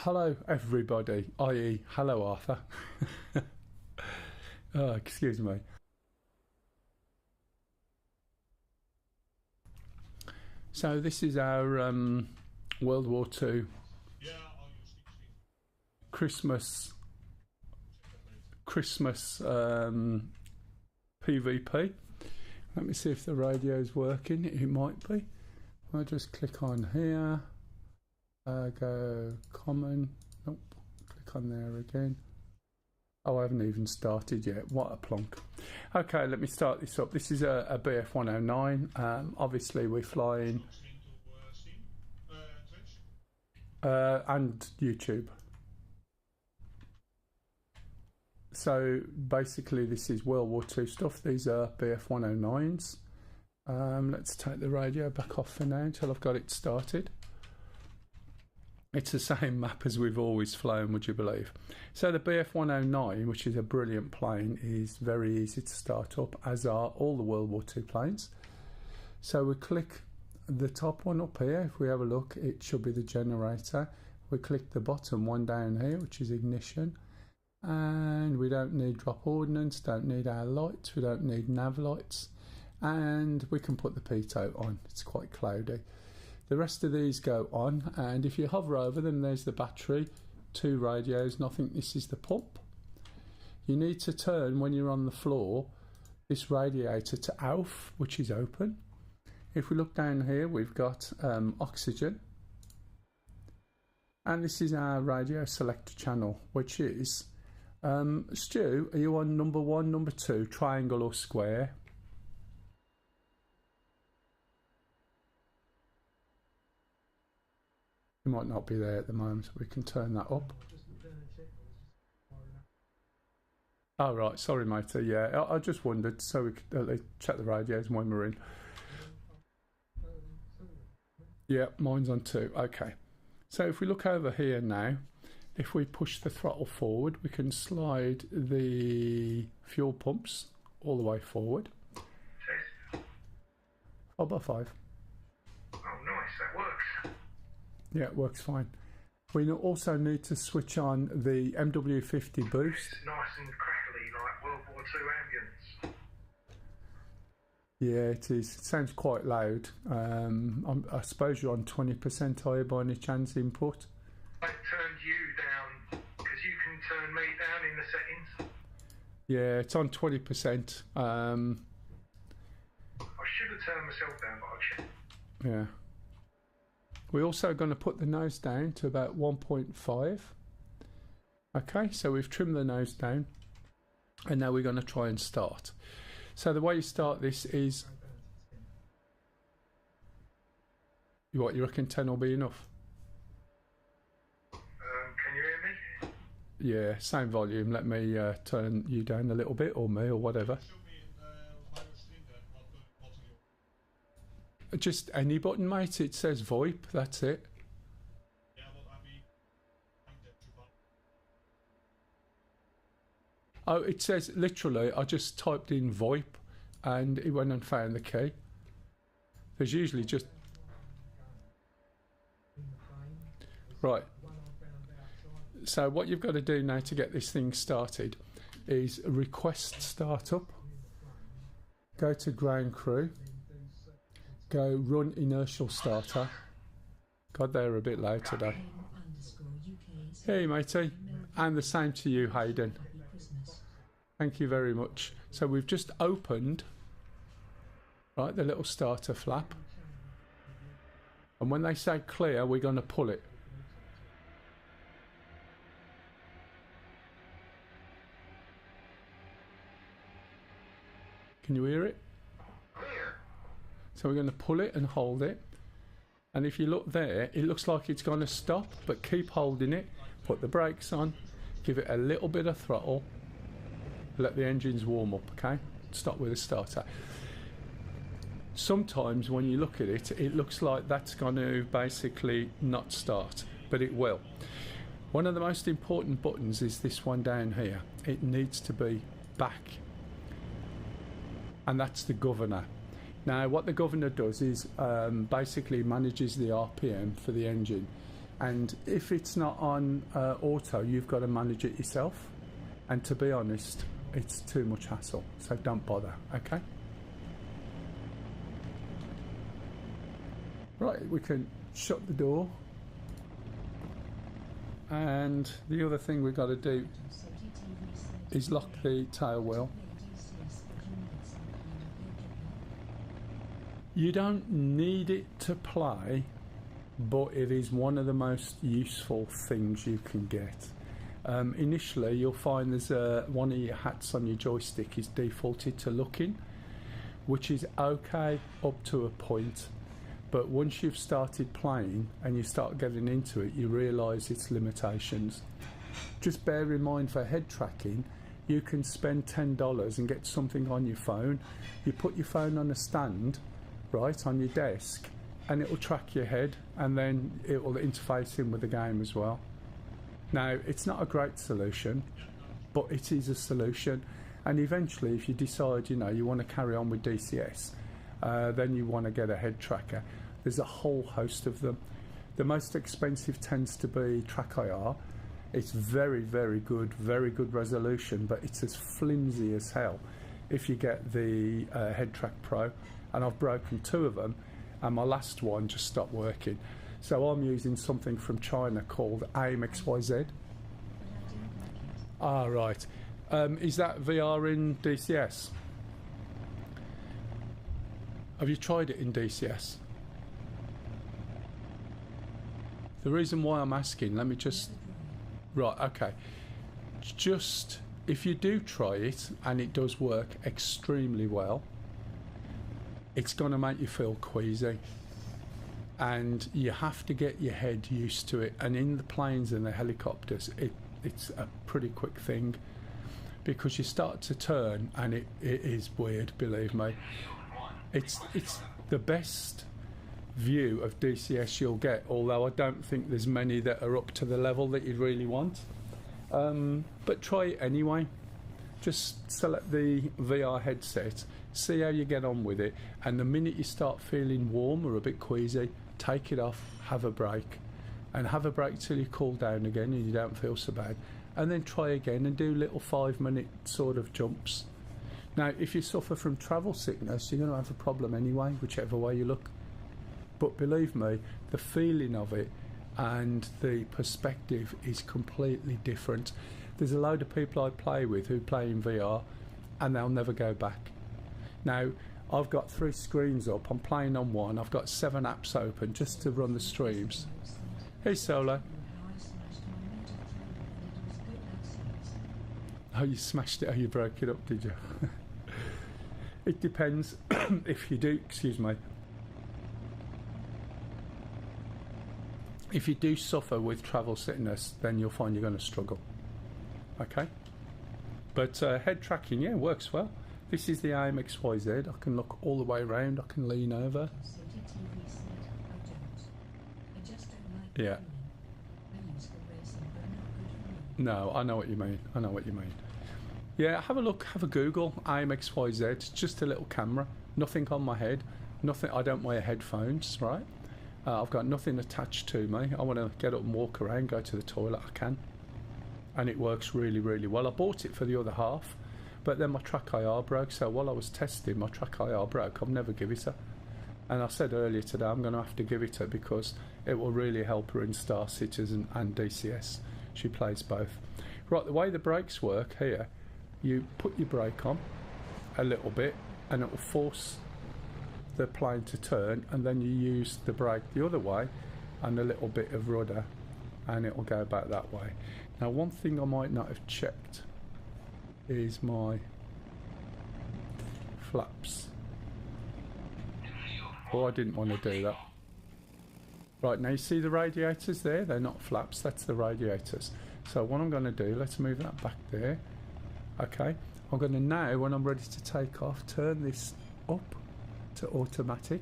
Hello everybody, i.e. hello Arthur. Oh, excuse me. So this is our World War II Christmas PvP. Let me see if the radio is working. It might be. I'll just click on here. Go common. Nope. Click on there again. Oh, I haven't even started yet. What a plonk. Okay, let me start this up. This is a BF 109. Obviously, we're flying and YouTube. So basically, this is World War II stuff. These are BF 109s. Let's take the radio back off for now until I've got it started. It's the same map as we've always flown, would you believe? So the BF 109, which is a brilliant plane, is very easy to start up, as are all the World War II planes. So we click the top one up here. If we have a look, it should be the generator. We click the bottom one down here, which is ignition. And we don't need drop ordnance, don't need our lights, we don't need nav lights. And we can put the pitot on. It's quite cloudy. The rest of these go on, and if you hover over them, there's the battery, 2 radios, and I think this is the pump. You need to turn, when you're on the floor, this radiator to off, which is open. If we look down here, we've got oxygen. And this is our radio selector channel, which is, Stu, are you on number 1, number 2, triangle or square? You might not be there at the moment, so we can turn that up. Oh right, sorry matey, yeah, I just wondered, so we could check the radios when we're in. Yeah, mine's on 2, okay. So if we look over here now, if we push the throttle forward, we can slide the fuel pumps all the way forward. 4x5. Oh nice, that works. Yeah, it works fine. We also need to switch on the MW50 boost. It's nice and crackly, like World War II ambience. Yeah, it is. It sounds quite loud. I suppose you're on 20% higher by any chance input. I turned you down, because you can turn me down in the settings. Yeah, it's on 20%. I should have turned myself down, but I'll check. Yeah. We're also going to put the nose down to about 1.5. Okay, so we've trimmed the nose down, and now we're going to try and start. So the way you start this is, you reckon 10 will be enough? Can you hear me? Yeah, same volume. Let me turn you down a little bit, or me, or whatever. Just any button, mate. It says VoIP, that's it. Yeah, well, I mean, Oh, it says, literally, I just typed in VoIP and it went and found the key. There's usually just... Right. So what you've got to do now to get this thing started is request startup. Go to ground crew. Go run inertial starter. God, they're a bit loud today. Hey matey, and the same to you, Hayden. Thank you very much. So we've just opened, right, the little starter flap, and when they say clear, we're going to pull it. Can you hear it? So we're going to pull it and hold it, and if you look there, it looks like it's going to stop, but keep holding it, put the brakes on, give it a little bit of throttle, let the engines warm up, okay? Stop with the starter. Sometimes when you look at it, it looks like that's going to basically not start, but it will. One of the most important buttons is this one down here. It needs to be back, and that's the governor. Now what the governor does is basically manages the RPM for the engine. And if it's not on auto, you've got to manage it yourself. And to be honest, it's too much hassle, so don't bother, okay? Right, we can shut the door. And the other thing we've got to do is lock the tail wheel. You don't need it to play, but it is one of the most useful things you can get. Initially, you'll find there's one of your hats on your joystick is defaulted to looking, which is okay up to a point. But once you've started playing and you start getting into it, you realise its limitations. Just bear in mind for head tracking, you can spend $10 and get something on your phone. You put your phone on a stand, right, on your desk, and it will track your head, and then it will interface in with the game as well. Now, it's not a great solution, but it is a solution. And eventually, if you decide, you want to carry on with DCS, then you want to get a head tracker. There's a whole host of them. The most expensive tends to be TrackIR. It's very, very good resolution, but it's as flimsy as hell if you get the Head Track Pro. And I've broken 2 of them, and my last one just stopped working. So I'm using something from China called AIM XYZ. Ah, right. Is that VR in DCS? Have you tried it in DCS? The reason why I'm asking, let me just... Right, okay. Just, if you do try it, and it does work extremely well, it's going to make you feel queasy. And you have to get your head used to it. And in the planes and the helicopters, it's a pretty quick thing. Because you start to turn, and it is weird, believe me. It's the best view of DCS you'll get, although I don't think there's many that are up to the level that you'd really want. But try it anyway. Just select the VR headset, see how you get on with it, and the minute you start feeling warm or a bit queasy, take it off, have a break, and have a break till you cool down again and you don't feel so bad, and then try again and do little 5-minute sort of jumps. Now, if you suffer from travel sickness, you're going to have a problem anyway, whichever way you look. But believe me, the feeling of it and the perspective is completely different. There's a load of people I play with who play in VR and they'll never go back. Now, I've got 3 screens up, I'm playing on one, I've got 7 apps open just to run the streams. Hey Solo. Oh, you smashed it, oh you broke it up, did you? It depends. If you do, excuse me, if you do suffer with travel sickness, then you'll find you're going to struggle. Okay? But head tracking, yeah, works well. This is the AIM XYZ. I can look all the way around, I can lean over. Yeah. No, I know what you mean. I know what you mean. Yeah, have a look, have a Google, AIM XYZ. It's just a little camera, nothing on my head, nothing. I don't wear headphones, right? I've got nothing attached to me. I want to get up and walk around, go to the toilet, I can. And it works really, really well. I bought it for the other half, but then my TrackIR broke, so while I was testing, my TrackIR broke. I've never give it her. And I said earlier today, I'm going to have to give it her because it will really help her in Star Citizen and DCS. She plays both. Right, the way the brakes work here, you put your brake on a little bit and it will force the plane to turn, and then you use the brake the other way and a little bit of rudder and it will go back that way. Now, one thing I might not have checked is my flaps. Oh, I didn't want to do that. Right, now you see the radiators there? They're not flaps, that's the radiators. So what I'm going to do, let's move that back there. Okay, I'm going to now, when I'm ready to take off, turn this up to automatic,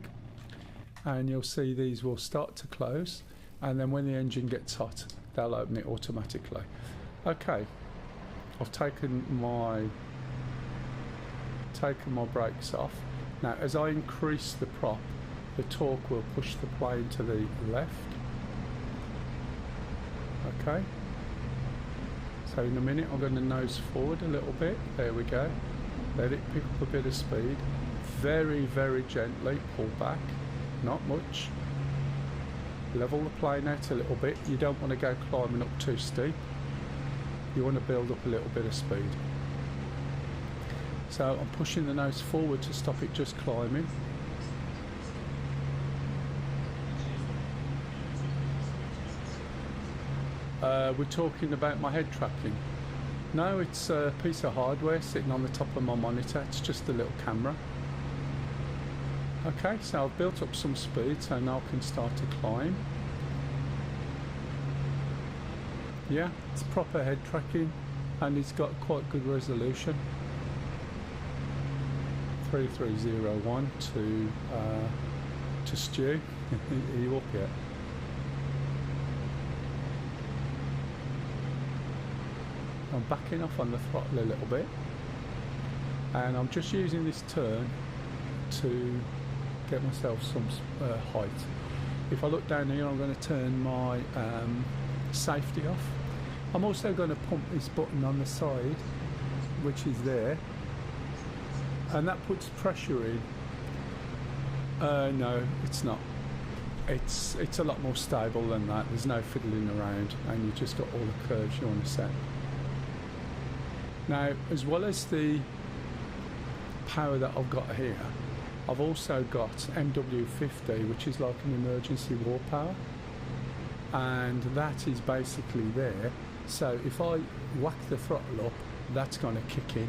and you'll see these will start to close, and then when the engine gets hot, they'll open it automatically. Okay, I've taken my brakes off. Now, as I increase the prop, the torque will push the plane to the left, Okay. So in a minute I'm going to nose forward a little bit. There we go. Let it pick up a bit of speed. Very, very gently pull back. Not much. Level the plane out a little bit. You don't want to go climbing up too steep. You want to build up a little bit of speed. So I'm pushing the nose forward to stop it just climbing. We're talking about my head tracking. No, it's a piece of hardware sitting on the top of my monitor. It's just a little camera. Okay, so I've built up some speed, so now I can start to climb. Yeah, it's proper head tracking, and it's got quite good resolution. 3301 to Stu. Are you up yet? I'm backing off on the throttle a little bit, and I'm just using this turn to get myself some height. If I look down here, I'm going to turn my safety off. I'm also going to pump this button on the side, which is there, and that puts pressure in. No, it's not. It's a lot more stable than that. There's no fiddling around, and you've just got all the curves you want to set. Now, as well as the power that I've got here, I've also got MW50, which is like an emergency war power, and that is basically there. So if I whack the throttle up, that's going to kick in.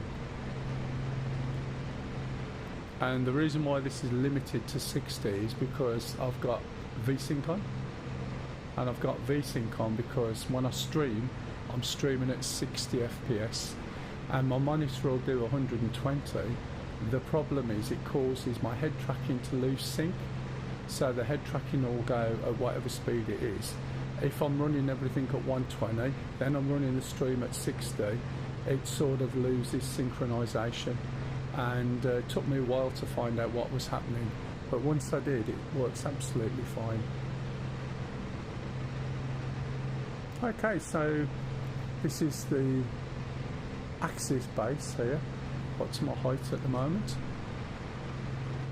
And the reason why this is limited to 60 is because I've got VSync on, and I've got VSync on because when I stream, I'm streaming at 60 FPS, and my monitor will do 120. The problem is it causes my head tracking to lose sync, so the head tracking will go at whatever speed it is. If I'm running everything at 120, then I'm running the stream at 60, it sort of loses synchronization, and it took me a while to find out what was happening, but once I did, it works absolutely fine. Okay, so this is the axis base here. What's my height at the moment?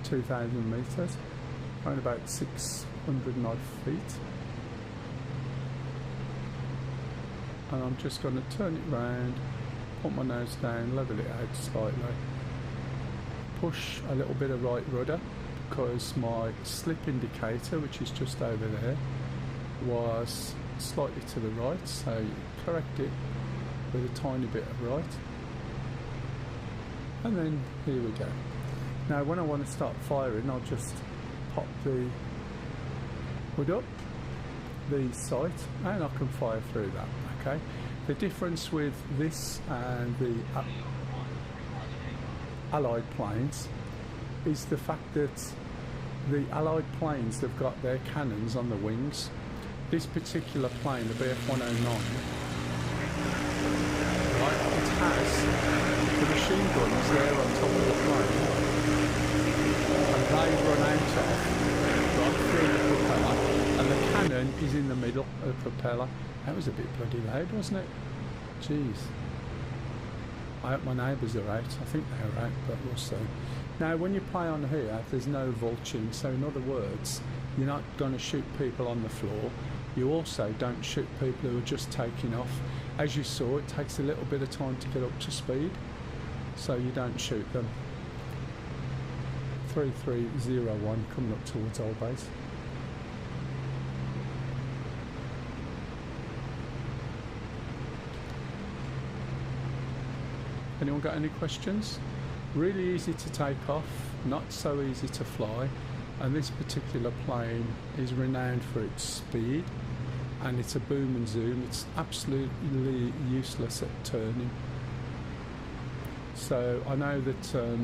2,000 metres, around about 600 odd feet. And I'm just going to turn it round, put my nose down, level it out slightly, push a little bit of right rudder because my slip indicator, which is just over there, was slightly to the right, so you correct it with a tiny bit of right. And then here we go. Now when I want to start firing, I'll just pop the hood up, the sight, and I can fire through that. Okay. The difference with this and the Allied planes is the fact that the Allied planes, they've got their cannons on the wings. This particular plane, the BF-109, right, it has the machine guns there on top of the plane, and they run out of right through the propeller, and the cannon is in the middle of the propeller. That was a bit bloody loud, wasn't it? Jeez. I hope my neighbours are out. I think they're out, but we'll see. Now, when you play on here, there's no vulturing, so in other words, you're not going to shoot people on the floor. You also don't shoot people who are just taking off. As you saw, it takes a little bit of time to get up to speed, so you don't shoot them. 3301 coming up towards Old Base. Anyone got any questions? Really easy to take off, not so easy to fly, and this particular plane is renowned for its speed, and it's a boom and zoom. It's absolutely useless at turning. So I know that,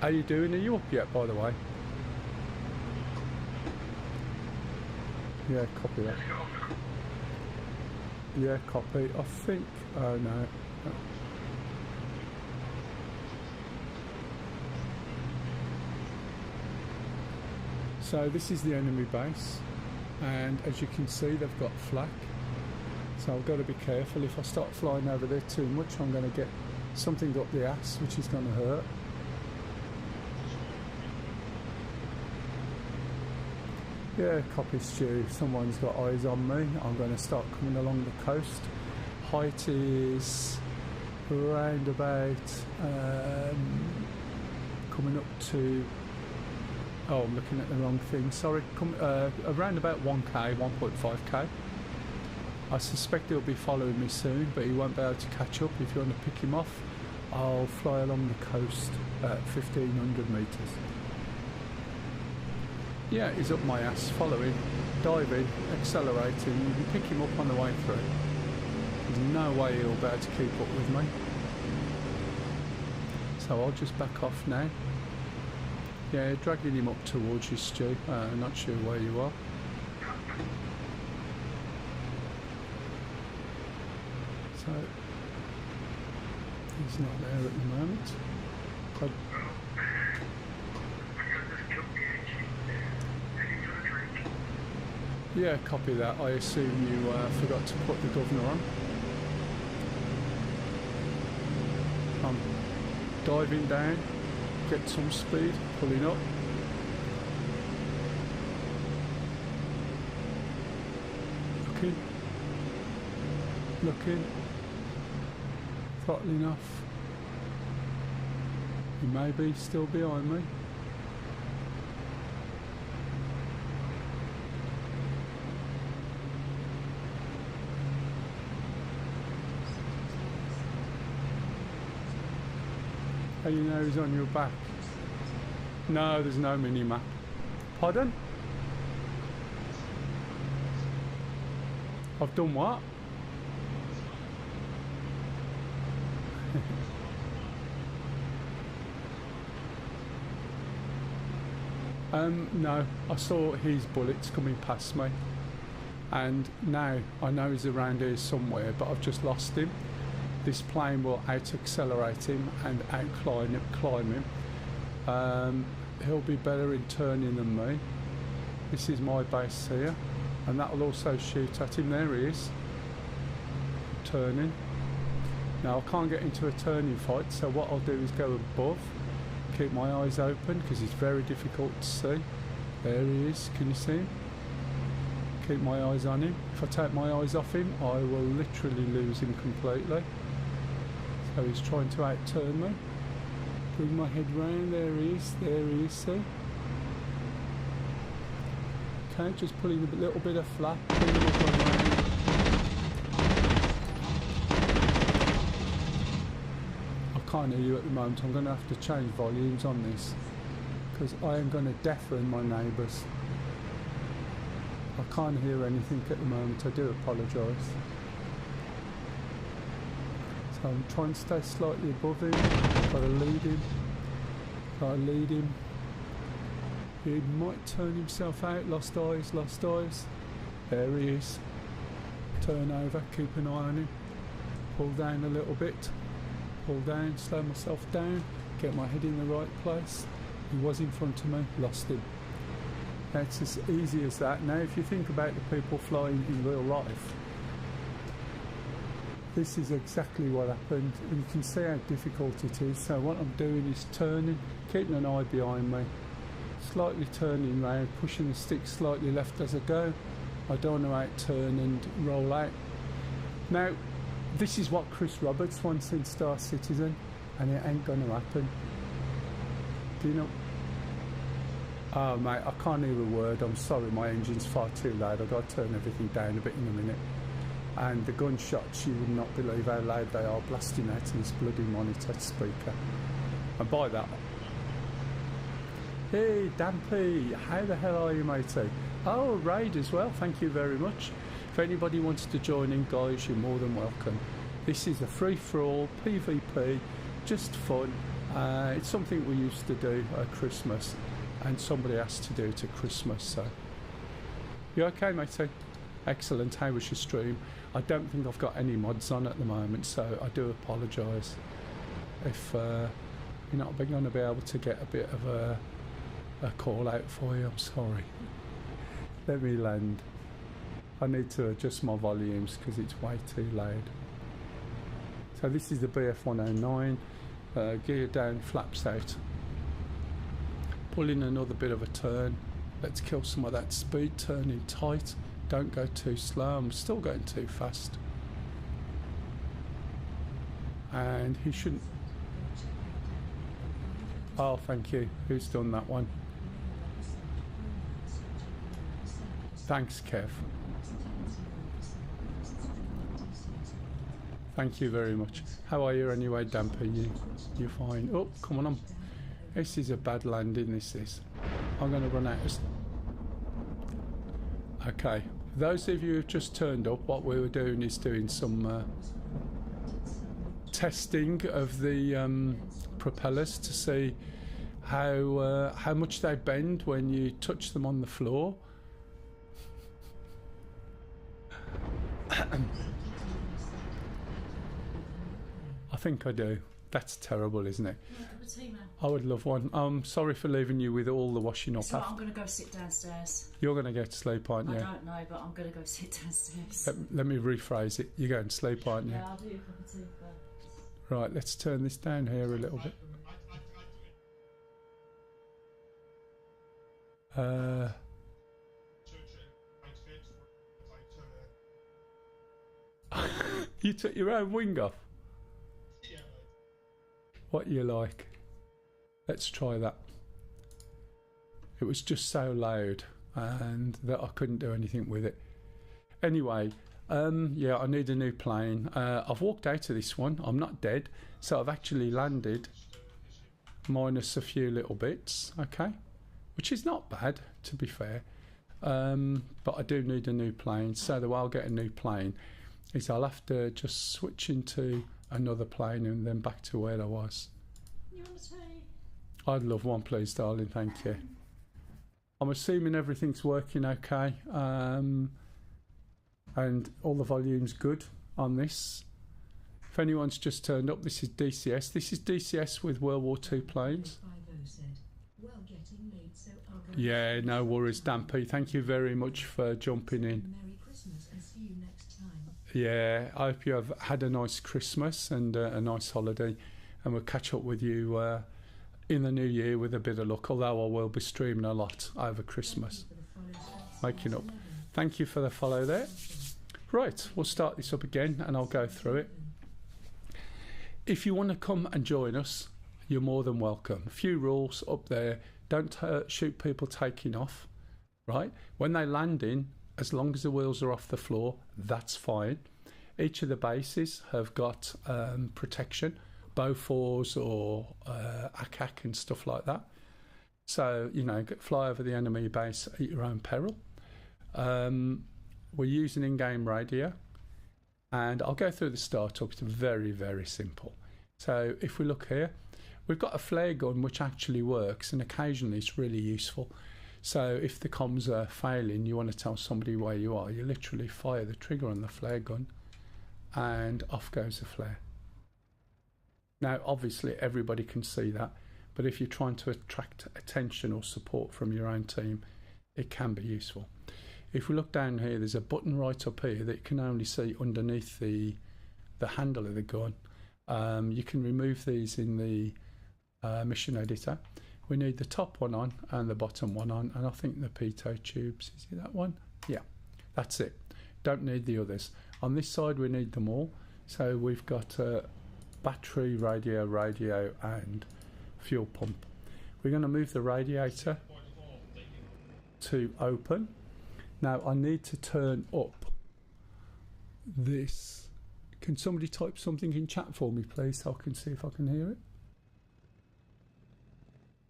how you doing? Are you up yet, by the way? Yeah, copy that. Yeah, copy. I think, oh no. So this is the enemy base, and as you can see, they've got flak. So I've got to be careful. If I start flying over there too much, I'm going to get something up the ass, which is going to hurt. Yeah, copy Stu. Someone's got eyes on me. I'm going to start coming along the coast. Height is around about coming up to, oh, I'm looking at the wrong thing, sorry, around about 1k, 1.5k. I suspect he'll be following me soon, but he won't be able to catch up. If you want to pick him off, I'll fly along the coast at 1500 metres. Yeah, he's up my ass, following, diving, accelerating. You can pick him up on the way through. There's no way he'll be able to keep up with me. So I'll just back off now. Yeah, dragging him up towards you, Stu. Not sure where you are. So he's not there at the moment. Yeah, copy that. I assume you forgot to put the governor on. I'm diving down, get some speed, pulling up. Looking, throttling off. He may be still behind me. How you know he's on your back? No, there's no mini-map. Pardon? I've done what? No, I saw his bullets coming past me, and now I know he's around here somewhere, but I've just lost him. This plane will out-accelerate him and out-climb him. He'll be better in turning than me. This is my base here, and that will also shoot at him. There he is, turning. Now I can't get into a turning fight, so what I'll do is go above, keep my eyes open because it's very difficult to see. There he is, can you see him? Keep my eyes on him. If I take my eyes off him, I will literally lose him completely. So he's trying to out-turn me. Bring my head round, there he is, see? Okay, just pulling a little bit of flap, I can't hear you at the moment. I'm going to have to change volumes on this because I am going to deafen my neighbours. I can't hear anything at the moment. I do apologise. So I'm trying to stay slightly above him. Got to lead him. Got to lead him. He might turn himself out. Lost eyes, lost eyes. There he is. Turn over, keep an eye on him. Pull down a little bit. Pull down, slow myself down. Get my head in the right place. He was in front of me, lost him. It's as easy as that. Now if you think about the people flying in real life, this is exactly what happened. And you can see how difficult it is. So what I'm doing is turning, keeping an eye behind me, slightly turning round, pushing the stick slightly left as I go. I don't want to out-turn and roll out. Now, this is what Chris Roberts wants in Star Citizen, and it ain't going to happen. Do you know? Oh mate, I can't hear a word. I'm sorry, my engine's far too loud. I've got to turn everything down a bit in a minute. And the gunshots, you would not believe how loud they are, blasting out in this bloody monitor speaker. And by that, hey Dampy, how the hell are you, matey? Oh, Raid as well, thank you very much. If anybody wants to join in, guys, you're more than welcome. This is a free-for-all PvP, just fun. It's something we used to do at Christmas, and somebody asked to do it at Christmas. So, you okay, matey? Excellent. How was your stream? I don't think I've got any mods on at the moment, so I do apologise if you're not going to be able to get a bit of a call out for you. I'm sorry. Let me land. I need to adjust my volumes because it's way too loud. So this is the BF109, gear down, flaps out. Pulling another bit of a turn. Let's kill some of that speed, turning tight. Don't go too slow, I'm still going too fast. And he shouldn't... Oh, thank you. Who's done that one? Thanks, Kev. Thank you very much. How are you anyway, Damper? You're fine. Oh, come on. This is a bad landing, this is. I'm going to run out of... Okay. Those of you who've just turned up, what we were doing is doing some testing of the propellers to see how much they bend when you touch them on the floor. I think I do. That's terrible, isn't it? I would love one. I'm sorry for leaving you with all the washing up. So I'm going to go sit downstairs. You're going to go to sleep, aren't you? I don't know, but I'm going to go sit downstairs. Let me rephrase it. You're going to sleep, aren't you? Yeah, I'll do a cup of tea first. Right, let's turn this down here a little bit. You took your own wing off? What you like? Let's try that. It was just so loud and that I couldn't do anything with it. Anyway, yeah, I need a new plane. I've walked out of this one. I'm not dead, so I've actually landed minus a few little bits, okay, which is not bad, to be fair. But I do need a new plane, so the way I'll get a new plane is I'll have to just switch into another plane and then back to where I was. You want a tea? I'd love one, please, darling. Thank you. I'm assuming everything's working okay, and all the volume's good on this. If anyone's just turned up, this is DCS. This is DCS with World War II planes. Yeah, no worries, Dampy. Thank you very much for jumping in. Merry Christmas and see you next time. Yeah, I hope you have had a nice Christmas and a nice holiday, and we'll catch up with you in the new year with a bit of luck, although I will be streaming a lot over Christmas. Making up. Thank you for the follow there. Right, we'll start this up again and I'll go through it. If you want to come and join us, you're more than welcome. A few rules up there. Don't shoot people taking off, right? When they land in, as long as the wheels are off the floor, that's fine. Each of the bases have got protection, Bofors or ACAC and stuff like that. So, you know, fly over the enemy base at your own peril. We're using in-game radio, and I'll go through the startup. It's very, very simple. So if we look here, we've got a flare gun which actually works, and occasionally it's really useful. So if the comms are failing, you want to tell somebody where you are, you literally fire the trigger on the flare gun and off goes the flare. Now obviously everybody can see that, but if you're trying to attract attention or support from your own team, it can be useful. If we look down here, there's a button right up here that you can only see underneath the handle of the gun. You can remove these in the mission editor. We need the top one on and the bottom one on, and I think the pitot tubes, is it that one? Yeah, that's it. Don't need the others. On this side we need them all. So we've got battery, radio and fuel pump. We're going to move the radiator to open. Now I need to turn up this. Can somebody type something in chat for me, please, so I can see if I can hear it?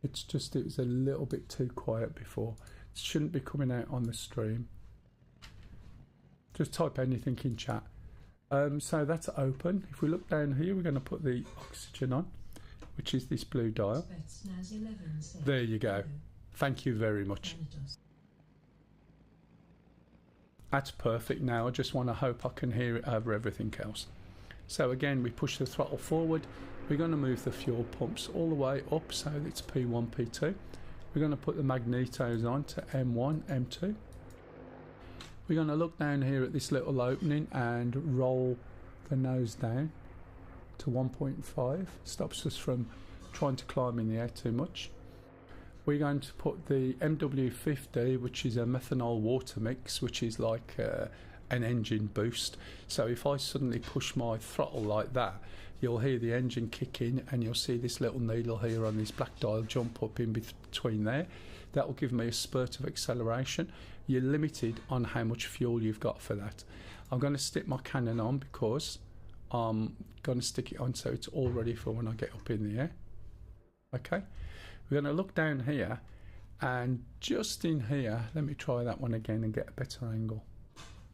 It's just, it was a little bit too quiet before. It shouldn't be coming out on the stream. Just type anything in chat. So that's open. If we look down here, we're going to put the oxygen on, which is this blue dial. There you go. Thank you very much. That's perfect now. I just want to hope I can hear it over everything else. So again, we push the throttle forward. We're going to move the fuel pumps all the way up, so it's P1, P2. We're going to put the magnetos on to M1, M2. we're going to look down here at this little opening and roll the nose down to 1.5. Stops us from trying to climb in the air too much. We're going to put the MW50, which is a methanol water mix, which is like an engine boost. So if I suddenly push my throttle like that, you'll hear the engine kick in and you'll see this little needle here on this black dial jump up in between there. That will give me a spurt of acceleration. You're limited on how much fuel you've got for that. I'm going to stick my cannon on because I'm going to stick it on so it's all ready for when I get up in the air. Okay, we're going to look down here, and just in here, let me try that one again and get a better angle.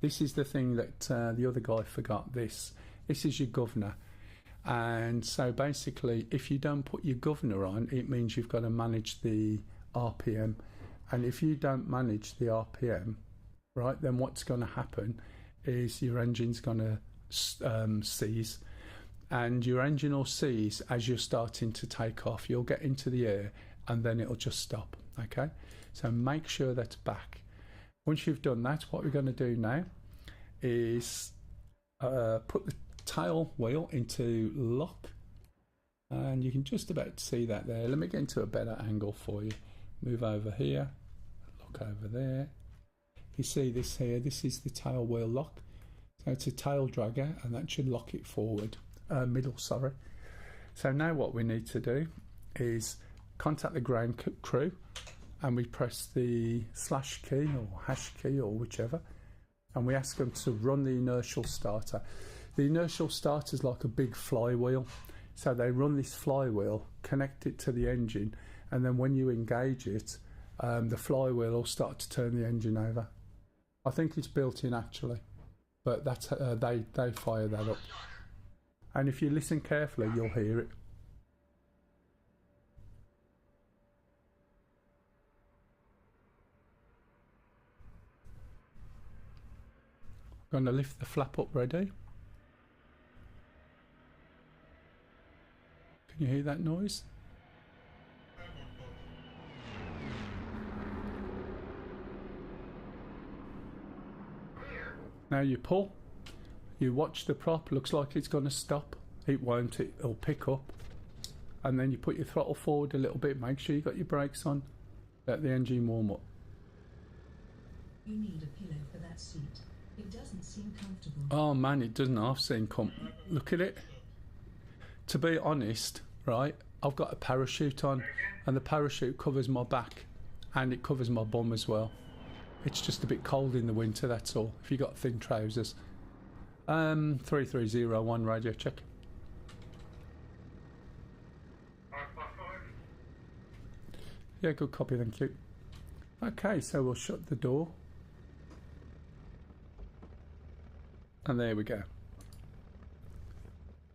This is the thing that the other guy forgot. This is your governor. And so basically, if you don't put your governor on, it means you've got to manage the RPM. And if you don't manage the RPM, right, then what's going to happen is your engine's going to seize. And your engine will seize as you're starting to take off. You'll get into the air and then it'll just stop. Okay, so make sure that's back. Once you've done that, what we're going to do now is put the tail wheel into lock, and you can just about see that there. Let me get into a better angle for you. Move over here, look over there. You see this here, this is the tail wheel lock. So it's a tail dragger, and that should lock it forward, middle, sorry. So now what we need to do is contact the ground crew, and we press the slash key or hash key or whichever, and we ask them to run the inertial starter. The inertial starter is like a big flywheel, so they run this flywheel, connect it to the engine, and then when you engage it, the flywheel will start to turn the engine over. I think it's built in actually, but that's they fire that up, and if you listen carefully you'll hear it. I'm going to lift the flap up, ready. Can you hear that noise? Now you pull, you watch the prop, looks like it's going to stop. It won't, it'll pick up. And then you put your throttle forward a little bit, make sure you got your brakes on, let the engine warm up. You need a pillow for that seat. It doesn't seem comfortable. Oh man, it doesn't half seem look at it. To be honest, right, I've got a parachute on, and the parachute covers my back and it covers my bum as well. It's just a bit cold in the winter, that's all. If you got thin trousers. 3301 radio check. 555. Yeah, good copy, thank you. Okay, so we'll shut the door. And there we go.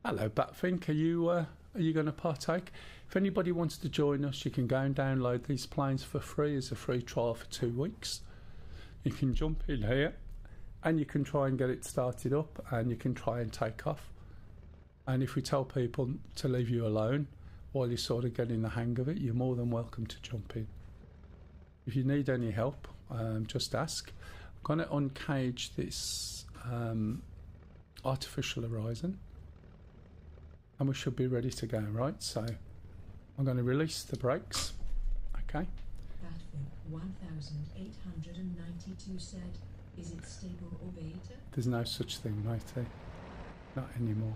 Hello, Batfink. Are you going to partake? If anybody wants to join us, you can go and download these planes for free as a free trial for 2 weeks. You can jump in here, and you can try and get it started up, and you can try and take off. And if we tell people to leave you alone while you're sort of getting the hang of it, you're more than welcome to jump in. If you need any help, just ask. I'm going to uncage this artificial horizon, and we should be ready to go, right? So I'm going to release the brakes. Okay, Batfink 1892 said, is it stable or beta? there's no such thing, matey, not anymore.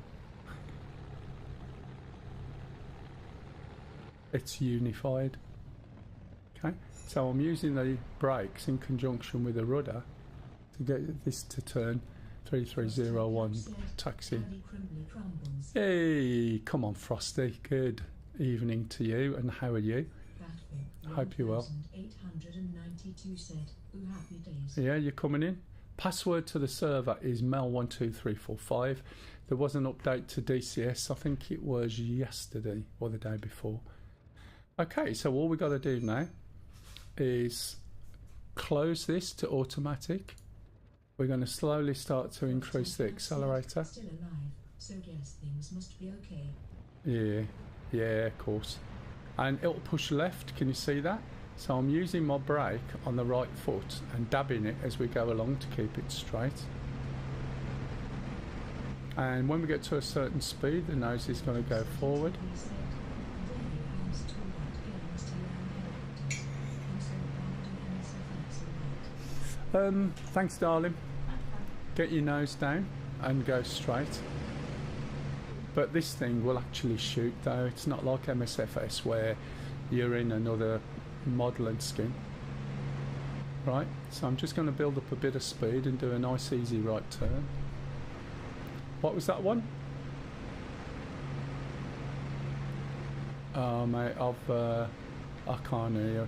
It's unified. Okay, so I'm using the brakes in conjunction with the rudder to get this to turn. 3301 taxi. Hey, come on, Frosty. Good evening to you, and how are you? I hope you're well. 1892 said, "Ooh, happy days." Yeah, you're coming in. Password to the server is mel12345. There was an update to DCS. I think it was yesterday or the day before. Okay, so all we got to do now is close this to automatic. We're going to slowly start to increase the accelerator. Still alive, so guess things must be okay. Yeah, of course. And it'll push left. Can you see that? So I'm using my brake on the right foot and dabbing it as we go along to keep it straight. And when we get to a certain speed, the nose is going to go forward. Thanks, darling. Get your nose down and go straight. But this thing will actually shoot though. It's not like MSFS where you're in another model and skin. Right, so I'm just going to build up a bit of speed and do a nice easy right turn. What was that one? Oh mate, I can't hear you.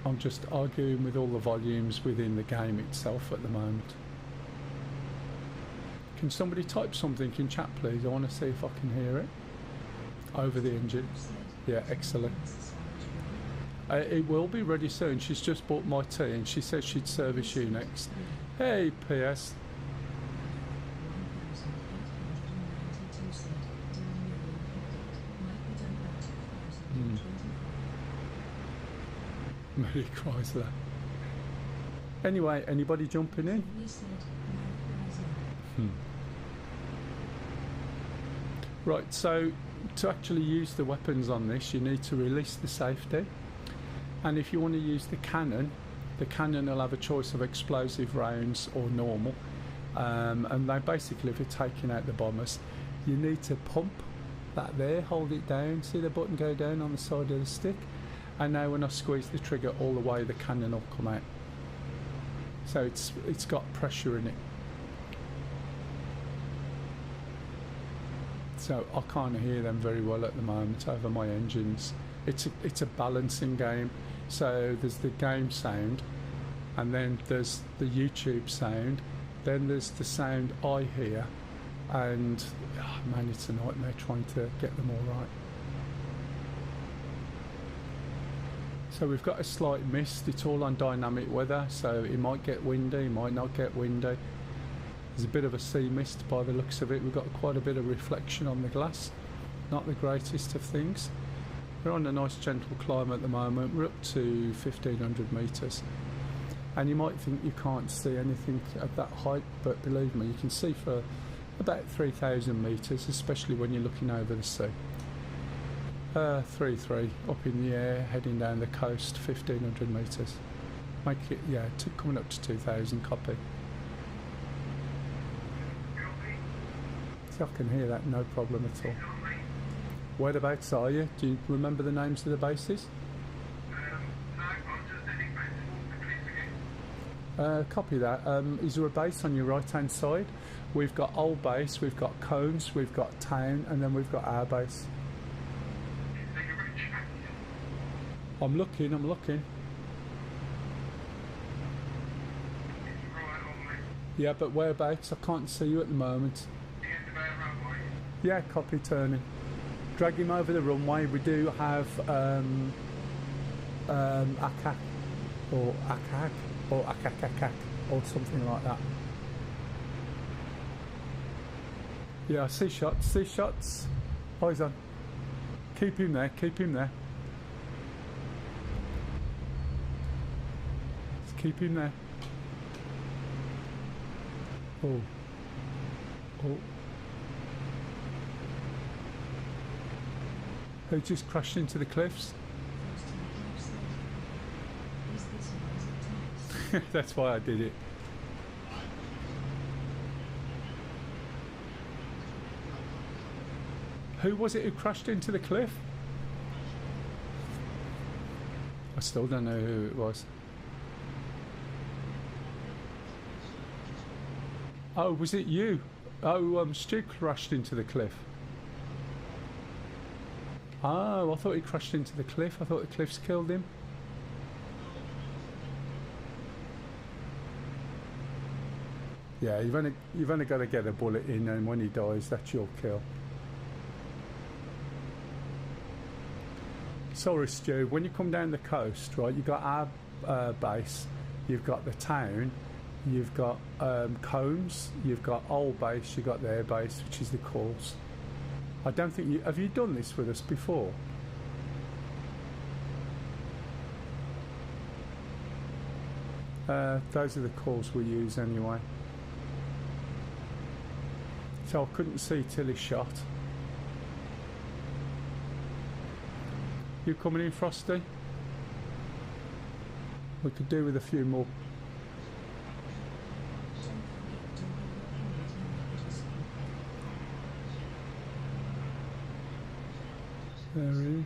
I'm just arguing with all the volumes within the game itself at the moment. Can somebody type something in chat please? I want to see if I can hear it. Over the engine. Yeah, excellent. It will be ready soon. She's just bought my tea and she says she'd service you next. Hey, PS. Merry Chrysler. Anyway, anybody jumping in? Right, so to actually use the weapons on this, you need to release the safety. And if you want to use the cannon will have a choice of explosive rounds or normal. And they basically, if you're taking out the bombers, you need to pump that there, hold it down, see the button go down on the side of the stick. And now when I squeeze the trigger all the way, the cannon will come out. So it's got pressure in it. So I can't hear them very well at the moment over my engines. It's a balancing game. So there's the game sound, and then there's the YouTube sound, then there's the sound I hear, and oh man, it's a nightmare trying to get them all right. So we've got a slight mist. It's all on dynamic weather, so it might get windy, it might not get windy. There's a bit of a sea mist by the looks of it. We've got quite a bit of reflection on the glass. Not the greatest of things. We're on a nice gentle climb at the moment. We're up to 1500 metres. And you might think you can't see anything at that height, but believe me, you can see for about 3000 metres, especially when you're looking over the sea. 3-3 up in the air, heading down the coast, 1500 metres. Make it, yeah, coming up to 2000, copy. I can hear that, no problem at all. Whereabouts are you? Do you remember the names of the bases? No, I'm just heading back towards the cliff again. Copy that. Is there a base on your right hand side? We've got Old Base, we've got Cones, we've got Town, and then we've got our base. I'm looking. Yeah, but whereabouts? I can't see you at the moment. Yeah, copy, turning. Drag him over the runway. We do have Akak or Akak or Akakakak or something like that. Yeah, I see shots. Eyes on. Keep him there. Just keep him there. Oh. Who just crashed into the cliffs? That's why I did it. Who was it who crashed into the cliff? I still don't know who it was. Oh, was it you? Oh, Stu crashed into the cliff. Oh, I thought he crashed into the cliff. I thought the cliffs killed him. Yeah, you've only got to get a bullet in, and when he dies, that's your kill. Sorry, Stu. When you come down the coast, right, you've got our base, you've got the town, you've got Combs, you've got Old Base, you've got their base, which is the Calls. I don't think you... Have you done this with us before? Those are the calls we use anyway. So I couldn't see till he shot. You coming in, Frosty? We could do with a few more. There he is.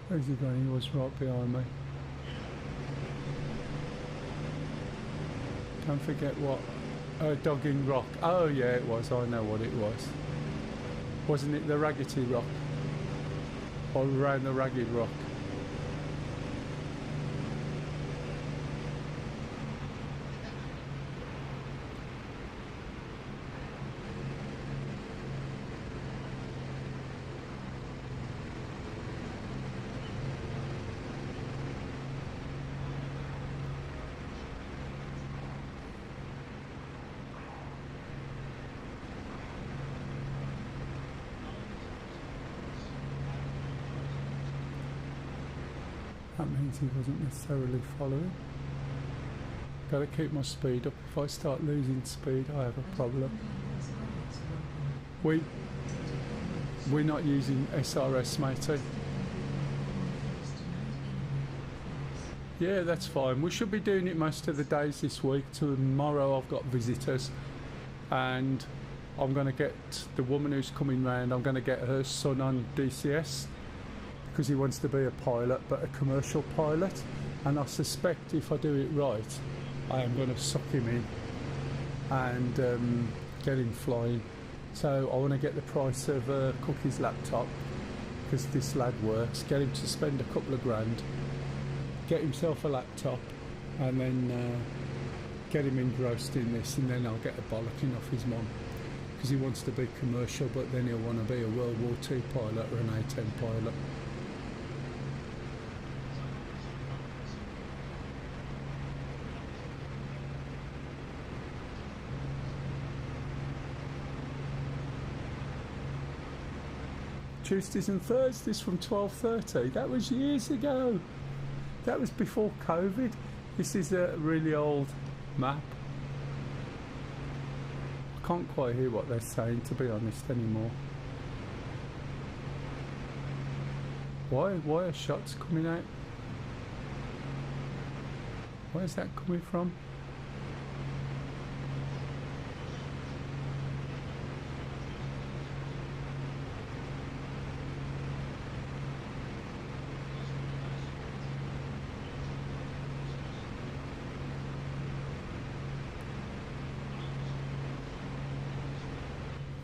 Where's he going? He was right behind me. Don't forget what... Dogging Rock. Oh yeah, it was. I know what it was. Wasn't it the Raggedy Rock? Or around the Ragged Rock? That means he wasn't necessarily following. Got to keep my speed up. If I start losing speed, I have a problem. We're not using SRS, matey. Yeah, that's fine. We should be doing it most of the days this week. Tomorrow I've got visitors, and I'm going to get the woman who's coming round. I'm going to get her son on DCS. Because he wants to be a pilot, but a commercial pilot, and I suspect if I do it right, I am going to suck him in and get him flying. So I want to get the price of Cookie's laptop, because this lad works, get him to spend a couple of grand, get himself a laptop, and then get him engrossed in this, and then I'll get a bollocking off his mum, because he wants to be commercial, but then he'll want to be a World War II pilot or an A-10 pilot. Tuesdays and Thursdays from 12:30. That was years ago. That was before COVID. This is a really old map. I can't quite hear what they're saying, to be honest, anymore. Why are shots coming out? Where's that coming from?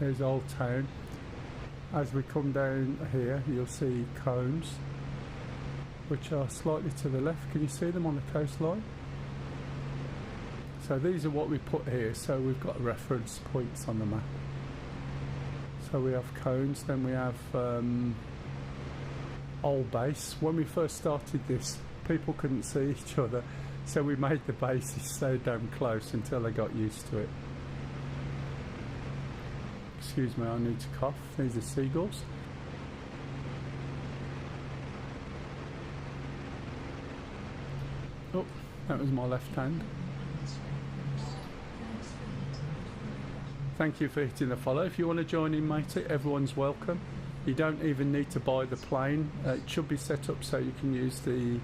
There's Old Town. As we come down here, you'll see cones, which are slightly to the left. Can you see them on the coastline? So these are what we put here, so we've got reference points on the map. So we have cones, then we have Old Base. When we first started this, people couldn't see each other, so we made the bases so damn close until they got used to it. Excuse me, I need to cough. These are seagulls. Oh, that was my left hand. Thank you for hitting the follow. If you want to join in, matey, everyone's welcome. You don't even need to buy the plane. It should be set up so you can use the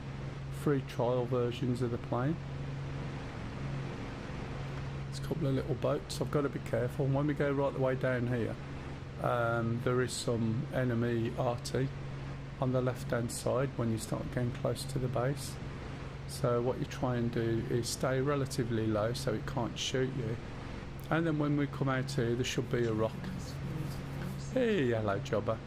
free trial versions of the plane. There's a couple of little boats. I've got to be careful. When we go right the way down here, there is some enemy RT on the left hand side when you start getting close to the base. So what you try and do is stay relatively low so it can't shoot you. And then when we come out here, there should be a rock. Hey, hello jobber.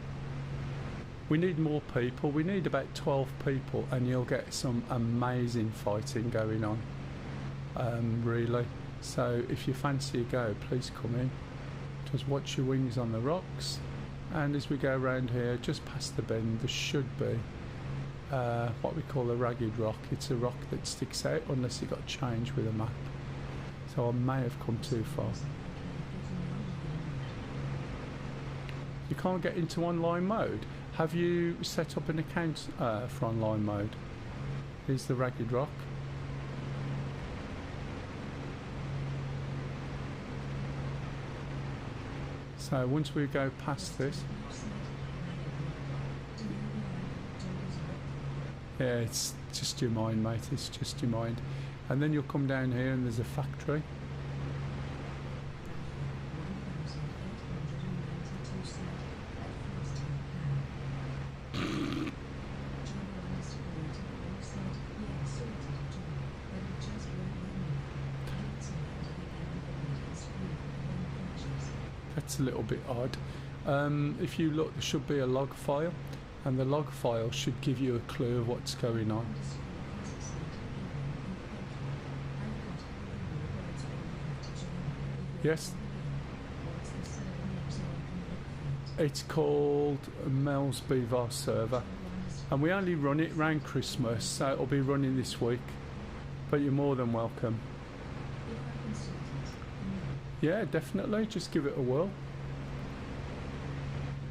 We need more people. We need about 12 people and you'll get some amazing fighting going on. Really. So if you fancy a go, please come in. Just watch your wings on the rocks. And as we go around here, just past the bend, there should be what we call a ragged rock. It's a rock that sticks out unless it got changed with a map. So I may have come too far. You can't get into online mode. Have you set up an account for online mode? Here's the Ragged Rock. So once we go past this, yeah, it's just your mind, mate, it's just your mind. And then you'll come down here and there's a factory. That's a little bit odd. If you look, there should be a log file, and the log file should give you a clue of what's going on. Yes, it's called Mel's Beaver server, and we only run it around Christmas, so it'll be running this week, but you're more than welcome. Yeah, definitely, just give it a whirl.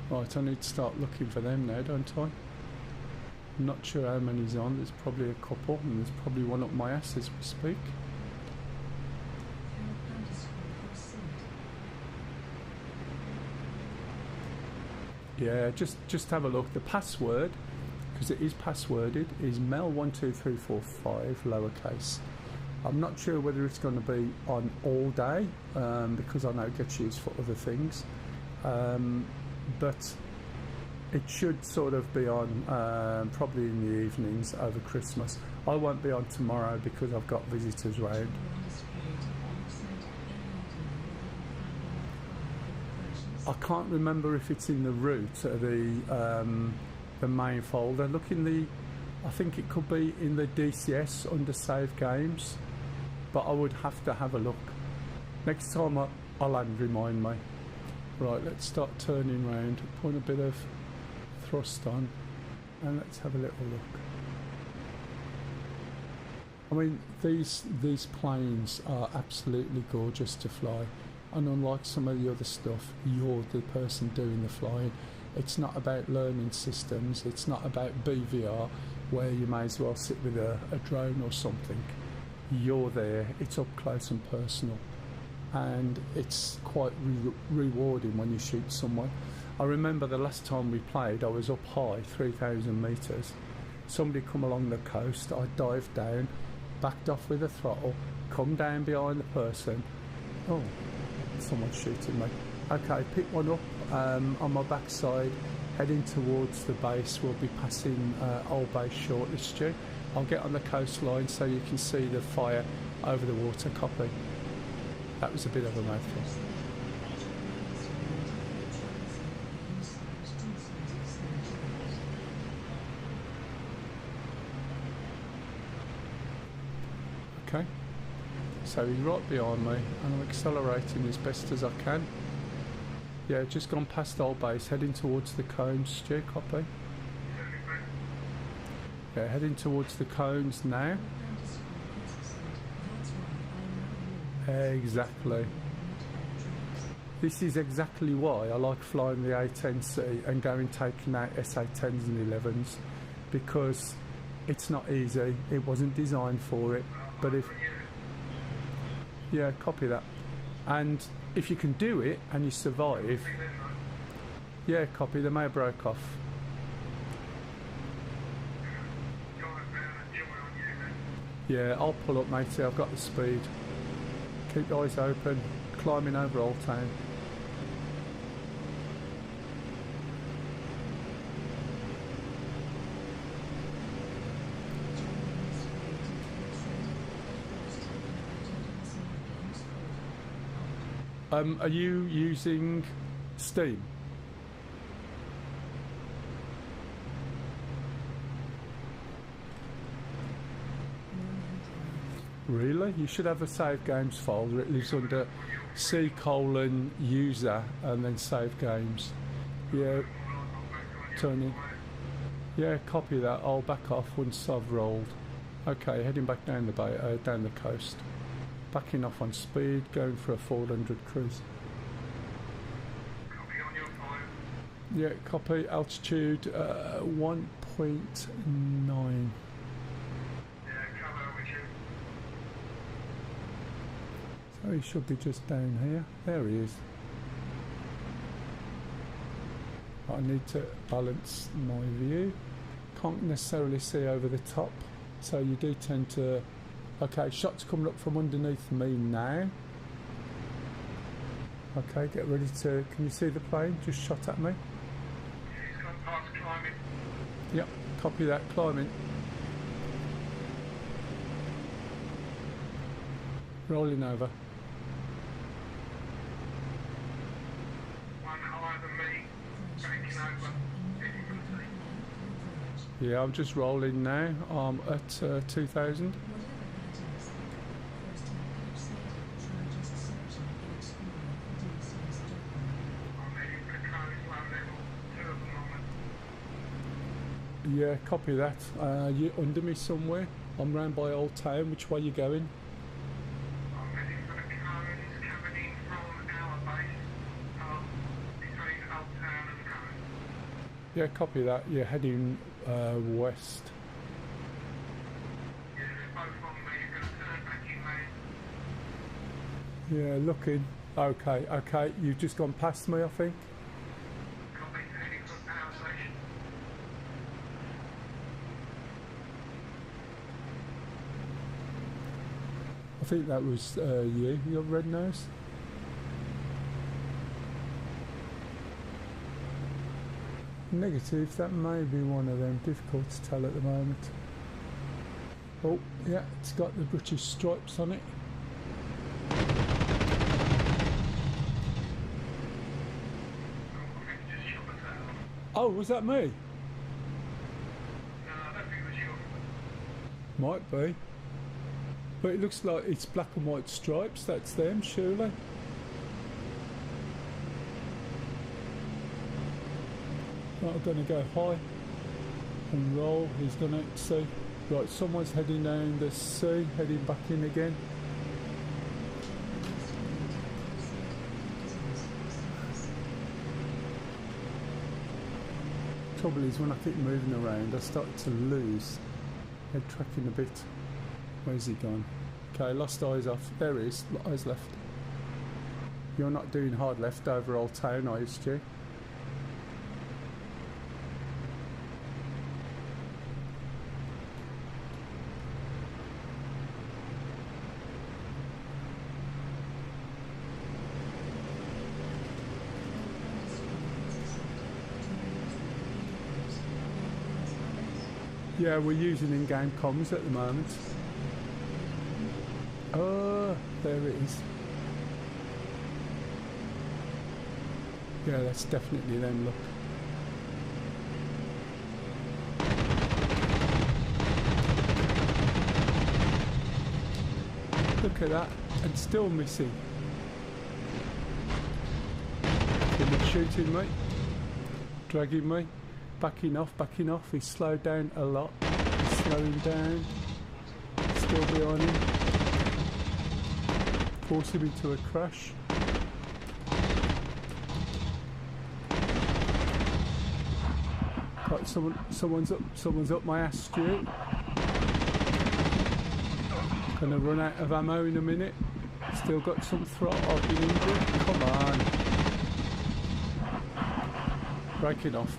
Right, I need to start looking for them now, don't I? I'm not sure how many's on, there's probably a couple, and there's probably one up my ass as we speak. Yeah, just have a look. The password, because it is passworded, is Mel12345 lowercase. I'm not sure whether it's going to be on all day, because I know it gets used for other things, but it should sort of be on probably in the evenings over Christmas. I won't be on tomorrow because I've got visitors round. I can't remember if it's in the root of the main folder. Look in the, I think it could be in the DCS under Save Games, but I would have to have a look. Next time I'll remind me. Right, let's start turning round, put a bit of thrust on, and let's have a little look. I mean, these planes are absolutely gorgeous to fly. And unlike some of the other stuff, you're the person doing the flying. It's not about learning systems, it's not about BVR, where you may as well sit with a drone or something. You're there, it's up close and personal. And it's quite rewarding when you shoot someone. I remember the last time we played, I was up high, 3,000 metres. Somebody come along the coast, I dived down, backed off with a throttle, come down behind the person. Oh, someone's shooting me. Okay, pick one up on my backside, heading towards the base. We'll be passing Old Base shortly, Stu. I'll get on the coastline so you can see the fire over the water. Copy. That was a bit of a mouthful. Okay. So he's right behind me and I'm accelerating as best as I can. Yeah, just gone past Old Base, heading towards the cones. Stu, copy. Yeah, heading towards the cones now. Exactly. This is exactly why I like flying the A10C and going taking out SA10s and 11s, because it's not easy. It wasn't designed for it, but if... Yeah, copy that. And if you can do it and you survive... Yeah, copy, they may have broke off. Yeah, I'll pull up, matey, I've got the speed. Keep the eyes open, climbing over Old Town. Are you using Steam? Really? You should have a Save Games folder. It lives under C:\user and then Save Games. Yeah, Tony. Yeah, copy that. I'll back off once I've rolled. Okay, heading back down the bay, down the coast. Backing off on speed, going for a 400 cruise. Yeah, copy. Altitude 1.9. Yeah, cover with you. So he should be just down here. There he is. I need to balance my view. Can't necessarily see over the top, so you do tend to... Okay, shots coming up from underneath me now. Okay, get ready to... Can you see the plane? Just shot at me. Yeah, he's gone past climbing. Yep, copy that, climbing. Rolling over. One higher than me. Banking over. Heading for the sea. Yeah, I'm just rolling now. I'm at 2000. I'm heading for the coast, low level, 2 at the moment. Yeah, copy that. You under me somewhere? I'm round by Old Town. Which way you going? I'm heading for the cone. It's coming in from our base. Between Old Town and the cone. Yeah, copy that. You're heading west. Yeah, they're both on me. You're going to turn back in, mate. Yeah, looking. Okay, okay. You've just gone past me, I think. Copy, heading for the power station. I think that was you. You got red nose? Negative. That may be one of them. Difficult to tell at the moment. Oh, yeah. It's got the British stripes on it. I think you just shot the tail off. Oh, was that me? No, I don't think it was you. Might be. But it looks like it's black and white stripes. That's them, surely. Right, I'm going to go high and roll. He's going to see. Right, someone's heading down the sea, heading back in again. Trouble is, when I keep moving around, I start to lose head tracking a bit. Where's he gone? Okay, lost eyes off. There he is, eyes left. You're not doing hard left over Old Town, are you, Stu? Yeah, we're using in-game comms at the moment. Oh, there it is. Yeah, that's definitely them, look. Look at that, and still missing. He's shooting me, dragging me, backing off, he's slowed down a lot, he's slowing down, still behind him, forcing me to a crash. Right, someone's up my ass, Stu. Gonna run out of ammo in a minute. Still got some throttle. I've been injured. Come on. Breaking off.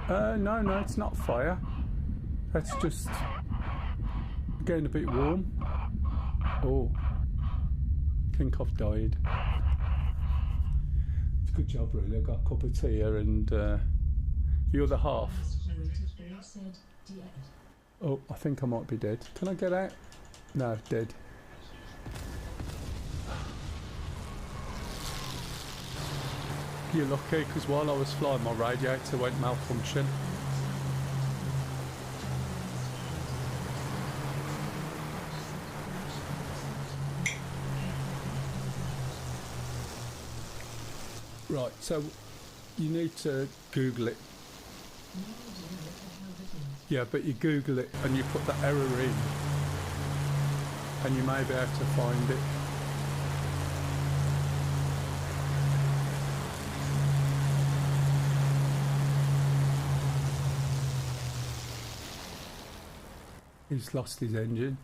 No, it's not fire. That's just getting a bit warm. Oh, I think I've died. It's a good job, really. I got a cup of tea here and the other half. Oh, I think I might be dead. Can I get out? No, dead. You're lucky, because while I was flying, my radiator went malfunction. Right, so you need to Google it. Yeah, but you Google it and you put the error in and you may be able to find it. He's lost his engine,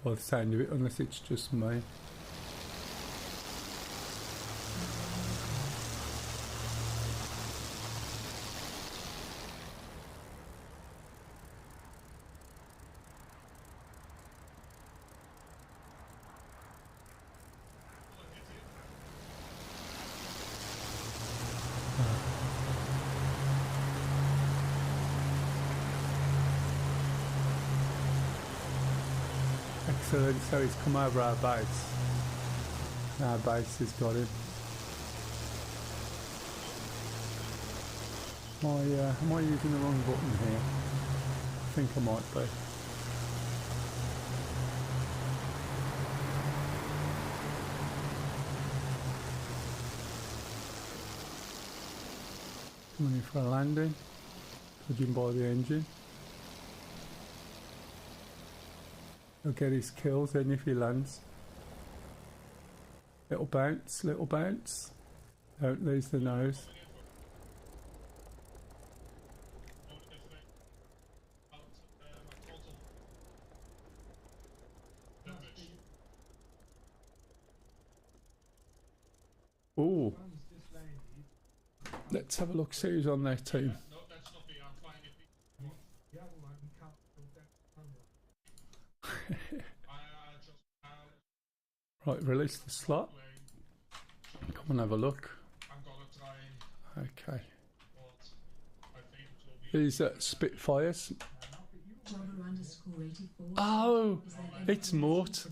by the sound of it, unless it's just me. Excellent, so he's come over our base. Our base has got him. Am I using the wrong button here? I think I might be. Coming in for a landing, judging by the engine. He'll get his kills then if he lands. Little bounce, little bounce. Don't lose the nose. Ooh. Let's have a look, see who's on their team. Right, release the slot. Come and have a look. Okay. These Spitfires. Oh, it's Mort.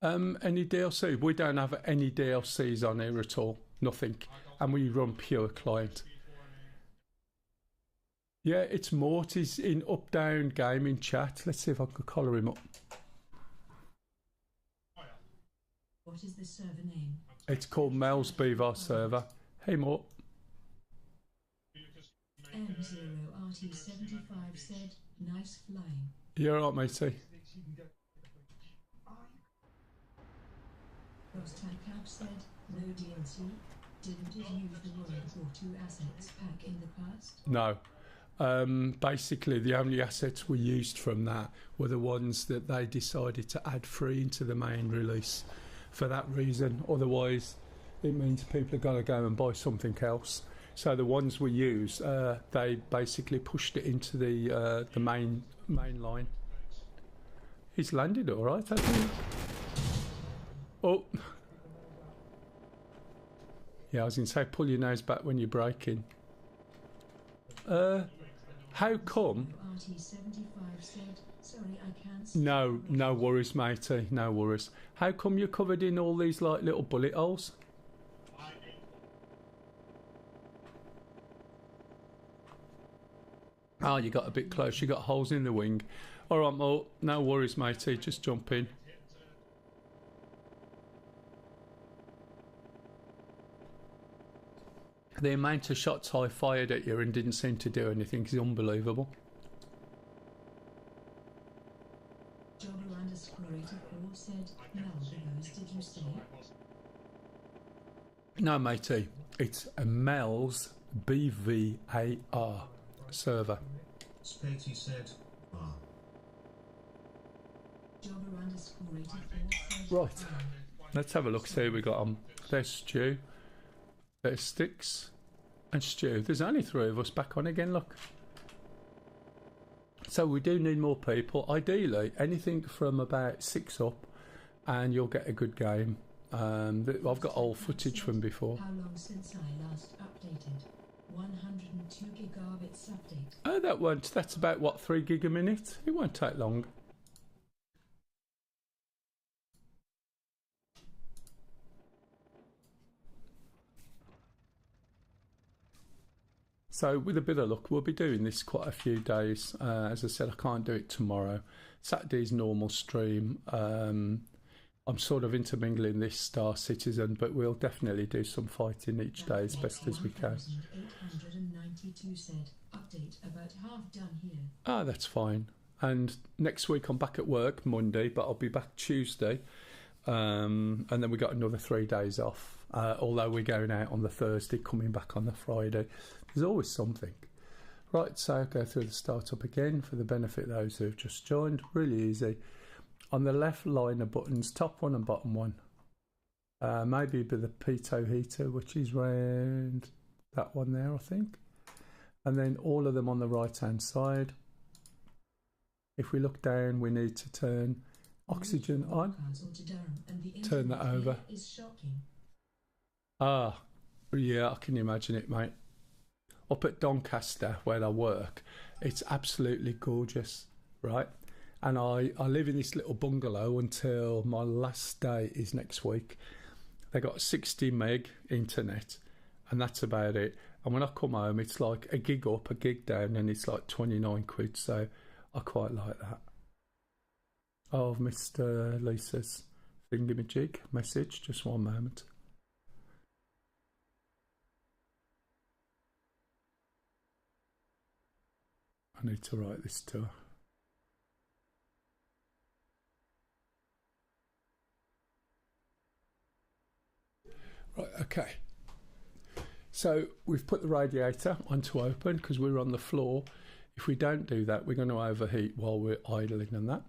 Any DLC? We don't have any DLCs on here at all. Nothing. And we run pure client. Yeah, it's Mort. He's in Up Down Gaming chat. Let's see if I can collar him up. What is the server name? It's called Mel's Beaver server. Hey, Mort. M0RT75 said, nice flying. You're all right, matey. Rostad Cab said, no DLC. Didn't it use the World War II assets pack in the past? No. Basically, the only assets we used from that were the ones that they decided to add free into the main release for that reason. Otherwise, it means people are going to go and buy something else. So the ones we use, they basically pushed it into the main line. He's landed all right, hasn't he? Oh. Yeah, I was going to say, pull your nose back when you're braking. How come? No, no worries, matey. No worries. How come you're covered in all these like little bullet holes? Oh, you got a bit close. You got holes in the wing. All right, Mo. No worries, matey. Just jump in. The amount of shots I fired at you and didn't seem to do anything is unbelievable. No, matey. It's a Mel's BVAR server. Spatey said, Right. Let's have a look, see who we got on. There's Stu. There's Sticks and Stu. There's only 3 of us back on again, look. So we do need more people. Ideally, anything from about 6 up and you'll get a good game. I've got old footage from before. How long since I last updated? 102 gigabits update. Oh, that's about, what, 3 gig a minute? It won't take long. So with a bit of luck, we'll be doing this quite a few days. As I said, I can't do it tomorrow. Saturday's normal stream. I'm sort of intermingling this Star Citizen, but we'll definitely do some fighting each day as best as we can. 892 said, update about half done here. Ah, that's fine. And next week I'm back at work, Monday, but I'll be back Tuesday. And then we got another 3 days off. Although we're going out on the Thursday, coming back on the Friday. There's always something. Right, so I'll go through the startup again for the benefit of those who have just joined. Really easy. On the left line of buttons, top one and bottom one. Maybe with the pitot heater, which is round that one there, I think. And then all of them on the right hand side. If we look down, we need to turn oxygen on. Turn that over. Ah, yeah, I can imagine it, mate. Up at Doncaster, where I work, it's absolutely gorgeous, right? And I live in this little bungalow until my last day is next week. They got 60 meg internet, and that's about it. And when I come home, it's like a gig up, a gig down, and it's like 29 quid. So I quite like that. Oh, I've missed Lisa's thingamajig message. Just one moment. I need to write this to her. Right, okay. So we've put the radiator onto open because we're on the floor. If we don't do that, we're going to overheat while we're idling and that.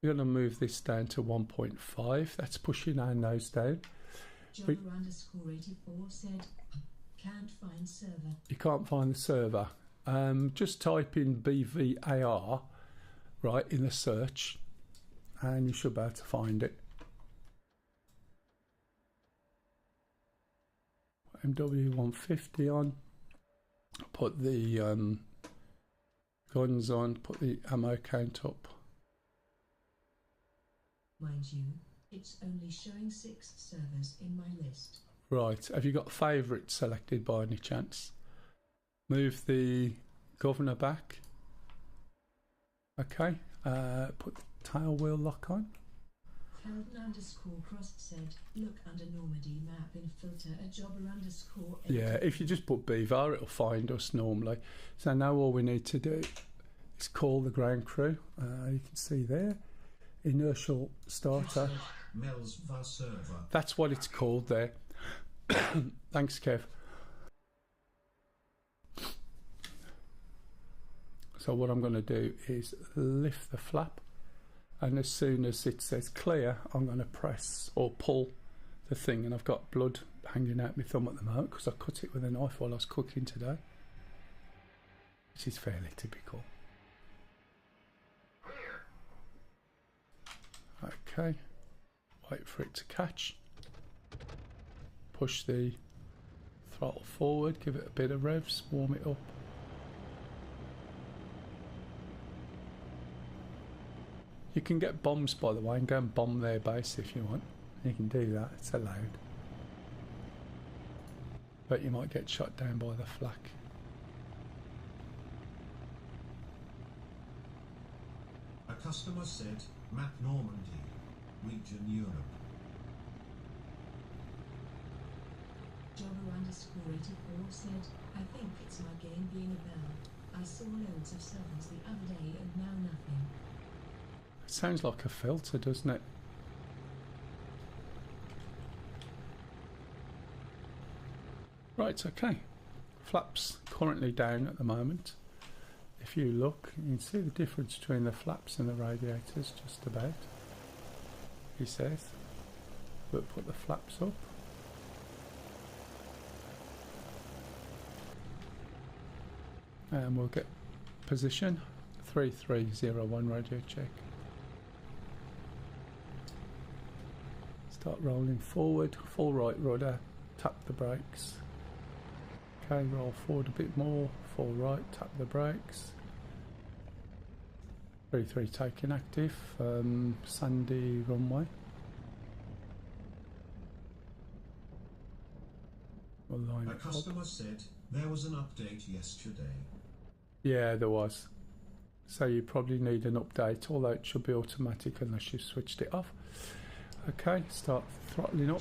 We're going to move this down to 1.5. That's pushing our nose down. John _84 said, can't find server. You can't find the server. Just type in BVAR, right, in the search, and you should be able to find it. MW150 on. Put the guns on. Put the ammo count up. Mind you, it's only showing 6 servers in my list. Right. Have you got favourites selected by any chance? Move the governor back. Okay. Put the tail wheel lock on. Felden _Cross said, look under Normandy map in filter a jobber _8. Yeah, if you just put BVAR, it'll find us normally. So now all we need to do is call the ground crew. You can see there, inertial starter. That's what it's called there. Thanks, Kev. So what I'm going to do is lift the flap, and as soon as it says clear, I'm going to press or pull the thing, and I've got blood hanging out my thumb at the moment because I cut it with a knife while I was cooking today, which is fairly typical. Okay, wait for it to catch, push the throttle forward, give it a bit of revs, warm it up. You can get bombs, by the way, and go and bomb their base if you want. You can do that, it's allowed. But you might get shot down by the flak. A customer said, Map Normandy, Region Europe. Jobber _84 said, I think it's my game being a bell. I saw loads of servers the other day and now nothing. Sounds like a filter, doesn't it? Right, okay. Flaps currently down at the moment. If you look, you can see the difference between the flaps and the radiators just about. He says. We'll put the flaps up. And we'll get position 3301 radio check. Start rolling forward, full right rudder, tap the brakes. Okay, roll forward a bit more, full right, tap the brakes. 33 taking active, sandy runway. We'll line A it customer up. said there was an update yesterday. Yeah, there was. So you probably need an update, although it should be automatic unless you've switched it off. Okay, start throttling up.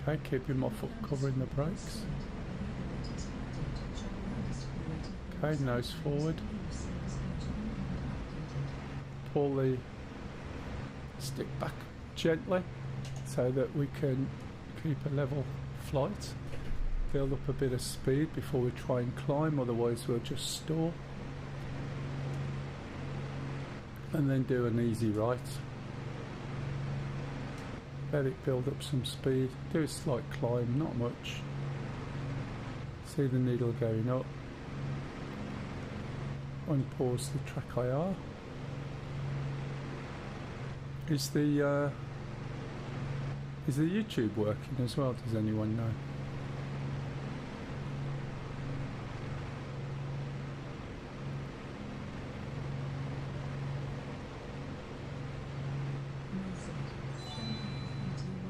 Okay, keeping my foot covering the brakes. Okay, nose forward. Pull the stick back gently so that we can keep a level flight. Build up a bit of speed before we try and climb, otherwise we'll just stall. And then do an easy right. Let it build up some speed. Do a slight climb, not much. See the needle going up. Unpause the track IR. Is the YouTube working as well? Does anyone know?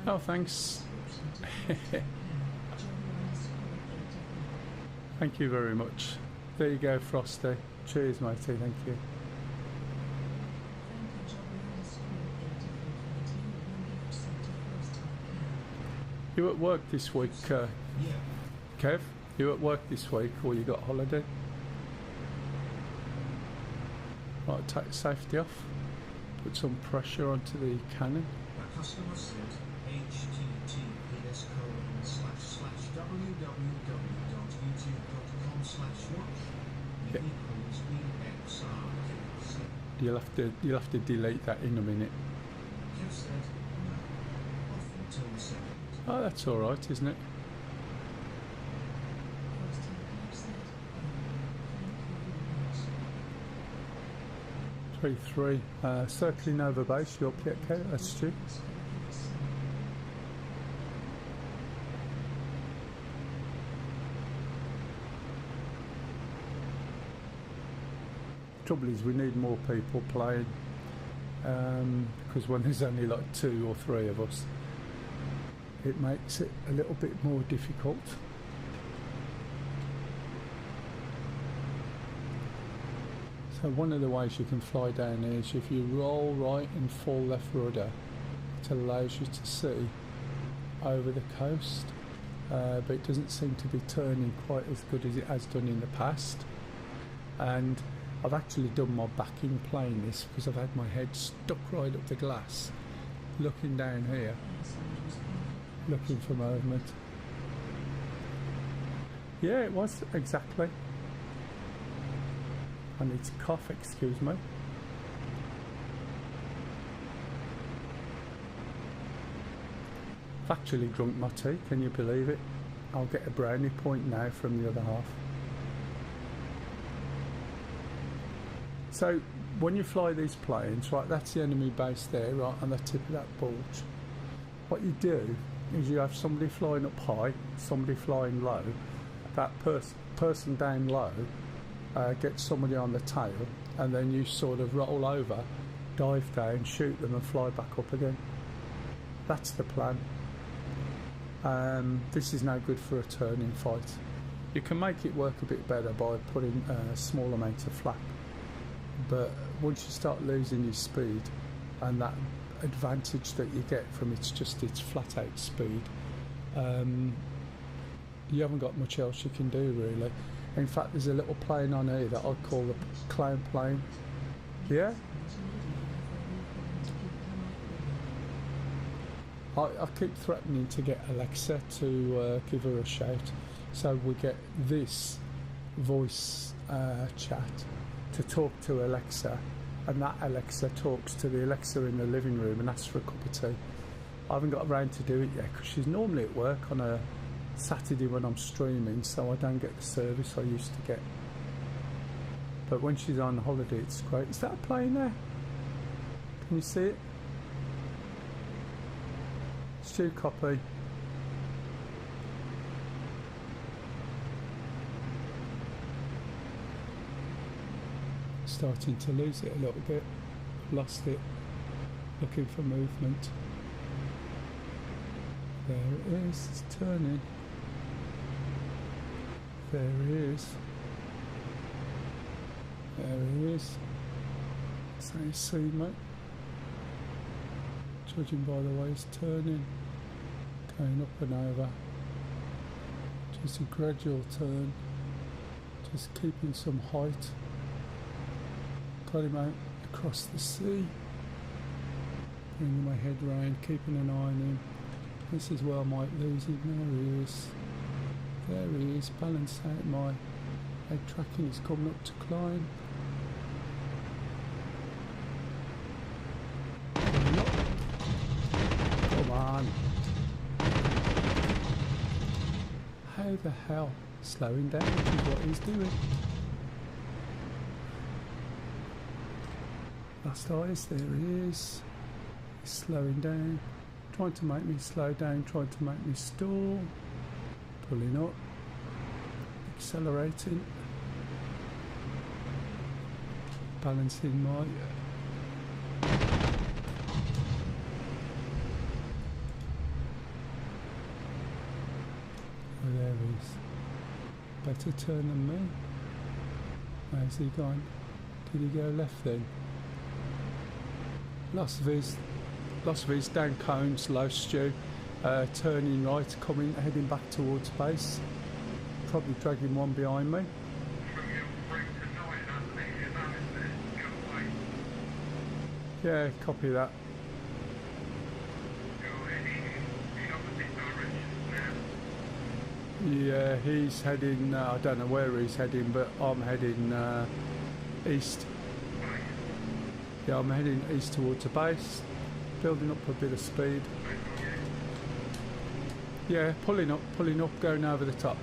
Oh, thanks. Thank you very much. There you go, Frosty. Cheers, matey. Thank you. You at work this week, Kev? You at work this week, or you got holiday? Right, take safety off. Put some pressure onto the cannon. A customer said https://www.youtube.com/watch equals BXR. You'll have to delete that in a minute. Kev said no. Off until the 2nd. Oh, that's all right, isn't it? Three. Circling over base. You up yet, Kate? That's Stu. Trouble is, we need more people playing, because when there's only like 2 or 3 of us, it makes it a little bit more difficult. So one of the ways you can fly down here is if you roll right and fall left rudder, it allows you to see over the coast, but it doesn't seem to be turning quite as good as it has done in the past. And I've actually done my backing playing this because I've had my head stuck right up the glass, looking down here, looking for movement. Yeah, it was, exactly. I need to cough, excuse me. I've actually drunk my tea, can you believe it? I'll get a brownie point now from the other half. So when you fly these planes, right, that's the enemy base there, right, on the tip of that bulge. What you do is you have somebody flying up high, somebody flying low. That person down low gets somebody on the tail, and then you sort of roll over, dive down, shoot them and fly back up again. That's the plan. This is no good for a turning fight. You can make it work a bit better by putting a small amount of flap, but once you start losing your speed and that advantage that you get from its flat out speed, you haven't got much else you can do really. In fact, there's a little plane on here that I'd call the clown plane. Yeah? I keep threatening to get Alexa to give her a shout, so we get this voice chat to talk to Alexa, and that Alexa talks to the Alexa in the living room and asks for a cup of tea. I haven't got around to do it yet because she's normally at work on a Saturday when I'm streaming, so I don't get the service I used to get. But when she's on holiday, it's great. Is that a plane there? Can you see it? Stu, copy. Starting to lose it a little bit. Lost it. Looking for movement. There it is. It's turning. There it is. There it is. So you see, mate. Judging by the way it's turning. Going up and over. Just a gradual turn. Just keeping some height. Got him out across the sea. Bringing my head round, keeping an eye on him. This is where I might lose him. There he is. There he is. Balance out my head tracking. He's coming up to climb. Come on. How the hell? Slowing down, which is what he's doing. Last eyes, there he is. He's slowing down. Trying to make me slow down, trying to make me stall. Pulling up. Accelerating. Balancing my... Oh, there he is. Better turn than me. Where's he gone? Did he go left then? Lots of his down cones, low stew, turning right, heading back towards base. Probably dragging one behind me. Yeah, copy that. Yeah, he's heading, I don't know where he's heading, but I'm heading east. Yeah, I'm heading east towards the base, building up a bit of speed. Yeah, pulling up, going over the top.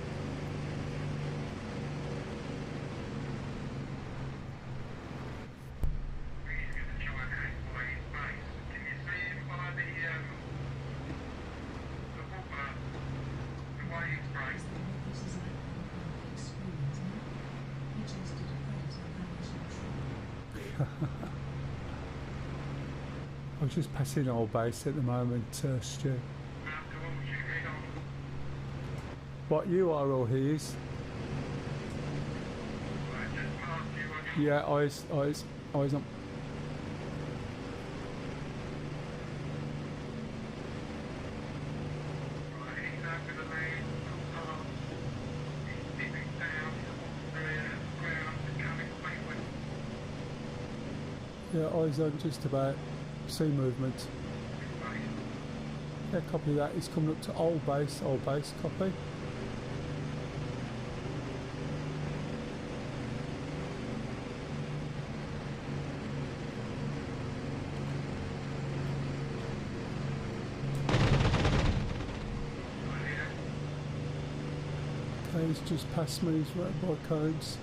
I'm just passing old base at the moment, Stu. What, you are or he is? Yeah, eyes on. Yeah, eyes on just about. See movement. Yeah, copy that. He's coming up to old base, copy. Okay, he's just past me, he's right by codes.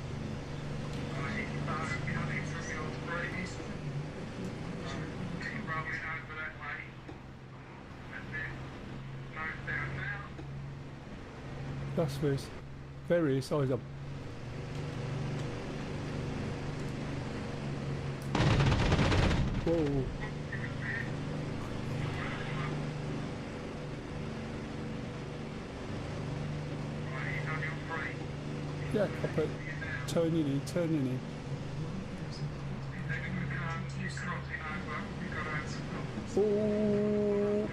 That's this. There he is, eyes up. Whoa. Yeah, copy. Turning in. Oh.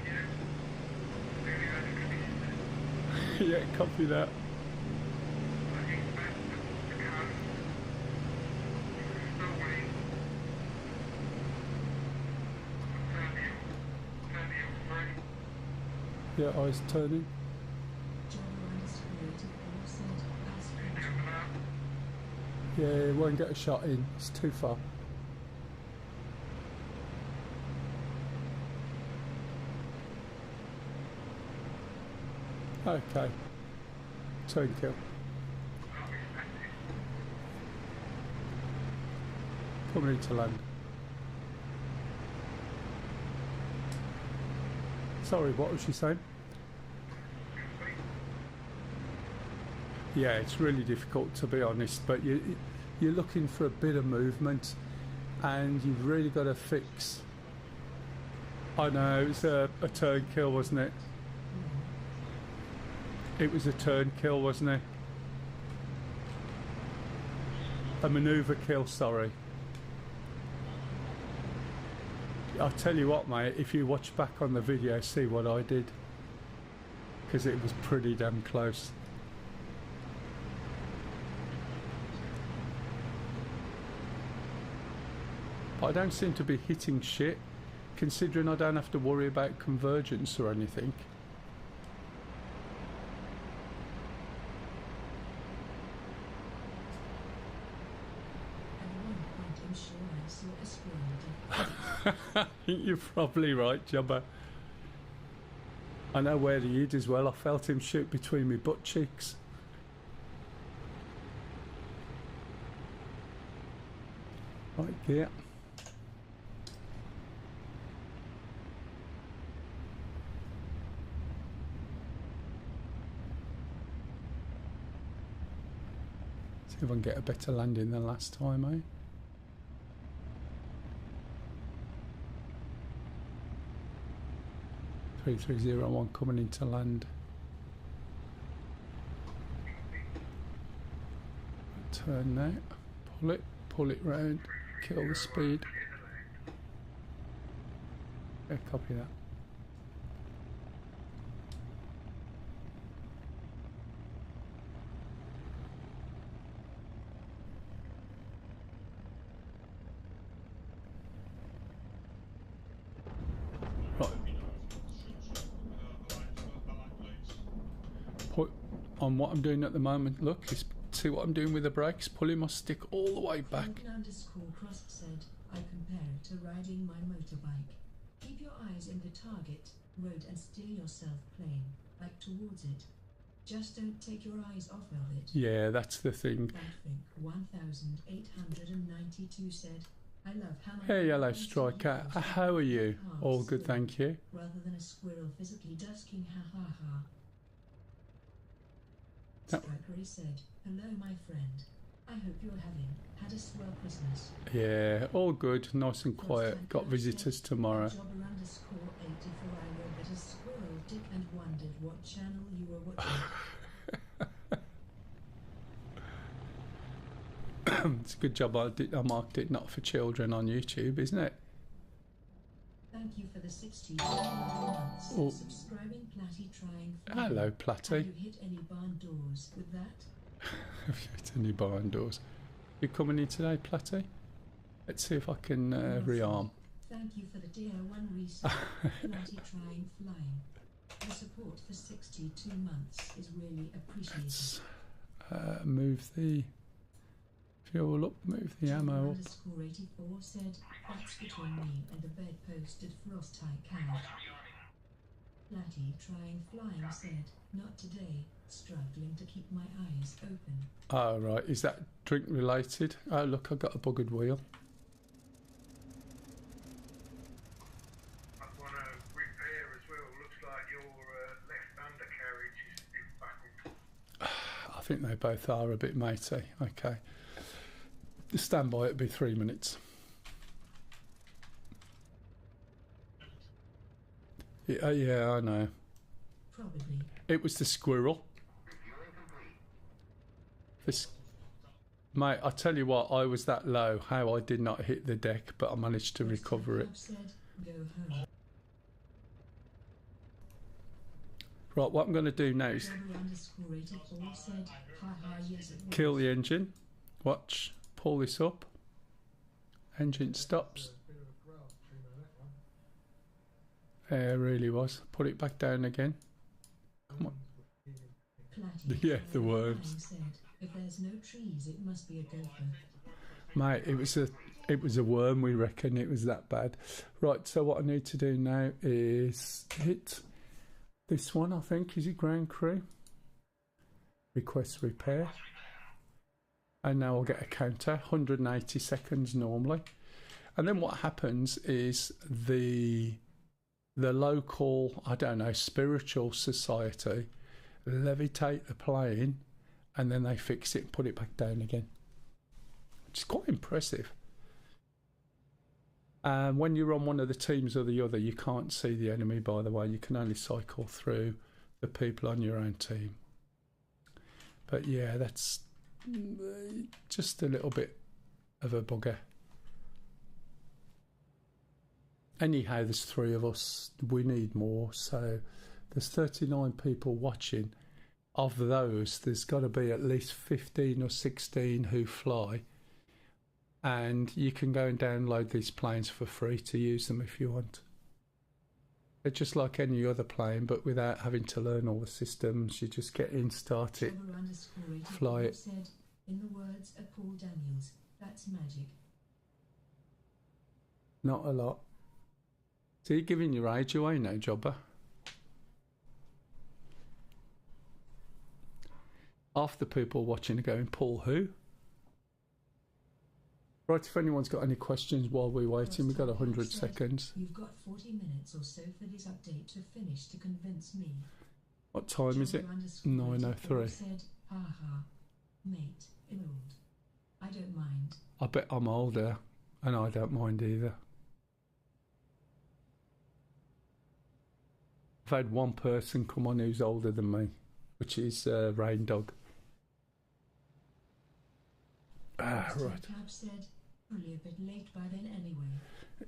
Yeah, copy that. Yeah, eyes turning. Yeah, it won't get a shot in. It's too far. Okay. Turn kill. Coming into land. Sorry, what was she saying? Yeah, it's really difficult to be honest, but you're looking for a bit of movement and you've really got to fix. I know, it was a turn kill, wasn't it? It was a turn kill, wasn't it? A manoeuvre kill, sorry. I'll tell you what, mate, if you watch back on the video, see what I did. Because it was pretty damn close. But I don't seem to be hitting shit, considering I don't have to worry about convergence or anything. I saw a squirrel. You're probably right, Jubba. I know where he is as well. I felt him shoot between my butt cheeks. Right, yeah. See if I can get a better landing than last time, eh? .330 coming into land. Turn now. Pull it round. Kill the speed. Yeah, copy that. Right. Put on what I'm doing at the moment. Look, see what I'm doing with the brakes? Pulling my stick all the way back. _Cross said, I compare it to riding my motorbike. Keep your eyes in the target, road, and steer yourself plane, like towards it. Just don't take your eyes off of it. Yeah, that's the thing. Backfink 1892 said, I love how Hey, Yellow Striker. How are you? All good, thank you. Rather than a squirrel physically dusking, ha ha ha. Yep. Striker said, hello my friend. I hope you're had a swell Christmas. Yeah, all good, nice and quiet. Got visitors tomorrow. Jobber _84 I read that a squirrel dick and wondered what channel you were watching. It's a good job I marked it not for children on YouTube, isn't it? Thank you for the 60 months. Oh. Subscribing Platty trying. Hello, Platty. Have you hit any barn doors with that? Have you hit any barn doors? You coming in today, Platty? Let's see if I can rearm. Thank you for the DR1 reset. Platty trying flying. The support for 62 months is really appreciated. Let's move the fuel up, move the ammo up. _84 said, that's between me and the bedposted frost-tight cow. Platty trying flying said, not today, struggling to keep my eyes open. Oh, right. Is that drink related? Oh, look, I've got a buggered wheel. I want to repair as well. Looks like your left undercarriage is buckled. I think they both are a bit matey. Okay. Stand by, it'll be 3 minutes. Yeah, I know. Probably. It was the squirrel. This, mate, I tell you what, I was that low, how I did not hit the deck, but I managed to recover it. Said, go home. Right, what I'm going to do now is _84 said, ha ha, yes it was. kill the engine. Watch, pull this up. Engine stops. Yeah, it really was. Put it back down again. Come on. Platty Yeah, the trying worms. flying said, if there's no trees, it must be a gopher. Mate, it was a worm, we reckon. It was that bad. Right, so what I need to do now is hit this one, I think. Is it ground crew? Request repair. And now I'll get a counter, 180 seconds normally. And then what happens is the local, I don't know, spiritual society levitate the plane and then they fix it and put it back down again. Which is quite impressive. And when you're on one of the teams or the other, you can't see the enemy, by the way. You can only cycle through the people on your own team. But yeah, that's just a little bit of a bugger. Anyhow, there's 3 of us. We need more. So there's 39 people watching. Of those, there's got to be at least 15 or 16 who fly. And you can go and download these planes for free to use them if you want. They're just like any other plane, but without having to learn all the systems. You just get in, start it, fly it. Said, in the words of Paul Daniels, that's magic. Not a lot. So you're giving your age away now, Jobber. Half the people watching are going, Paul who? Right, if anyone's got any questions while we're waiting, we've got 100 seconds. You've got 40 minutes or so for this update to finish to convince me. What time is it? 9:03. Said, haha, mate, I'm old. I don't mind. I bet I'm older, and I don't mind either. I've had one person come on who's older than me, which is Rain Dog. Ah, right. Cab said, probably a bit late by then anyway.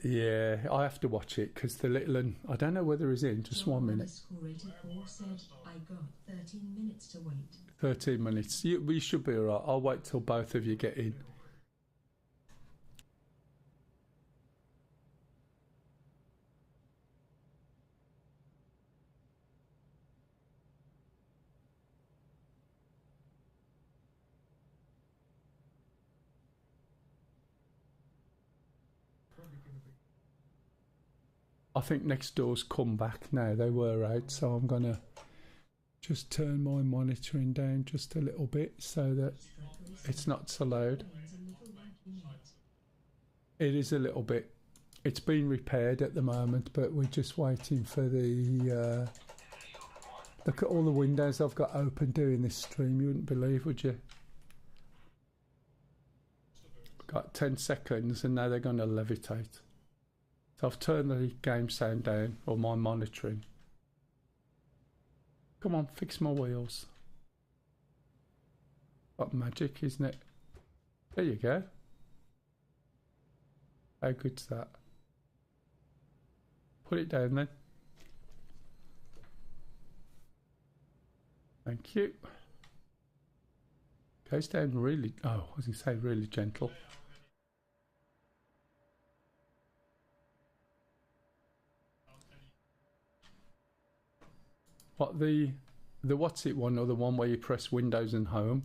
Yeah, I have to watch it because the little one, I don't know whether he's in, just 1 minute. Paul said, I got 13 minutes to wait. 13 minutes. You should be alright. I'll wait till both of you get in. I think next door's come back now. They were out, so I'm going to just turn my monitoring down just a little bit so that it's not so loud. It is a little bit. It's been repaired at the moment, but we're just waiting for the... look at all the windows I've got open doing this stream. You wouldn't believe, would you? Got 10 seconds and now they're going to levitate. So I've turned the game sound down, or my monitoring. Come on, fix my wheels. What magic, isn't it? There you go. How good's that? Put it down then. Thank you. Goes down really... oh, I was going to say really gentle. What, the what's it one, or the one where you press Windows and Home?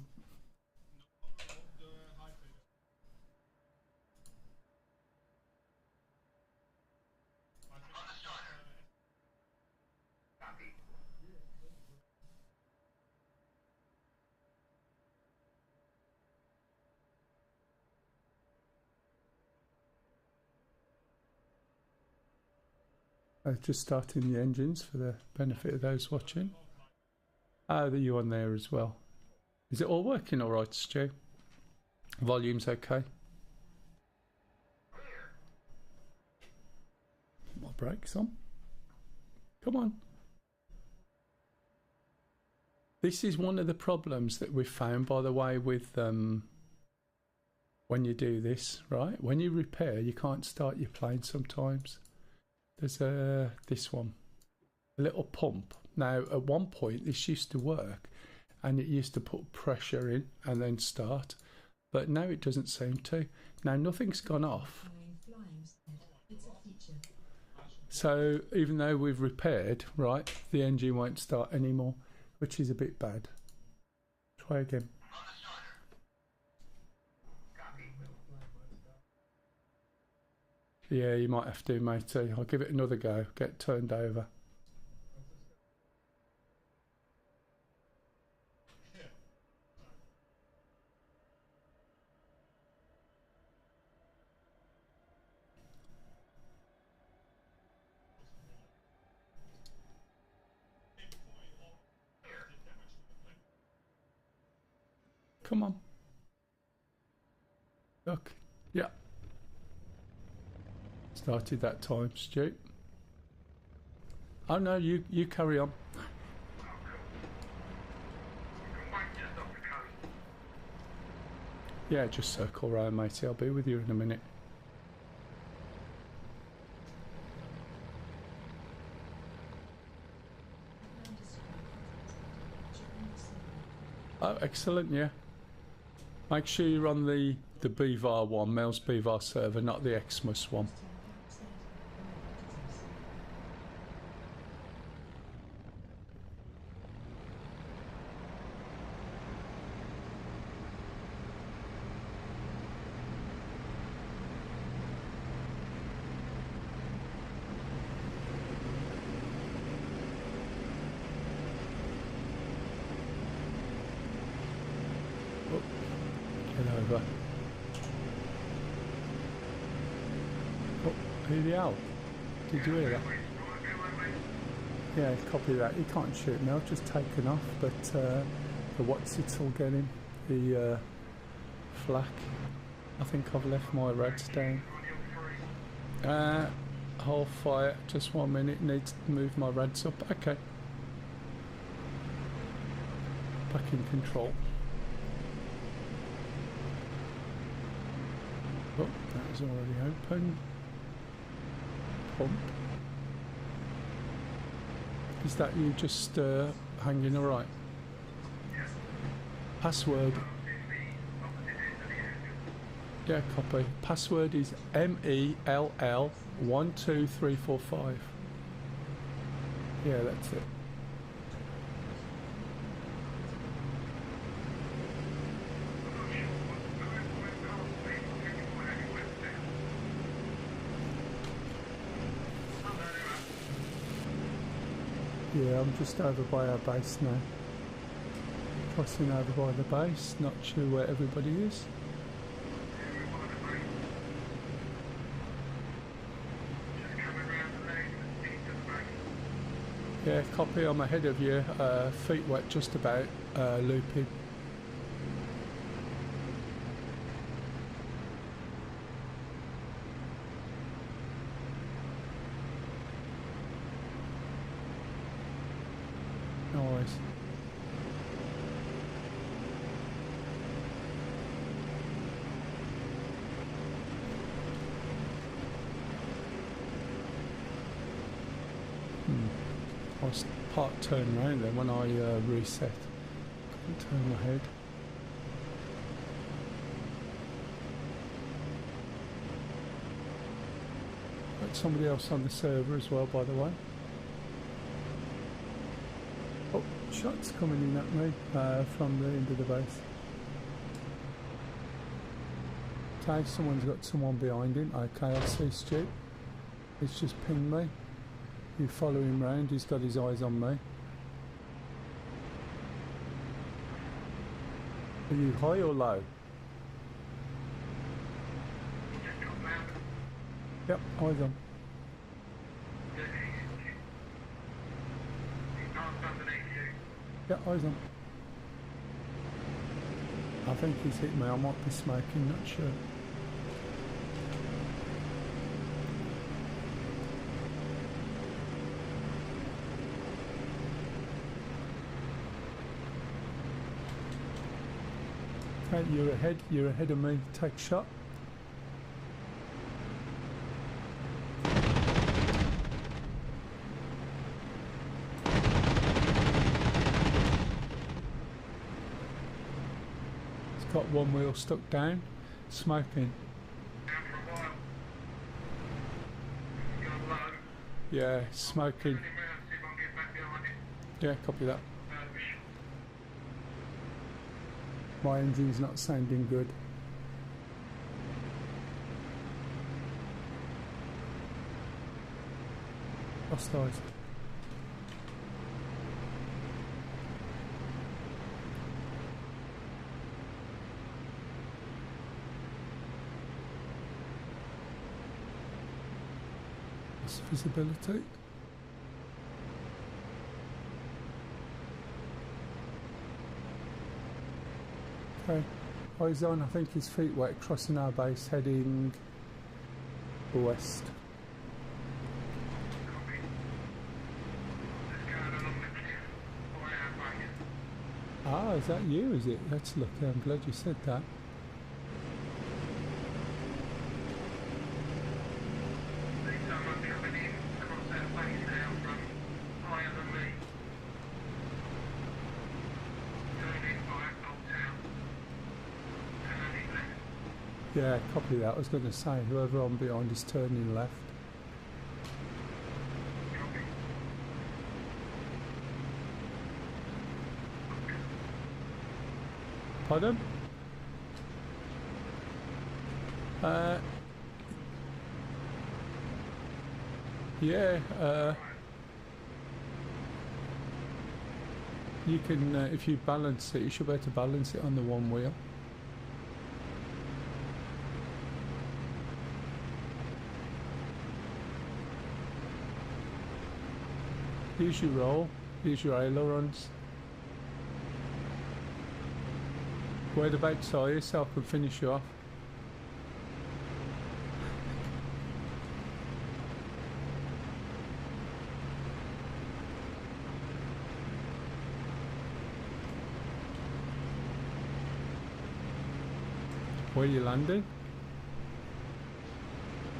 Just starting the engines for the benefit of those watching. Ah, the you on there as well. Is it all working all right, Stu? Volume's okay? My brakes on. Come on. This is one of the problems that we've found, by the way, with when you do this, right? When you repair, you can't start your plane sometimes. There's this one, a little pump. Now, at one point, this used to work, and it used to put pressure in and then start, but now it doesn't seem to. Now, nothing's gone off. So, even though we've repaired, right, the engine won't start anymore, which is a bit bad. Try again. Yeah, you might have to, matey. I'll give it another go. Get turned over. Come on. Look. Yeah. Started that time, Stu. Oh no, you carry on. Yeah, just circle round, matey. I'll be with you in a minute. Oh, excellent, yeah. Make sure you're on the BVAR one, Mel's BVAR server, not the Xmas one. over. Oh, who the hell? Did you hear that? Yeah, copy that. He can't shoot me. I've just taken off, but the what's it's all getting the flak. I think I've left my rads down. Hold fire. Just 1 minute. Need to move my rads up. Okay. Back in control. Oh, that was already open. Pump. Is that you just hanging alright? Password. Yeah, copy. Password is MELL12345. Yeah, that's it. Yeah, I'm just over by our base now. Crossing over by the base, not sure where everybody is. Yeah, copy, I'm ahead of you, feet wet just about, looping. Nice. I was part turn around then when I reset. Couldn't turn my head. Got somebody else on the server as well, by the way. Oh, shots coming in at me from the end of the base. Okay, someone's got someone behind him. Okay, I see Stu. He's just pinged me. You follow him round, he's got his eyes on me. Are you high or low? Yep, eyes on. Yep, eyes on. I think he's hit me, I might be smoking, not sure. Okay, you're ahead of me, take shot. It's got one wheel stuck down, smoking. Yeah, smoking. Yeah, copy that. My engine's not sounding good. Hostiles. What's visibility? Okay, eyes on, I think his feet wet, crossing our base, heading west. Ah, is that you, is it? That's lucky, I'm glad you said that. Yeah, copy that. I was going to say, whoever I'm behind is turning left. Pardon? Yeah, you can, if you balance it, you should be able to balance it on the one wheel. Use your roll. Use your ailerons. Whereabouts are you so I can finish you off? Where you landing?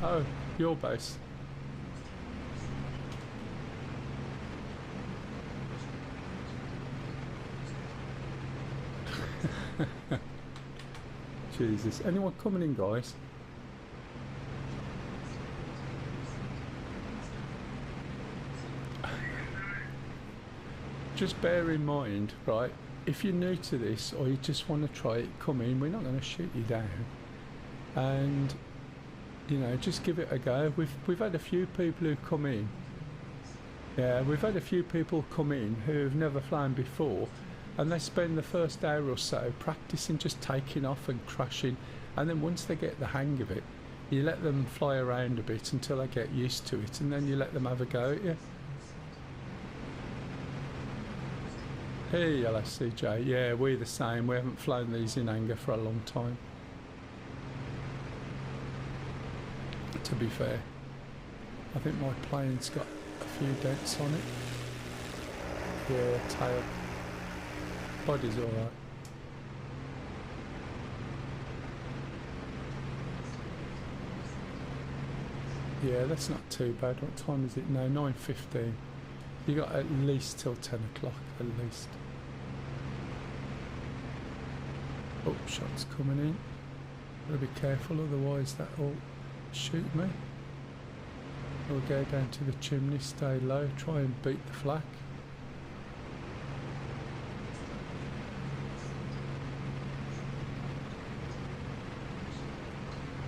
Oh, your base. Jesus, anyone coming in, guys? Just bear in mind, right, if you're new to this or you just want to try it, come in. We're not going to shoot you down, and you know, just give it a go. We've had a few people who come in. Yeah, we've had a few people come in who've never flown before, and they spend the first hour or so practicing just taking off and crashing, and then once they get the hang of it, you let them fly around a bit until they get used to it, and then you let them have a go at you. Hey LSCJ, yeah, we're the same. We haven't flown these in anger for a long time, to be fair. I think my plane's got a few dents on it. Yeah, tail. Body's alright. Yeah, that's not too bad. What time is it now? 9:15. You got at least till 10 o'clock, at least. Oh, shots coming in. Gotta be careful, otherwise that'll shoot me. We'll go down to the chimney, stay low, try and beat the flak.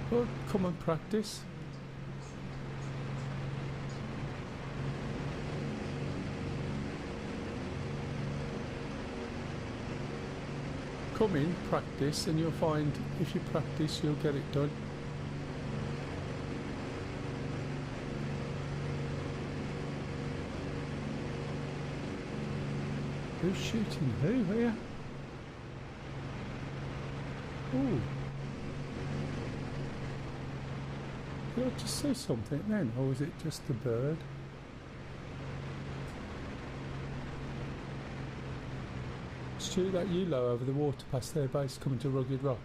Well, come and practice. Come in, practice, and you'll find if you practice, you'll get it done. Who's shooting who here? Ooh. Did I just see something then, or was it just a bird? Shoot that ULO over the water past their base coming to Rugged Rock.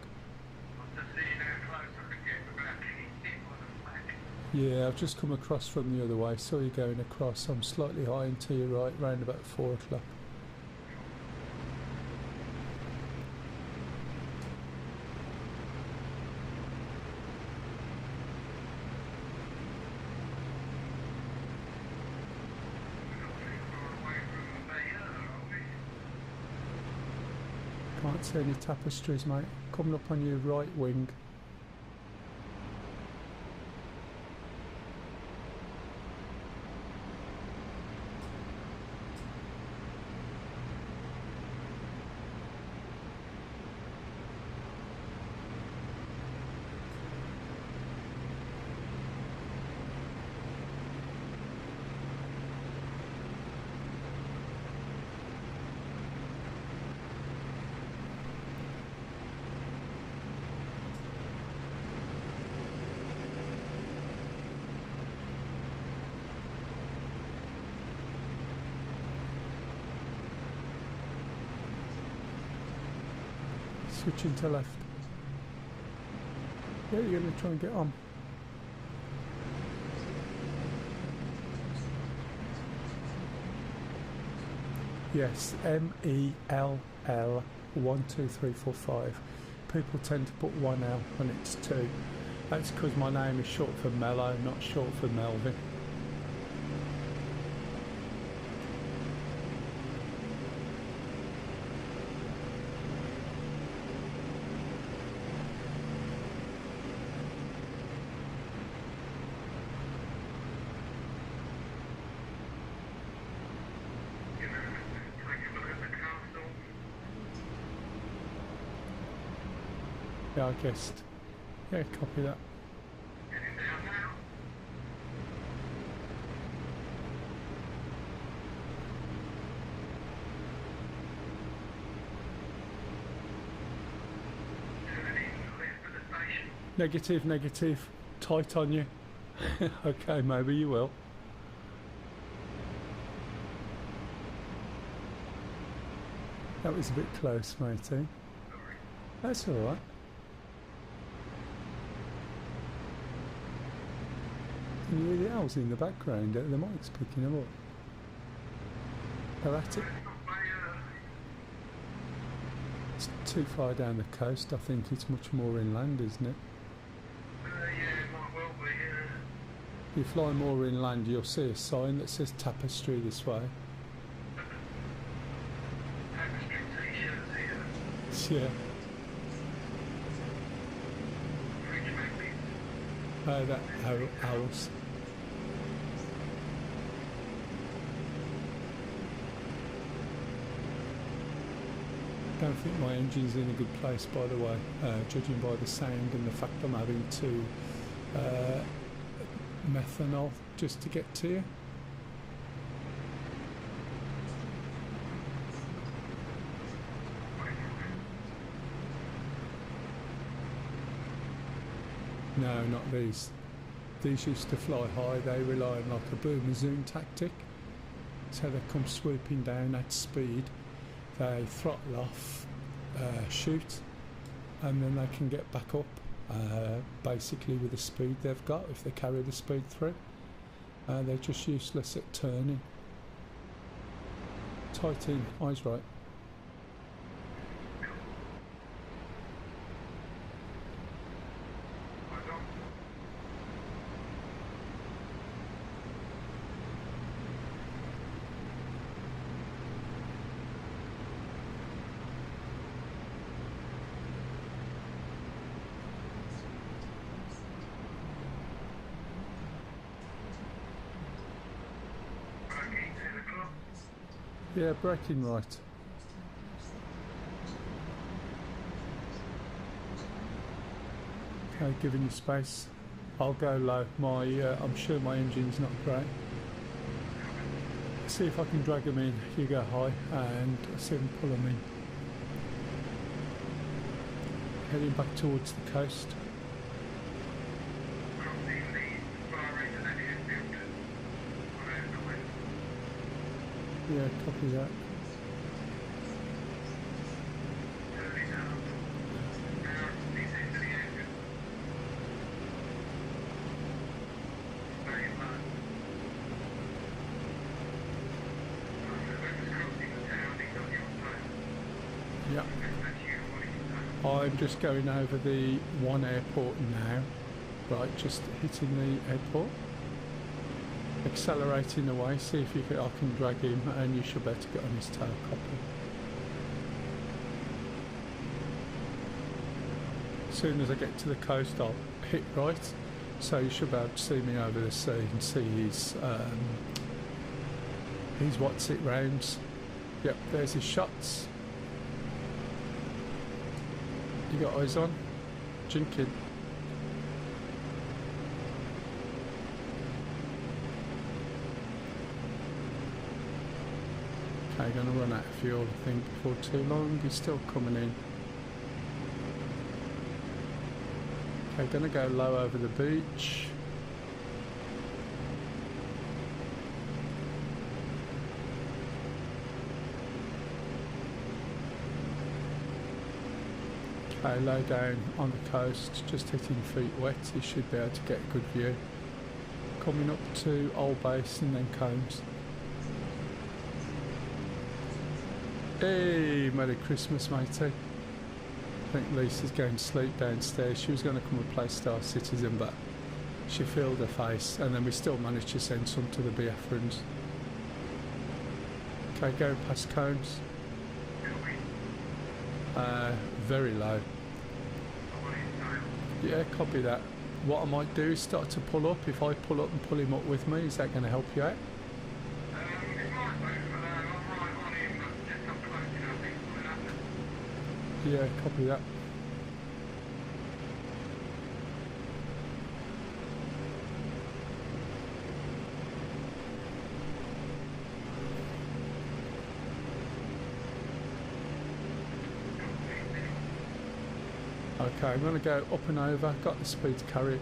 I'm just seeing how close I can get without getting hit on the back. Yeah, I've just come across from the other way. Saw you going across. I'm slightly high and to your right, round about 4 o'clock. Can't see any tapestries, mate. Coming up on your right wing. Switching to left. Yeah, you're going to try and get on. Yes, MELL 1 2 3 4 5. People tend to put 1L when it's 2. That's because my name is short for Mello, not short for Melvin. Yeah, I guessed. Yeah, copy that. Heading down now. Negative, negative. Tight on you. Okay, maybe you will. That was a bit close, matey. Sorry. That's alright. Can you hear the owls in the background? The mic's picking them up. They're at it. It's too far down the coast. I think it's much more inland, isn't it? Yeah, it might well be, If you fly more inland, you'll see a sign that says Tapestry this way. Tapestry t-shirts here. Yeah. Fridge magnets. That owls. I don't think my engine's in a good place, by the way, judging by the sound and the fact I'm having to methanol just to get to you. No, not these. These used to fly high. They rely on like a boom and zoom tactic. So they come swooping down at speed. They throttle off, shoot, and then they can get back up basically with the speed they've got if they carry the speed through. They're just useless at turning. Tight in, eyes right. Yeah, braking right. Okay, giving you space. I'll go low. I'm sure my engine's not great. See if I can drag them in. You go high and see if I can pull them in. Heading back towards the coast. Yeah, copy that. Yeah. I'm just going over the one airport now. Right, just hitting the airport. Accelerating away, see if I can drag him, and you should be able to get on his tail copy. As soon as I get to the coast, I'll hit right, so you should be able to see me over the sea and see his what's it rounds. Yep, there's his shots. You got eyes on? Jinking. Okay, going to run out of fuel, I think, before too long. He's still coming in. Okay, going to go low over the beach. Okay, low down on the coast, just hitting feet wet. You should be able to get a good view. Coming up to Old Base and then Combs. Hey, Merry Christmas, matey. I think Lisa's going to sleep downstairs. She was going to come and play Star Citizen, but she filled her face, and then we still managed to send some to the Biafrans. Okay, going past Combs. Very low. Yeah, copy that. What I might do is start to pull up. If I pull up and pull him up with me, is that going to help you out? Yeah, copy that. Okay, I'm going to go up and over. Got the speed to carry it.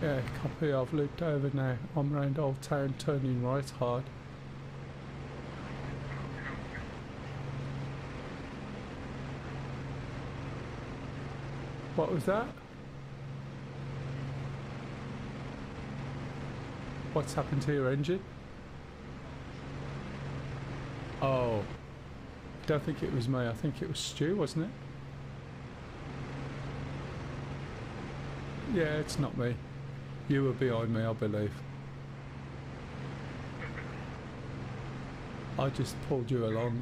Yeah, copy. I've looped over now. I'm round Old Town, turning right hard. What was that? What's happened to your engine? Oh, I don't think it was me. I think it was Stu, wasn't it? Yeah, it's not me. You were behind me, I believe. I just pulled you along.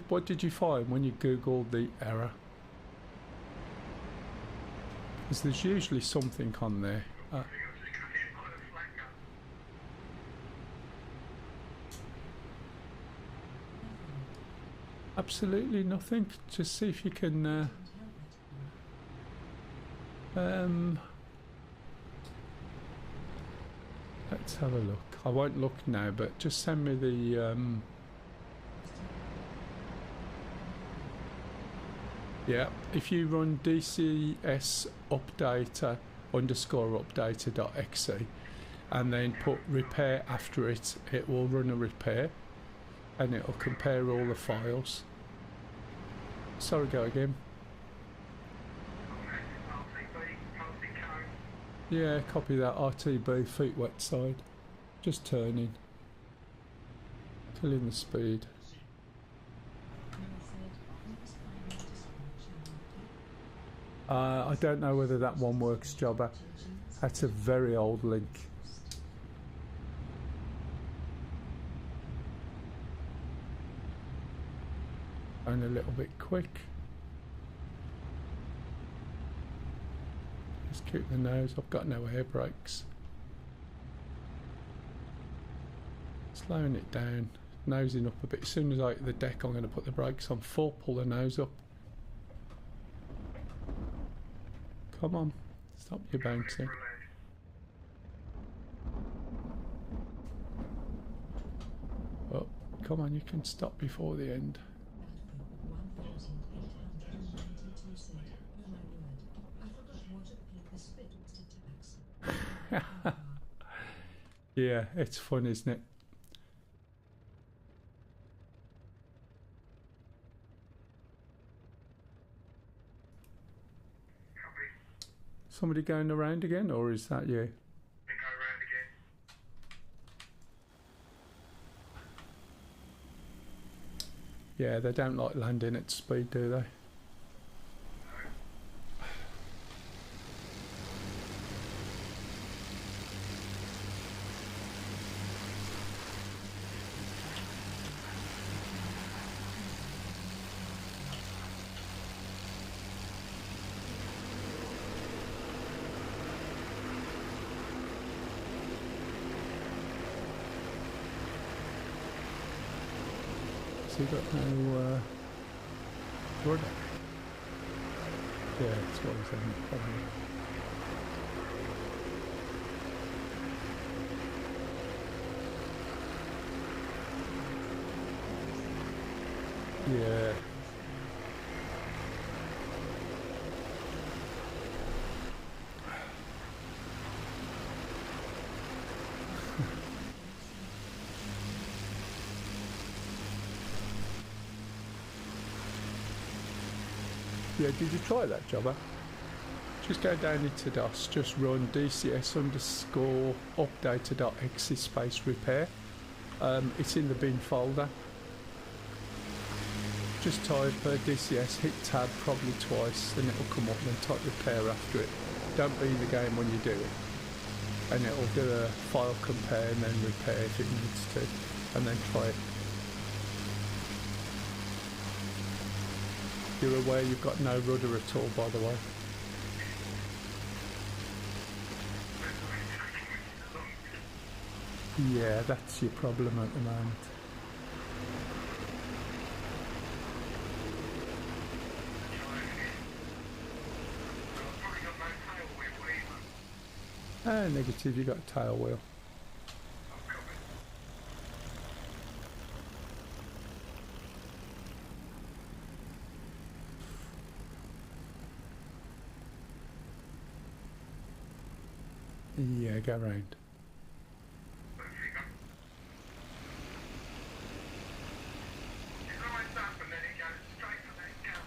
What did you find when you googled the error? Because there's usually something on there. Absolutely nothing. Just see if you can. Let's have a look. I won't look now, but just send me the. Yeah, if you run DCS updater underscore updater.exe and then put repair after it, it will run a repair and it will compare all the files. Sorry, go again. Yeah, copy that. RTB, feet wet side. Just turning. Killing the speed. I don't know whether that one works, Jobber. That's a very old link. And a little bit quick. Just keep the nose. I've got no air brakes. Slowing it down. Nosing up a bit. As soon as I hit the deck, I'm going to put the brakes on full. Pull the nose up. Come on, stop your bouncing. Oh, come on, you can stop before the end. Yeah, it's fun, isn't it? Somebody going around again, or is that you? They go around again. Yeah, they don't like landing at speed, do they? So you got no rudder? Yeah, that's what I'm saying, probably. Yeah. Yeah, did you try that, Jobber? Just go down into DOS, just run DCS underscore updater.exe space repair. It's in the bin folder. Just type DCS, hit tab probably twice, then it'll come up, then type repair after it. Don't be in the game when you do it. And it'll do a file compare and then repair if it needs to, and then try it. You're aware you've got no rudder at all, by the way. Yeah, that's your problem at the moment. Negative, you got a tail wheel. I'm coming. Yeah, go round. There you go. It lines up and then it goes straight to that gap.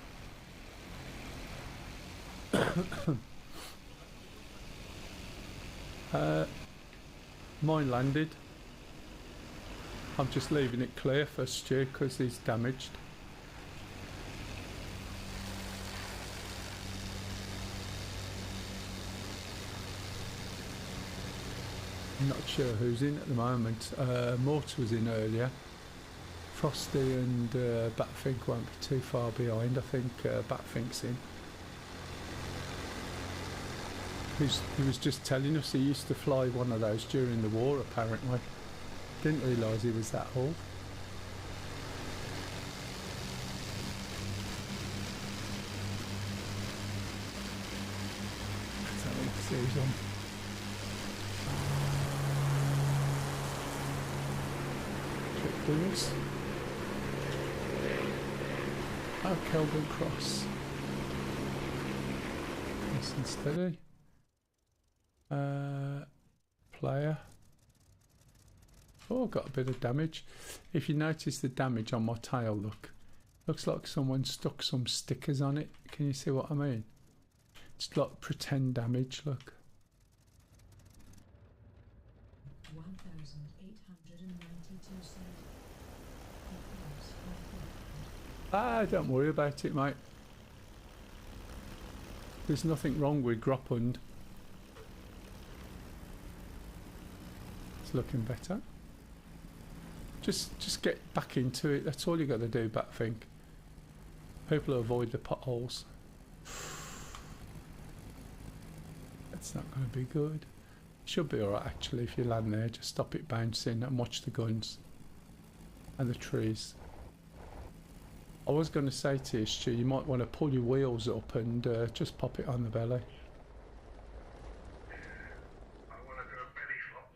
Mine landed. I'm just leaving it clear for Stu because he's damaged. I'm not sure who's in at the moment. Mort was in earlier. Frosty and Batfink won't be too far behind. I think Batfink's in. He was just telling us he used to fly one of those during the war, apparently. Didn't realise he was that old. So let's see who's on. Check wings. Oh, Kelvin Cross. Nice and steady. Player. Oh, got a bit of damage. If you notice the damage on my tail, looks like someone stuck some stickers on it. Can you see what I mean? It's like pretend damage, look. 1,892 Don't worry about it, mate. There's nothing wrong with Groppund. It's looking better. Just get back into it. That's all you got to do, Batfink. People avoid the potholes. That's not going to be good. Should be alright actually if you land there. Just stop it bouncing and watch the guns and the trees. I was going to say to you, Stu, you might want to pull your wheels up and just pop it on the belly. I want to do a belly flop.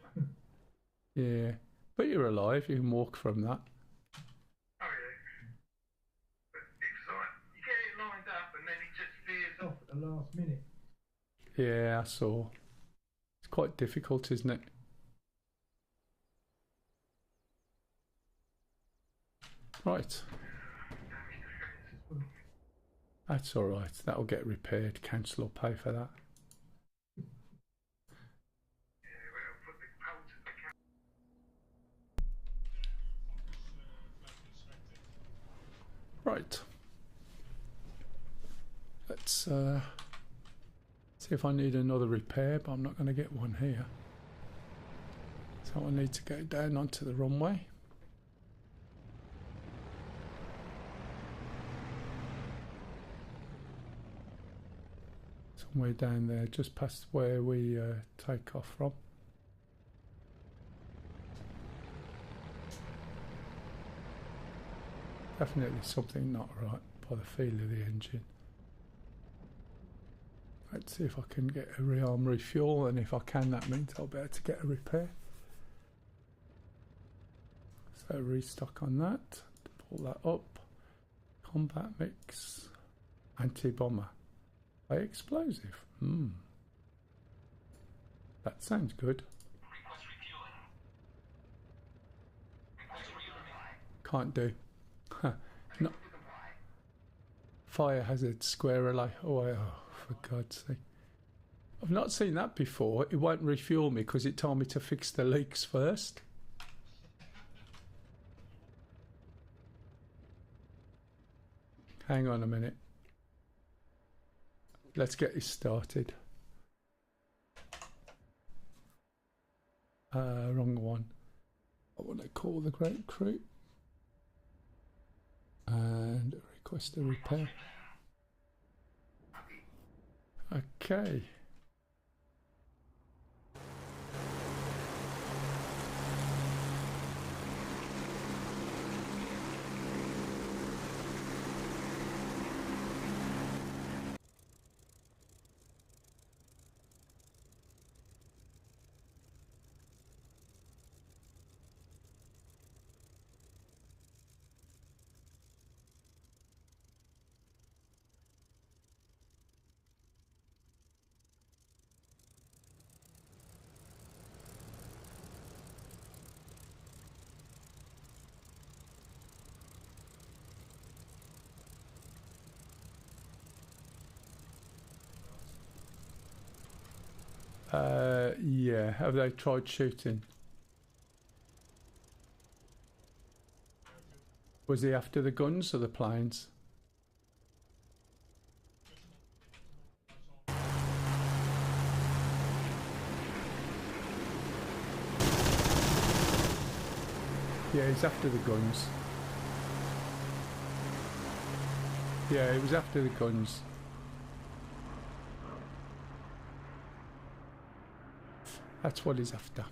Yeah, but you're alive. You can walk from that. Oh yeah. But it's like you get it lined up and then it just veers off at the last minute. Yeah, I saw. It's quite difficult, isn't it? Right. That's alright. That'll get repaired. Council will pay for that. Yeah, well, put the coat in the cap. Right. Let's see if I need another repair, but I'm not going to get one here. So I need to go down onto the runway. Somewhere down there, just past where we take off from. Definitely something not right by the feel of the engine. Let's see if I can get a rearm refuel, and if I can, that means I'll be able to get a repair. So restock on that, pull that up. Combat mix, anti-bomber, high explosive. That sounds good. Can't do. No. Fire hazard, square relay. Oh, for God's sake. I've not seen that before. It won't refuel me because it told me to fix the leaks first. Hang on a minute. Let's get this started. Wrong one. I want to call the Great Crew and request a repair. Okay. Yeah. Have they tried shooting? Was he after the guns or the planes? Yeah, he's after the guns. Yeah, he was after the guns. That's what he's after.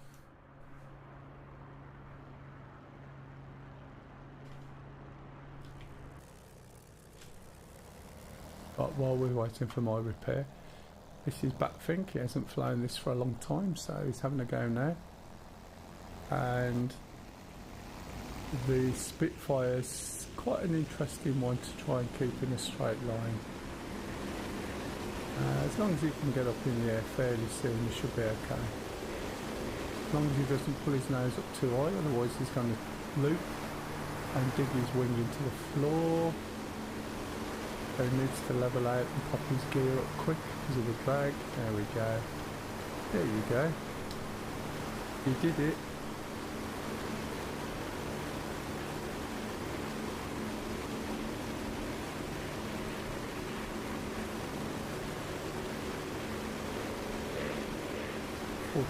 But while we're waiting for my repair, this is Batfink. He hasn't flown this for a long time, so he's having a go now. And the Spitfire's quite an interesting one to try and keep in a straight line. As long as he can get up in the air fairly soon, he should be okay. As long as he doesn't pull his nose up too high, otherwise he's going to loop and dig his wing into the floor. So he needs to level out and pop his gear up quick because of the drag. There we go. There you go. You did it.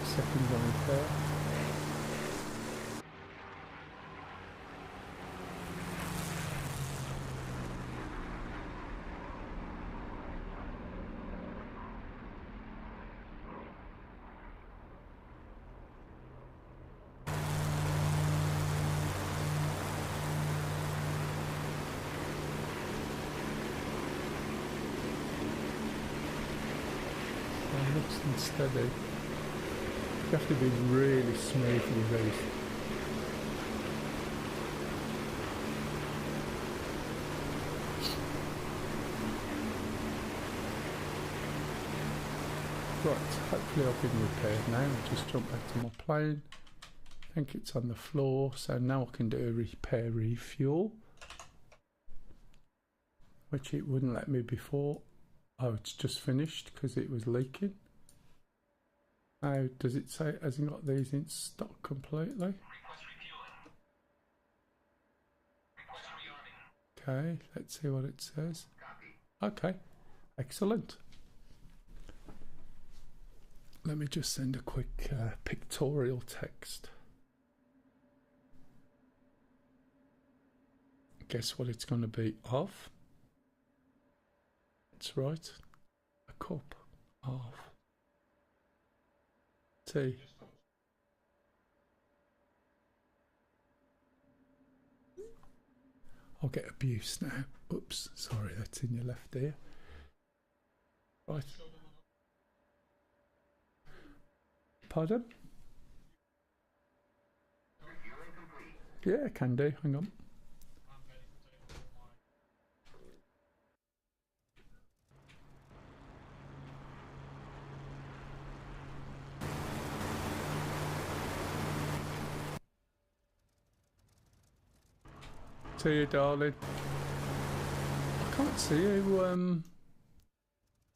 Seconds on repair. So nice and steady. You have to be really smooth with these. Right, hopefully I've been repaired now. I'll just jump back to my plane. I think it's on the floor, so now I can do a repair refuel, which it wouldn't let me before. Oh, it's just finished because it was leaking. Now, does it say it hasn't got these in stock completely? Okay, let's see what it says. Okay, excellent. Let me just send a quick pictorial text. Guess what it's going to be of? That's right, a cup of tea. I'll get abuse now. Oops, sorry, that's in your left ear. Right. Pardon? Yeah, can do. Hang on. See you, darling. I can't see you.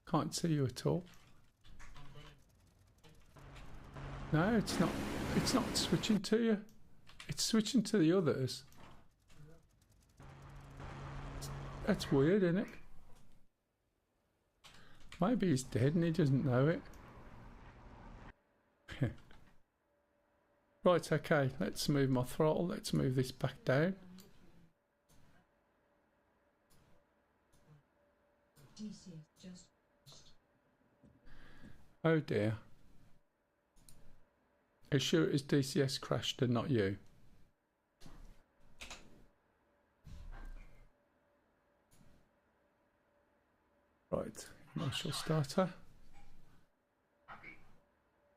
Can't see you at all. No, it's not. It's not switching to you. It's switching to the others. That's weird, isn't it? Maybe he's dead and he doesn't know it. Right, okay. Let's move my throttle. Let's move this back down. Oh dear. Are you sure it is DCS crashed and not you? Right, commercial starter.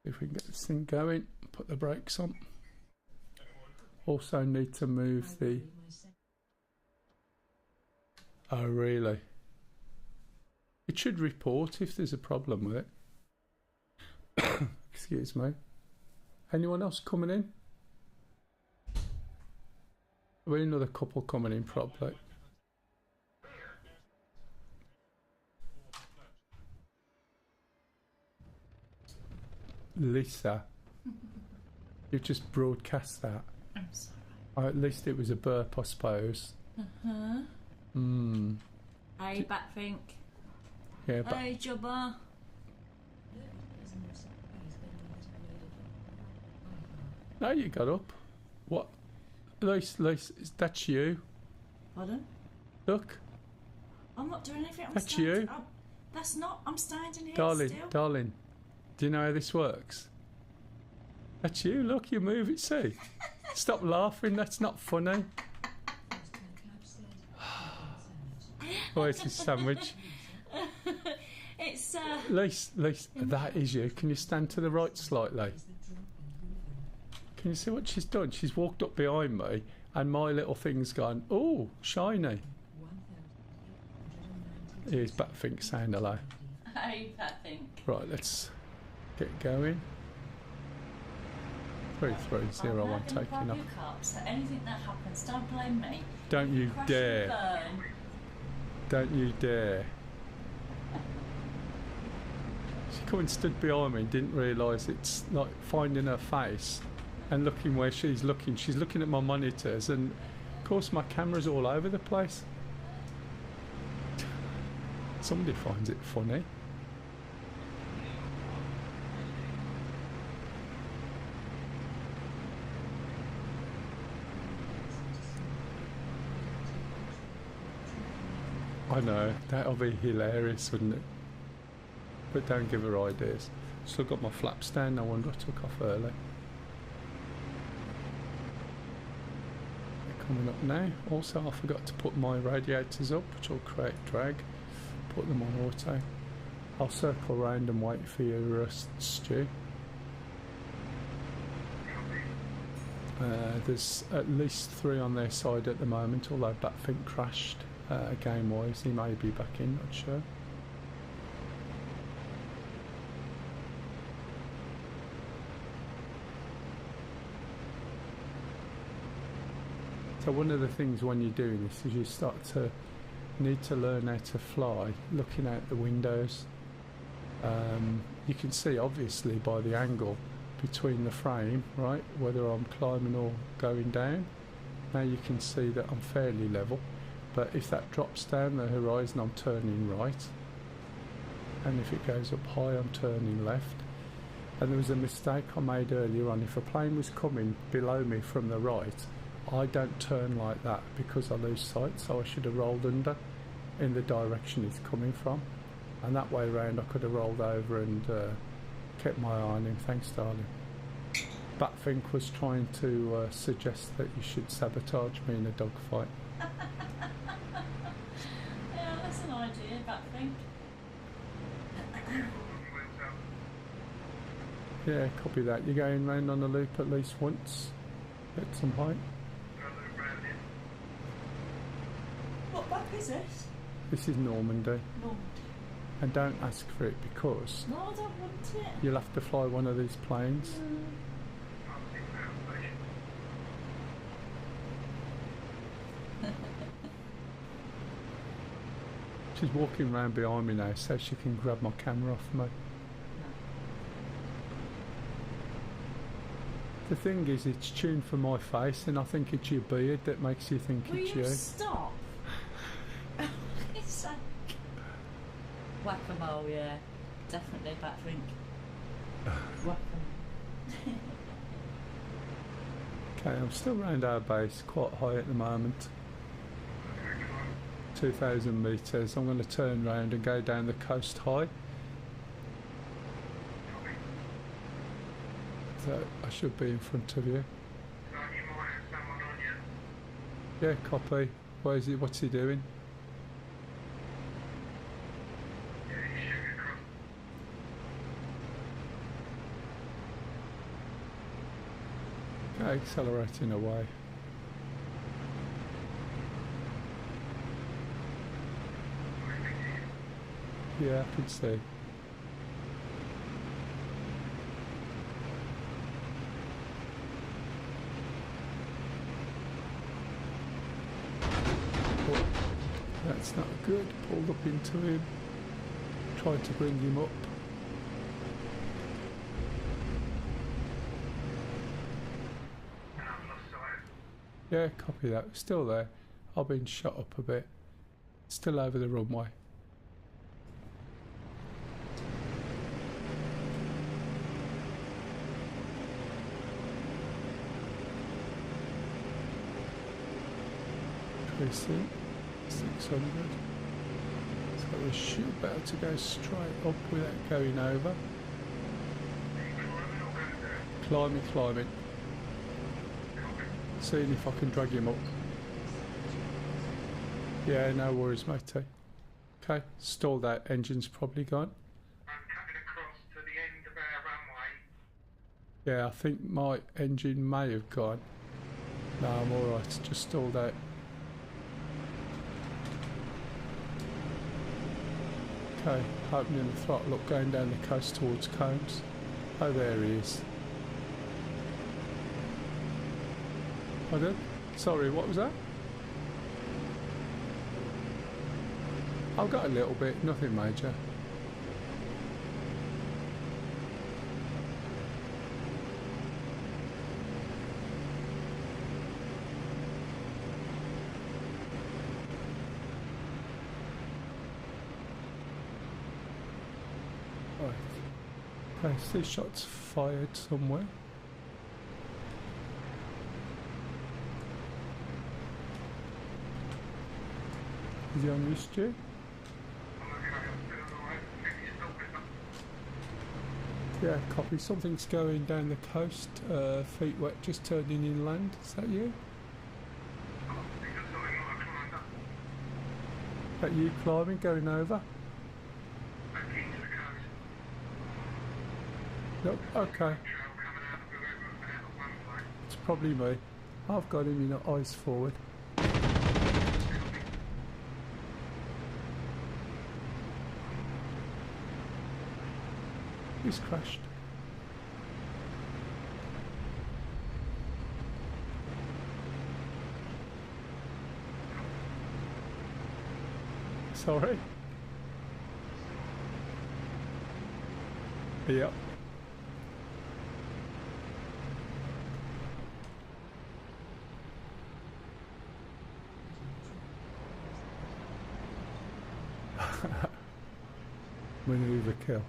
If we can get this thing going, put the brakes on. Also need to move the... Oh really? It should report if there's a problem with it. Excuse me. Anyone else coming in? We another couple coming in probably. Lisa, you've just broadcast that. I'm sorry. Oh, at least it was a burp, I suppose. Uh-huh. Hey, Batfink. Yeah, but Hey, Jobber. no, you got up. What? Lisa, that's you. Pardon? Look, I'm not doing anything. I'm That's standing. you. That's not. I'm standing here darling, still. darling. Do you know how this works? That's you. Look, you move it. See? Stop laughing. That's not funny. Oh, it's a sandwich. It's Lisa, that is you. Can you stand to the right slightly? Can you see what she's done? She's walked up behind me, and my little thing's gone, oh, shiny. Here's Batfink saying hello. Hey, Batfink. Right, let's get going. 3301 taking off. Your cup, so anything that happens, don't blame me. Don't you Crash dare. and burn. Don't you dare. She come and stood behind me and didn't realise it's like finding her face and looking where she's looking. She's looking at my monitors, and of course my camera's all over the place. Somebody finds it funny. I know, that'll be hilarious, wouldn't it? But don't give her ideas. Still got my flaps down, no wonder I took off early. They're coming up now. Also, I forgot to put my radiators up, which will create drag. Put them on auto. I'll circle round and wait for your stew. There's at least 3 on their side at the moment, although Batfink crashed. Game-wise, he may be back in, not sure. So one of the things when you're doing this is you start to need to learn how to fly, looking out the windows. You can see obviously by the angle between the frame, right, whether I'm climbing or going down. Now you can see that I'm fairly level. But if that drops down the horizon, I'm turning right, and if it goes up high, I'm turning left. And there was a mistake I made earlier on. If a plane was coming below me from the right, I don't turn like that because I lose sight, so I should have rolled under in the direction it's coming from, and that way round I could have rolled over and kept my eye on him. Thanks, darling. Batfink was trying to suggest that you should sabotage me in a dogfight. Yeah, that's an idea, Batfink. Yeah, copy that. You're going round on the loop at least once. Get some height. What map is this? This is Normandy. Normandy. And don't ask for it because No, I don't want it. you'll have to fly one of these planes. She's walking round behind me now so she can grab my camera off me. The thing is, it's tuned for my face, and I think it's your beard that makes you think Will it's you you. stop? It's like whack-a-mole, yeah. Definitely Batfink. Whack-a-mole. Okay, I'm still round our base, quite high at the moment. 2,000 metres. I'm going to turn round and go down the coast high. So I should be in front of you. Yeah, copy. Where is he? What's he doing? Okay, accelerating away. Yeah, I can see. Oh, that's not good. Pulled up into him. Tried to bring him up. Yeah, copy that. Still there. I've been shot up a bit. Still over the runway. Precinct 600. So we should be able to go straight up without going over. Climbing, climbing. Seeing if I can drag him up. Yeah, no worries, matey. Okay, stalled out. Engine's probably gone. I'm cutting across to the end of our runway. Yeah, I think my engine may have gone. No, I'm alright. It's just stalled out. Okay, opening the throttle up, going down the coast towards Combs. Oh, there he is. Pardon? Sorry, what was that? I've got a little bit, nothing major. Right. Okay, see shots fired somewhere. Is he on this Stu? Yeah, copy. Something's going down the coast, feet wet, just turning inland. Is that you? That you climbing, going over? Nope, okay. It's probably me. I've got him in the eyes forward. He's crashed. Sorry. Yep. Maneuver kill.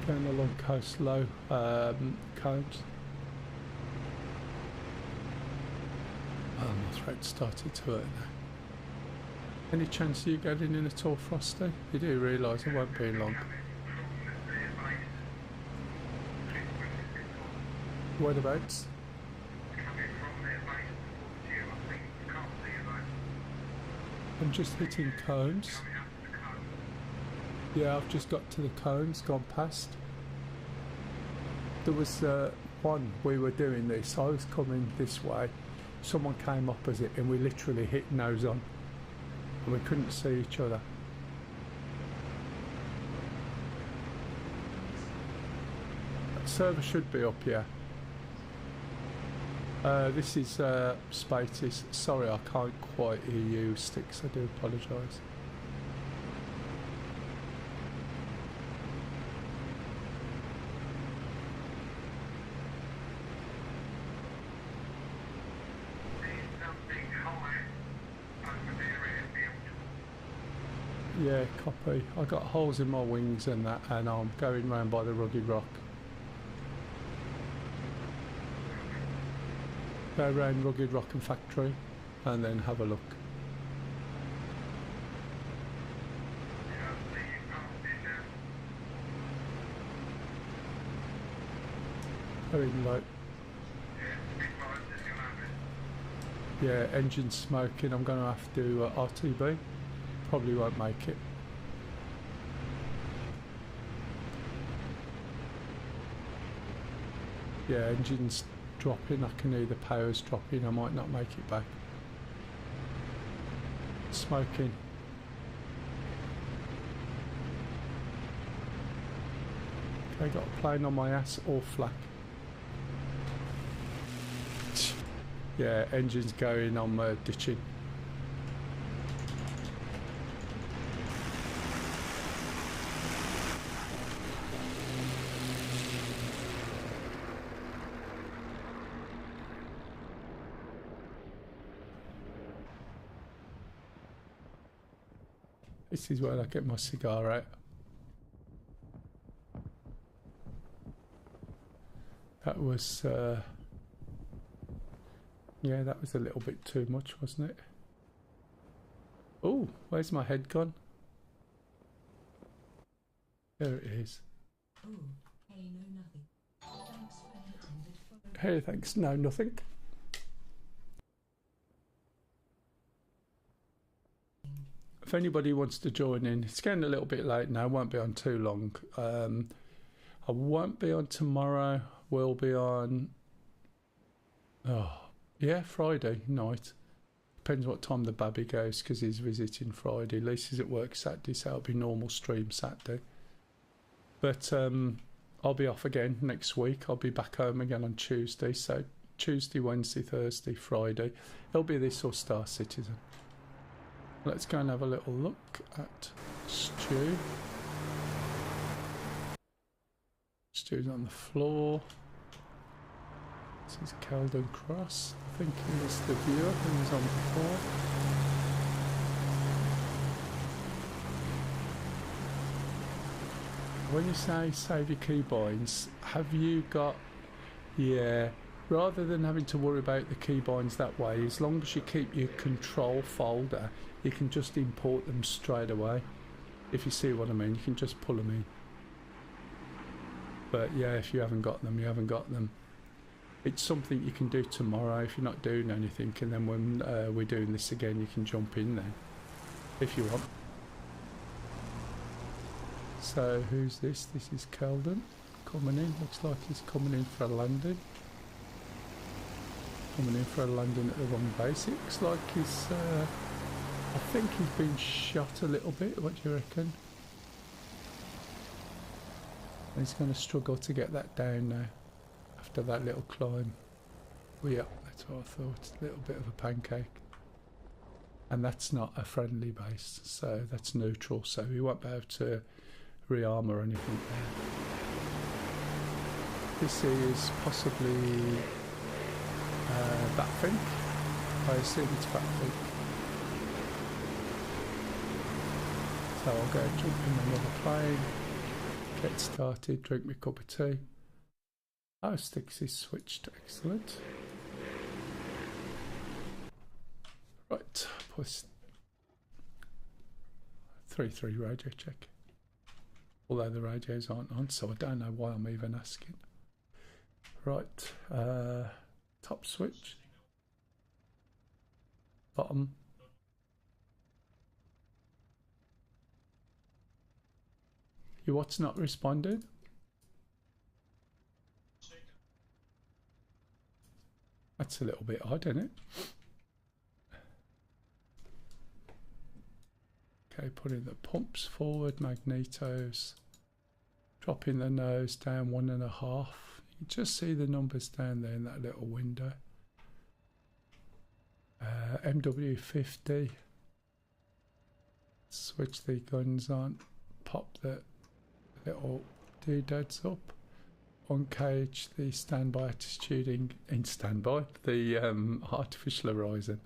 Going along coast low, Combs. Oh, my throat started to hurt now. Any chance of you getting in at all, Frosty? You do realise it won't be long. Whereabouts? I'm just hitting Combs. Yeah, I've just got to the Combs, gone past. There was one, we were doing this, I was coming this way, someone came opposite and we literally hit nose on and we couldn't see each other. Server should be up here. This is Spatis. Sorry, I can't quite hear you, Sticks, I do apologise. Yeah, copy. I got holes in my wings and that, and I'm going round by the rugged rock. Go round rugged rock and factory, and then have a look. Very low. Yeah, engine smoking. I'm going to have to RTB. Probably won't make it. Yeah, engine's dropping. I can hear the power's dropping. I might not make it back. Smoking. Okay, got a plane on my ass or flak. Yeah, engine's going, I'm ditching. This is where I get my cigar out. That was, yeah, that was a little bit too much, wasn't it? Oh, where's my head gone? There it is. Oh, hey, no nothing. Thanks for hitting the follow. Hey, thanks, no, nothing. If anybody wants to join in, it's getting a little bit late now, won't be on too long. I won't be on tomorrow, will be on, oh, yeah, Friday night. Depends what time the baby goes, because he's visiting Friday. Lisa's at work Saturday, so it'll be normal stream Saturday. But I'll be off again next week. I'll be back home again on Tuesday. So Tuesday, Wednesday, Thursday, Friday. It'll be this or Star Citizen. Let's go and have a little look at Stu. Stu's on the floor. This is Keldon Cross. I think he was the viewer who was on before. When you say save your keybinds, have you got, yeah, rather than having to worry about the keybinds that way, as long as you keep your control folder, you can just import them straight away. If you see what I mean, you can just pull them in. But yeah, if you haven't got them, you haven't got them. It's something you can do tomorrow if you're not doing anything, and then when we're doing this again, you can jump in there if you want. So who's this? This is Keldon coming in. Looks like he's coming in for a landing. Coming in for a landing at the wrong base. It looks like he's, I think he's been shot a little bit. What do you reckon? He's going to struggle to get that down now after that little climb. Well, yeah, that's what I thought. It's a little bit of a pancake. And that's not a friendly base, so that's neutral, so we won't be able to re-armour anything there. This is possibly Batfink. I assume it's Batfink. So I'll go and jump in another plane, get started, drink my cup of tea. Oh, sticks is switched, excellent. Right, plus 3-3 radio check. Although the radios aren't on, so I don't know why I'm even asking. Right, top switch. Bottom. You what's not responding? That's a little bit odd, isn't it? Okay, putting the pumps forward, magnetos, dropping the nose down 1.5. You can just see the numbers down there in that little window. MW50. Switch the guns on, pop the little doodads up, uncage the standby attitude in standby, the artificial horizon.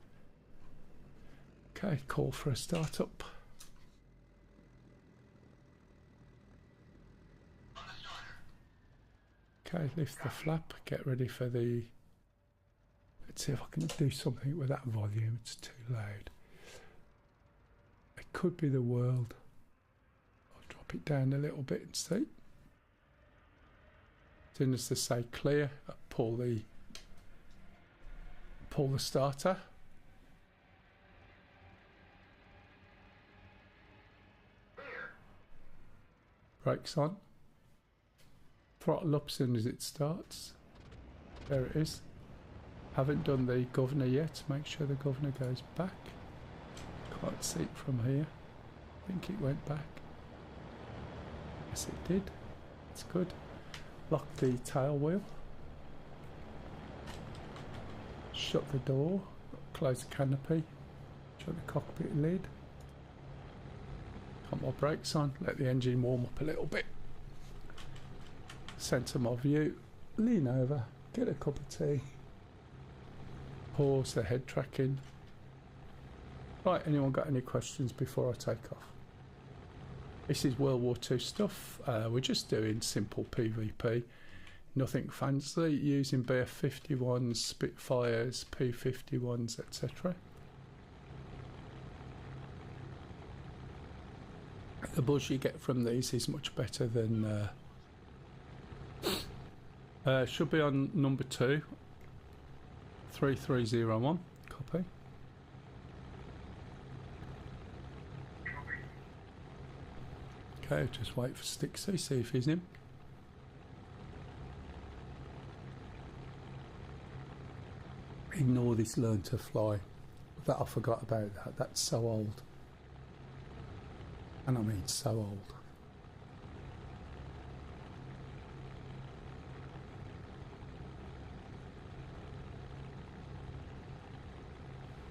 Okay, call for a startup. Okay, lift the flap, get ready for the, let's see if I can do something with that volume, it's too loud. It could be the world. I'll drop it down a little bit and see. As soon as they say clear, pull the starter. Brakes on. Throttle up as soon as it starts. There it is. Haven't done the governor yet. Make sure the governor goes back. Can't see it from here. I think it went back. Yes, it did. It's good. Lock the tail wheel. Shut the door. Close the canopy. Shut the cockpit lid. Got my brakes on. Let the engine warm up a little bit. Centre my view. Lean over. Get a cup of tea. Pause the head tracking. Right, anyone got any questions before I take off? This is World War II stuff. We're just doing simple PvP. Nothing fancy, using BF-51s, Spitfires, P-51s, etc. The buzz you get from these is much better than... should be on number 2. 3301. Copy. Okay, just wait for Stixie, see if he's in. Ignore this learn to fly. That I forgot about that. That's so old. And I mean so old.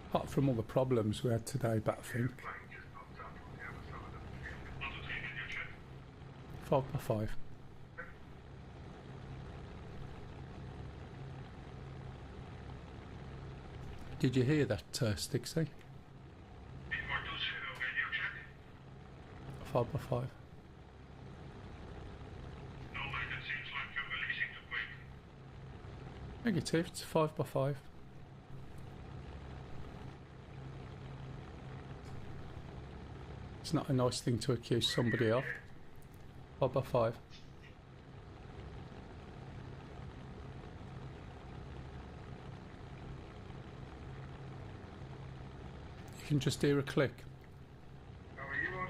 Apart from all the problems we had today, Batfink. 5x5. Did you hear that, Stixie? 5x5. No, mate, it seems like you're releasing the quick. Negative, it's 5x5. It's not a nice thing to accuse somebody of. 5x5. You can just hear a click. How are you on?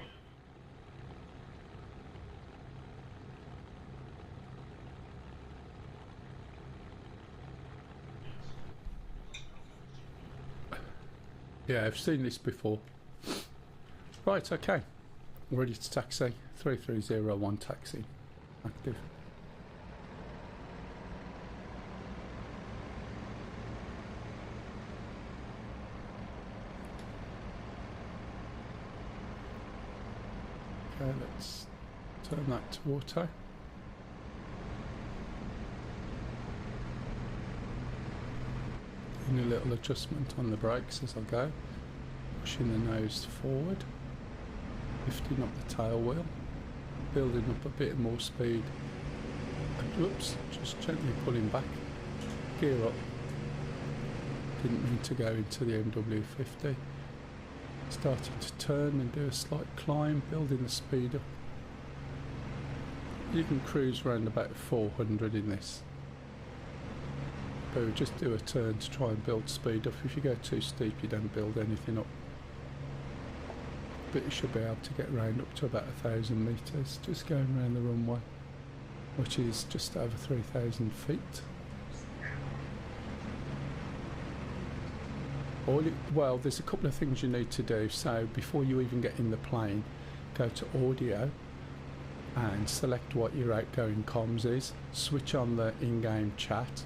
Yeah, I've seen this before. Right, okay. Ready to taxi. 3301 taxi. Active. Okay, let's turn that to auto. Doing a little adjustment on the brakes as I go. Pushing the nose forward. Lifting up the tail wheel, building up a bit more speed, and whoops, just gently pulling back, gear up, didn't mean to go into the MW50, starting to turn and do a slight climb, building the speed up. You can cruise around about 400 in this, but we just do a turn to try and build speed up. If you go too steep you don't build anything up. But you should be able to get round up to about 1,000 metres, just going around the runway, which is just over 3,000 feet. Well, there's a couple of things you need to do. So before you even get in the plane, go to audio and select what your outgoing comms is, switch on the in-game chat,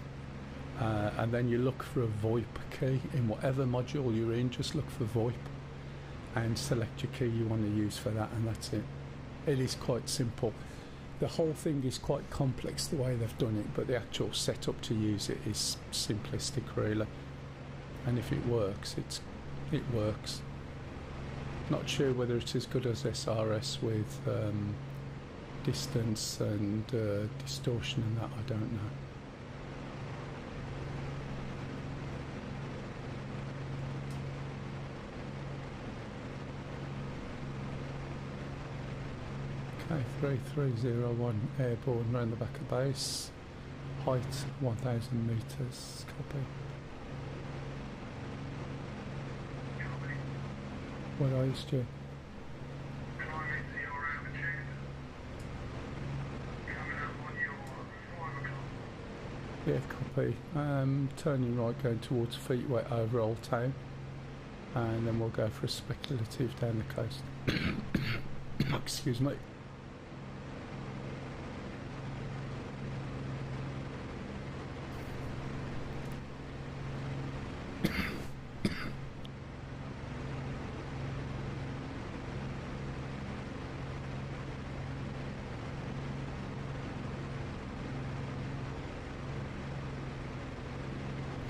and then you look for a VoIP key in whatever module you're in. Just look for VoIP and select your key you want to use for that, and that's it. It is quite simple. The whole thing is quite complex the way they've done it, but the actual setup to use it is simplistic really, and if it works, it works. Not sure whether it's as good as SRS with distance and distortion and that, I don't know. Okay, 3301 airborne round the back of base, height 1,000 metres, copy. What are you, Stu? Can I meet your altitude? Coming up on your 5 o'clock. Yeah, copy. Turning right, going towards Feetway over Old Town, and then we'll go for a speculative down the coast. Excuse me.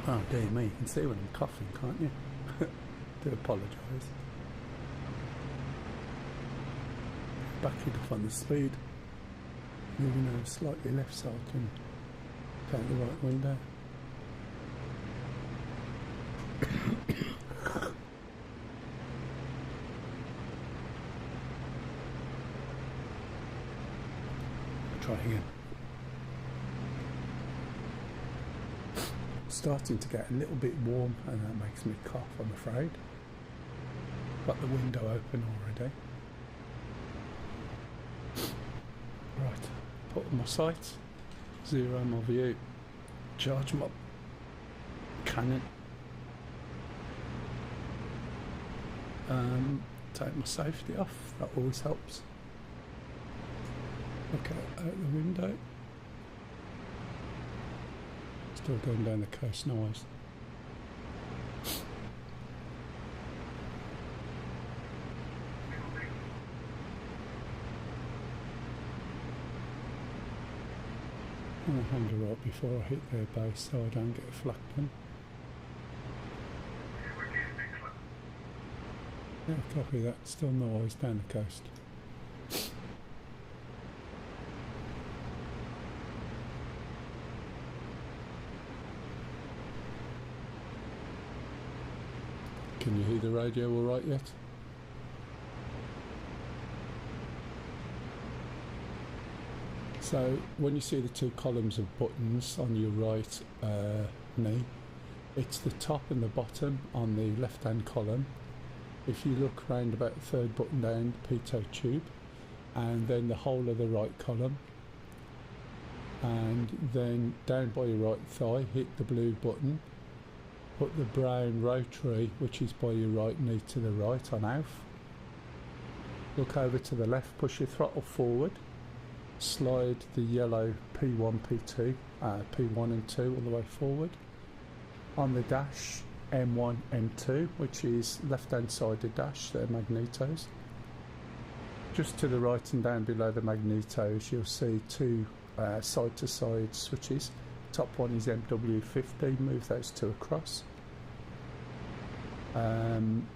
Oh dear me, you can see when I'm coughing, can't you? Do apologise. Backing off on the speed. Moving over slightly left so I can take the right window. Try again. Starting to get a little bit warm and that makes me cough, I'm afraid. Got the window open already. Right, put my sights, zero my view, charge my cannon, take my safety off, that always helps. Look out the window. Still going down the coast, noise. I'll handle right before I hit their base so I don't get flacked on. Yeah, copy that. Still noise down the coast. Can you hear the radio all right yet? So when you see the two columns of buttons on your right knee, it's the top and the bottom on the left hand column. If you look round about the third button down, the pitot tube, and then the whole of the right column, and then down by your right thigh hit the blue button, put the brown rotary, which is by your right knee, to the right on ALF. Look over to the left, push your throttle forward, slide the yellow P1, P2, P1 and 2 all the way forward. On the dash, M1, M2, which is left-hand sided dash, they're magnetos. Just to the right and down below the magnetos, you'll see two side-to-side switches. Top one is MW50, move those two across. And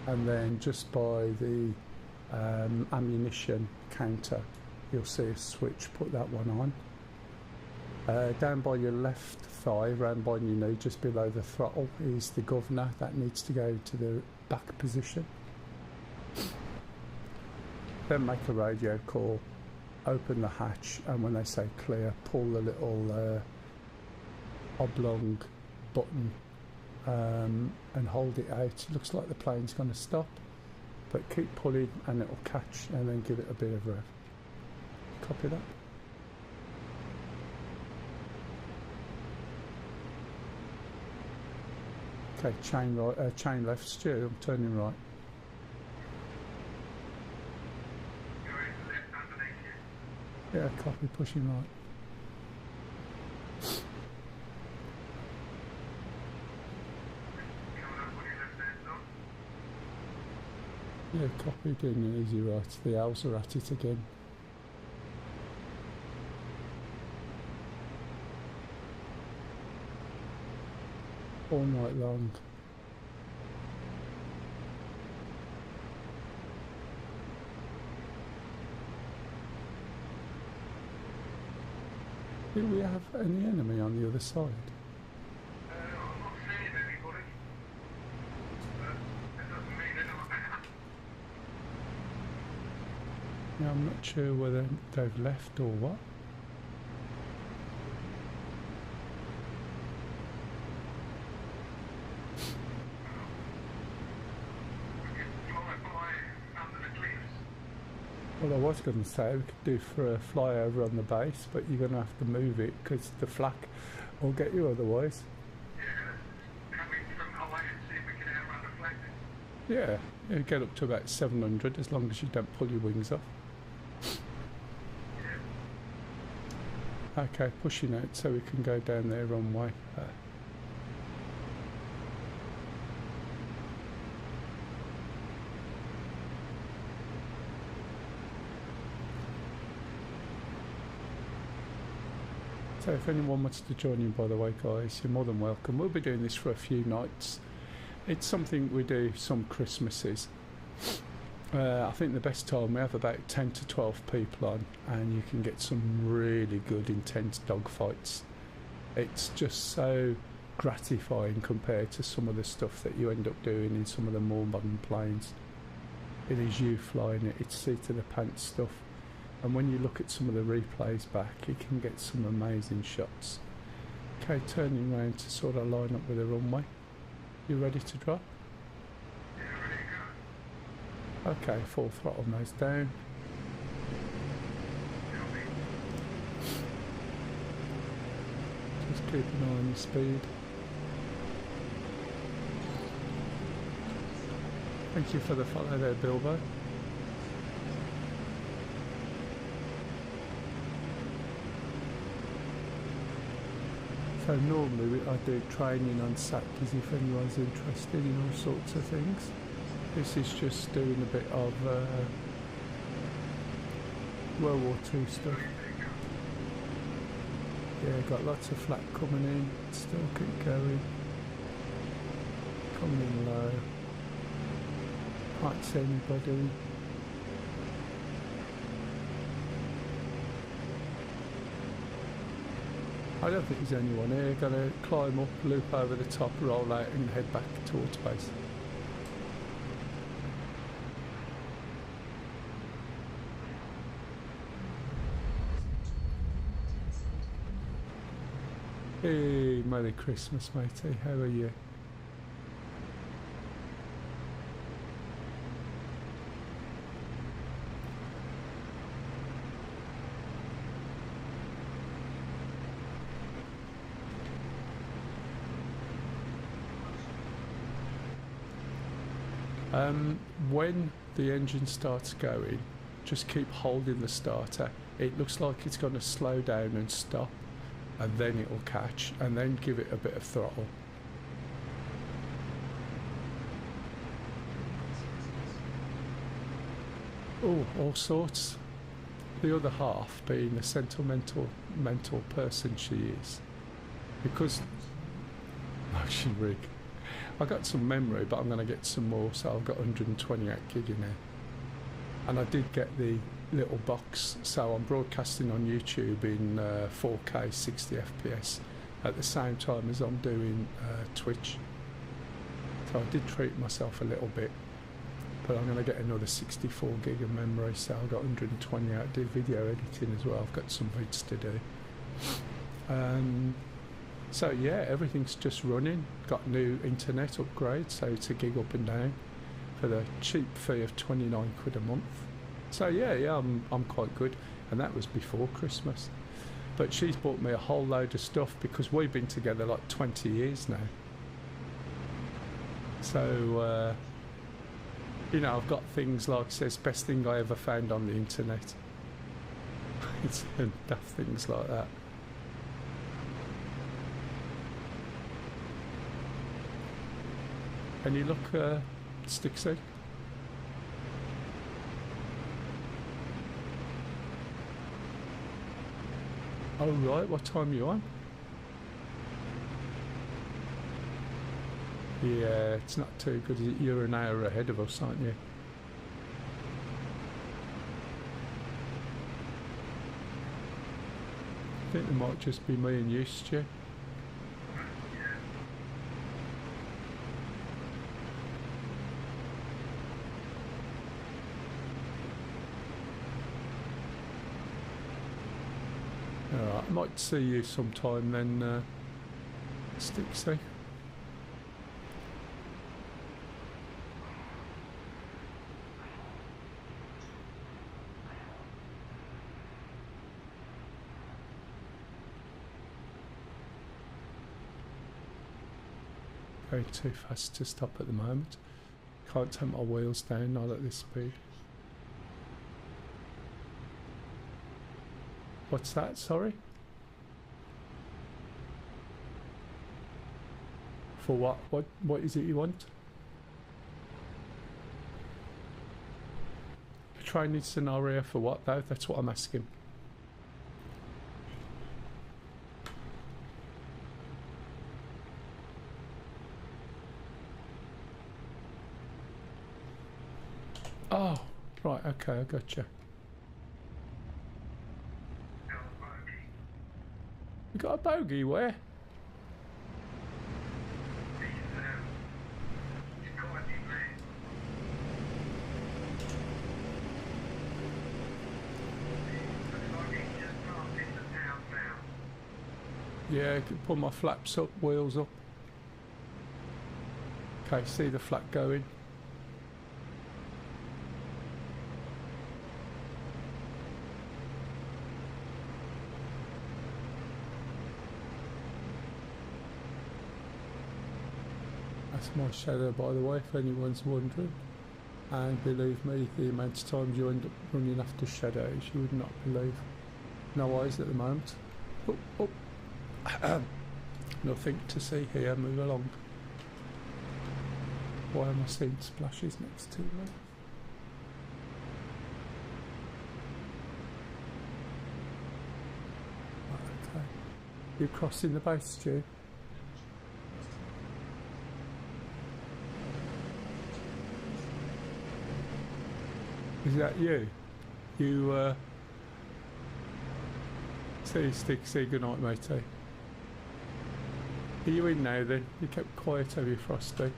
then just by the ammunition counter, you'll see a switch, put that one on. Down by your left thigh, round by your knee, just below the throttle, is the governor. That needs to go to the back position. Then make a radio call, open the hatch, and when they say clear, pull the little oblong button and hold it out. It looks like the plane's going to stop, but keep pulling and it'll catch, and then give it a bit of rev. Copy that. Okay, chain right, chain left, steer. I'm turning right. Yeah, copy, pushing right. Yeah, copy, doing an easy right. The owls are at it again. All night long. Do we have any enemy on the other side? I'm not seeing anybody. That doesn't mean they're not there. Yeah, I'm not sure whether they've left or what. Well, I was going to say we could do for a flyover on the base, but you're going to have to move it because the flak will get you otherwise. Yeah. Can we come away and see if we can outrun the flag then? Yeah, you get up to about 700 as long as you don't pull your wings off. Yeah. Okay, pushing out so we can go down their runway. So if anyone wants to join in, by the way, guys, you're more than welcome. We'll be doing this for a few nights. It's something we do some Christmases. I think the best time we have about 10 to 12 people on, and you can get some really good intense dogfights. It's just so gratifying compared to some of the stuff that you end up doing in some of the more modern planes. It is you flying it, it's seat of the pants stuff. And when you look at some of the replays back, you can get some amazing shots. Okay, turning around to sort of line up with the runway. You ready to drop? Yeah, ready to go. Okay, full throttle nose down. Just keep an eye on your speed. Thank you for the follow there, Bilbo. So normally I do training on Saturdays if anyone's interested in all sorts of things. This is just doing a bit of World War II stuff. Yeah, got lots of flak coming in, still keep going. Coming in low. Can't see anybody. I don't think there's anyone here. Gonna climb up, loop over the top, roll out and head back towards base. Hey, Merry Christmas, matey. How are you? When the engine starts going, just keep holding the starter. It looks like it's going to slow down and stop, and then it will catch, and then give it a bit of throttle. Oh, all sorts. The other half being the sentimental mental person she is, because motion rig. I got some memory, but I'm going to get some more, so I've got 128 gig in there. And I did get the little box, so I'm broadcasting on YouTube in 4K 60 FPS at the same time as I'm doing Twitch. So I did treat myself a little bit, but I'm going to get another 64 gig of memory, so I've got 128. I do video editing as well. I've got some vids to do. So yeah, everything's just running. Got new internet upgrade, so it's a gig up and down for the cheap fee of 29 quid a month. So yeah, I'm quite good, and that was before Christmas. But she's bought me a whole load of stuff because we've been together like 20 years now. So you know, I've got things like, says best thing I ever found on the internet. It's daft things like that. Any look, Stixie? Oh right, what time are you on? Yeah, it's not too good. You're an hour ahead of us, aren't you? I think it might just be me and you, Stu. Alright, I might see you sometime then, Stixie. going too fast to stop at the moment. Can't take my wheels down, not at this speed. What's that, sorry? For what? What is it you want? A training scenario for what though? That's what I'm asking. Oh, right, okay, I gotcha. No, bogey. You got a bogey where? He's quite a man. Looks like he's just passed into town now. Yeah, I can pull my flaps up, wheels up. Okay, see the flap going. That's my shadow, by the way, if anyone's wondering. And believe me, the amount of times you end up running after shadows, you would not believe. No eyes at the moment. Oh, oh. Nothing to see here, move along. Why am I seeing splashes next to me? Right, okay. You're crossing the base, Stu? Is that you? You, see you stick, say goodnight, matey. Are you in now then? You kept quiet, have you, Frosty?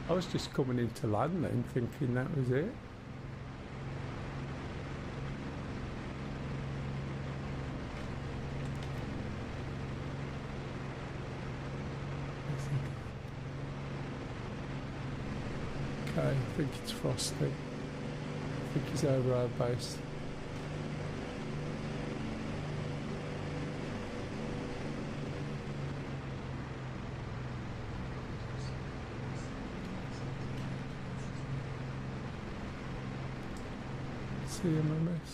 I was just coming into land then, thinking that was it. Okay, I think it's Frosty. I think he's over our base. CMMS.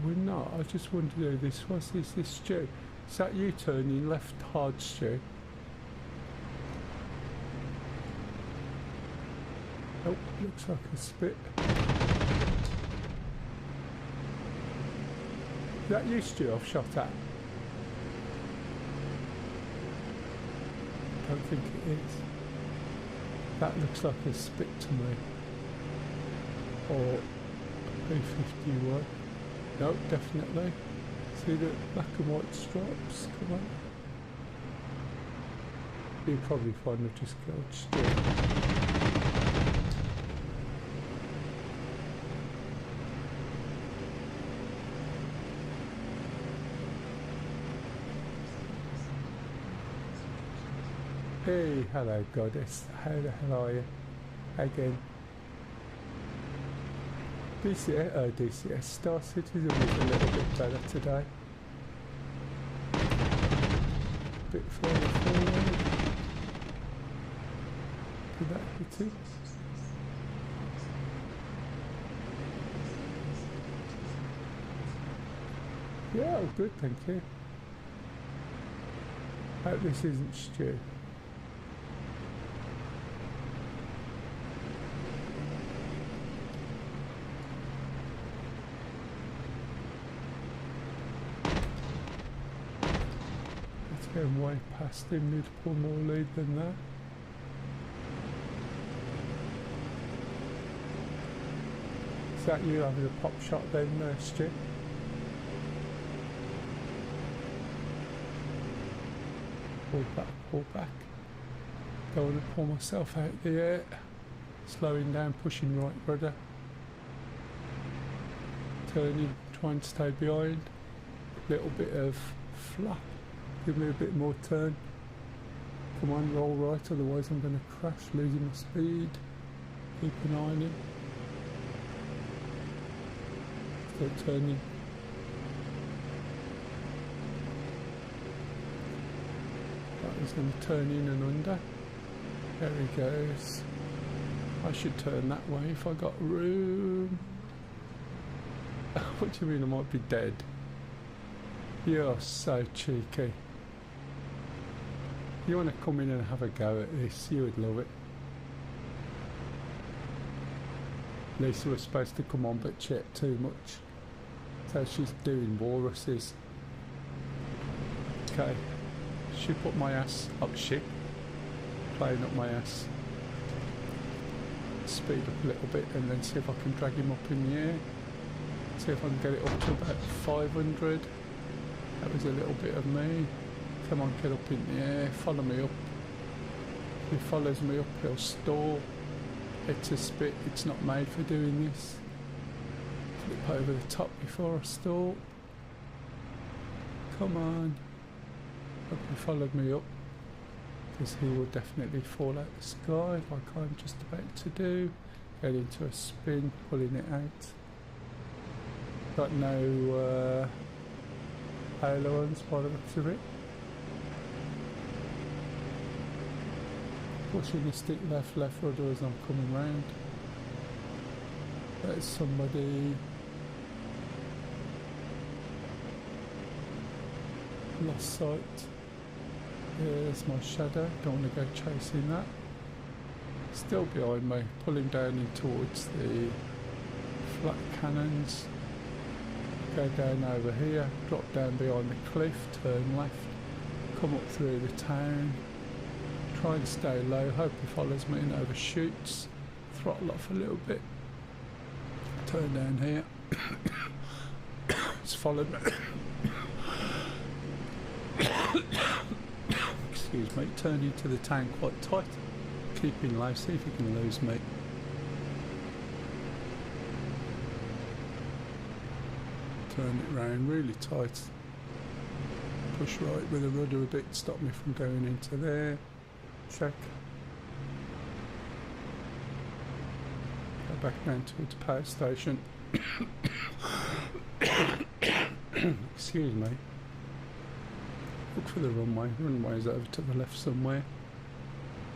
We're not. I just wondered who this was. Is this Stu? Is that you turning left hard, Stu? Oh, looks like a spit. Is that you, Stu, I've shot at? I don't think it is. That looks like a spit to me. Or a P51. No, definitely. See the black and white stripes? Come on. You'll probably find I just killed Stu. Hey, hello goddess, how the hell are you? Again. DCS Star Citizen was a little bit better today. Bit further forward. Did that hit it? Yeah, oh, good, thank you. Hope this isn't Stu. Going way past him, need to pull more lead than that. Is that you having a pop shot then, Stu? Pull back. Don't want to pull myself out the air. Slowing down, pushing right rudder. Turning, trying to stay behind. Little bit of flap. Give me a bit more turn. Come on, roll right, otherwise I'm going to crash, losing my speed. Keep an eye on him. Still turning. Right, he's going to turn in and under. There he goes. I should turn that way if I got room. What do you mean I might be dead? You're so cheeky. You want to come in and have a go at this, you would love it. Lisa was supposed to come on, but she ate too much. So she's doing walruses. Okay. She put my ass up shit. Playing up my ass. Speed up a little bit and then see if I can drag him up in the air. See if I can get it up to about 500. That was a little bit of me. Come on, get up in the air, follow me up. If he follows me up, he'll stall. It's a spit, it's not made for doing this. Flip over the top before I stall. Come on. Hope he followed me up, because he will definitely fall out the sky like I'm just about to do. Get into a spin, pulling it out. Got no ailerons by the looks of it. Pushing the stick left rudder as I'm coming round. There's somebody. Lost sight. There's my shadow. Don't want to go chasing that. Still behind me. Pull him down in towards the flat cannons. Go down over here. Drop down behind the cliff. Turn left. Come up through the town. Try and stay low. Hope he follows me and overshoots. Throttle off a little bit. Turn down here. He's followed me. Excuse me. Turn into the town quite tight. Keeping low. See if he can lose me. Turn it round really tight. Push right with the rudder a bit. Stop me from going into there. Check. Go back down towards the power station. Excuse me. Look for the runway. The runway's over to the left somewhere.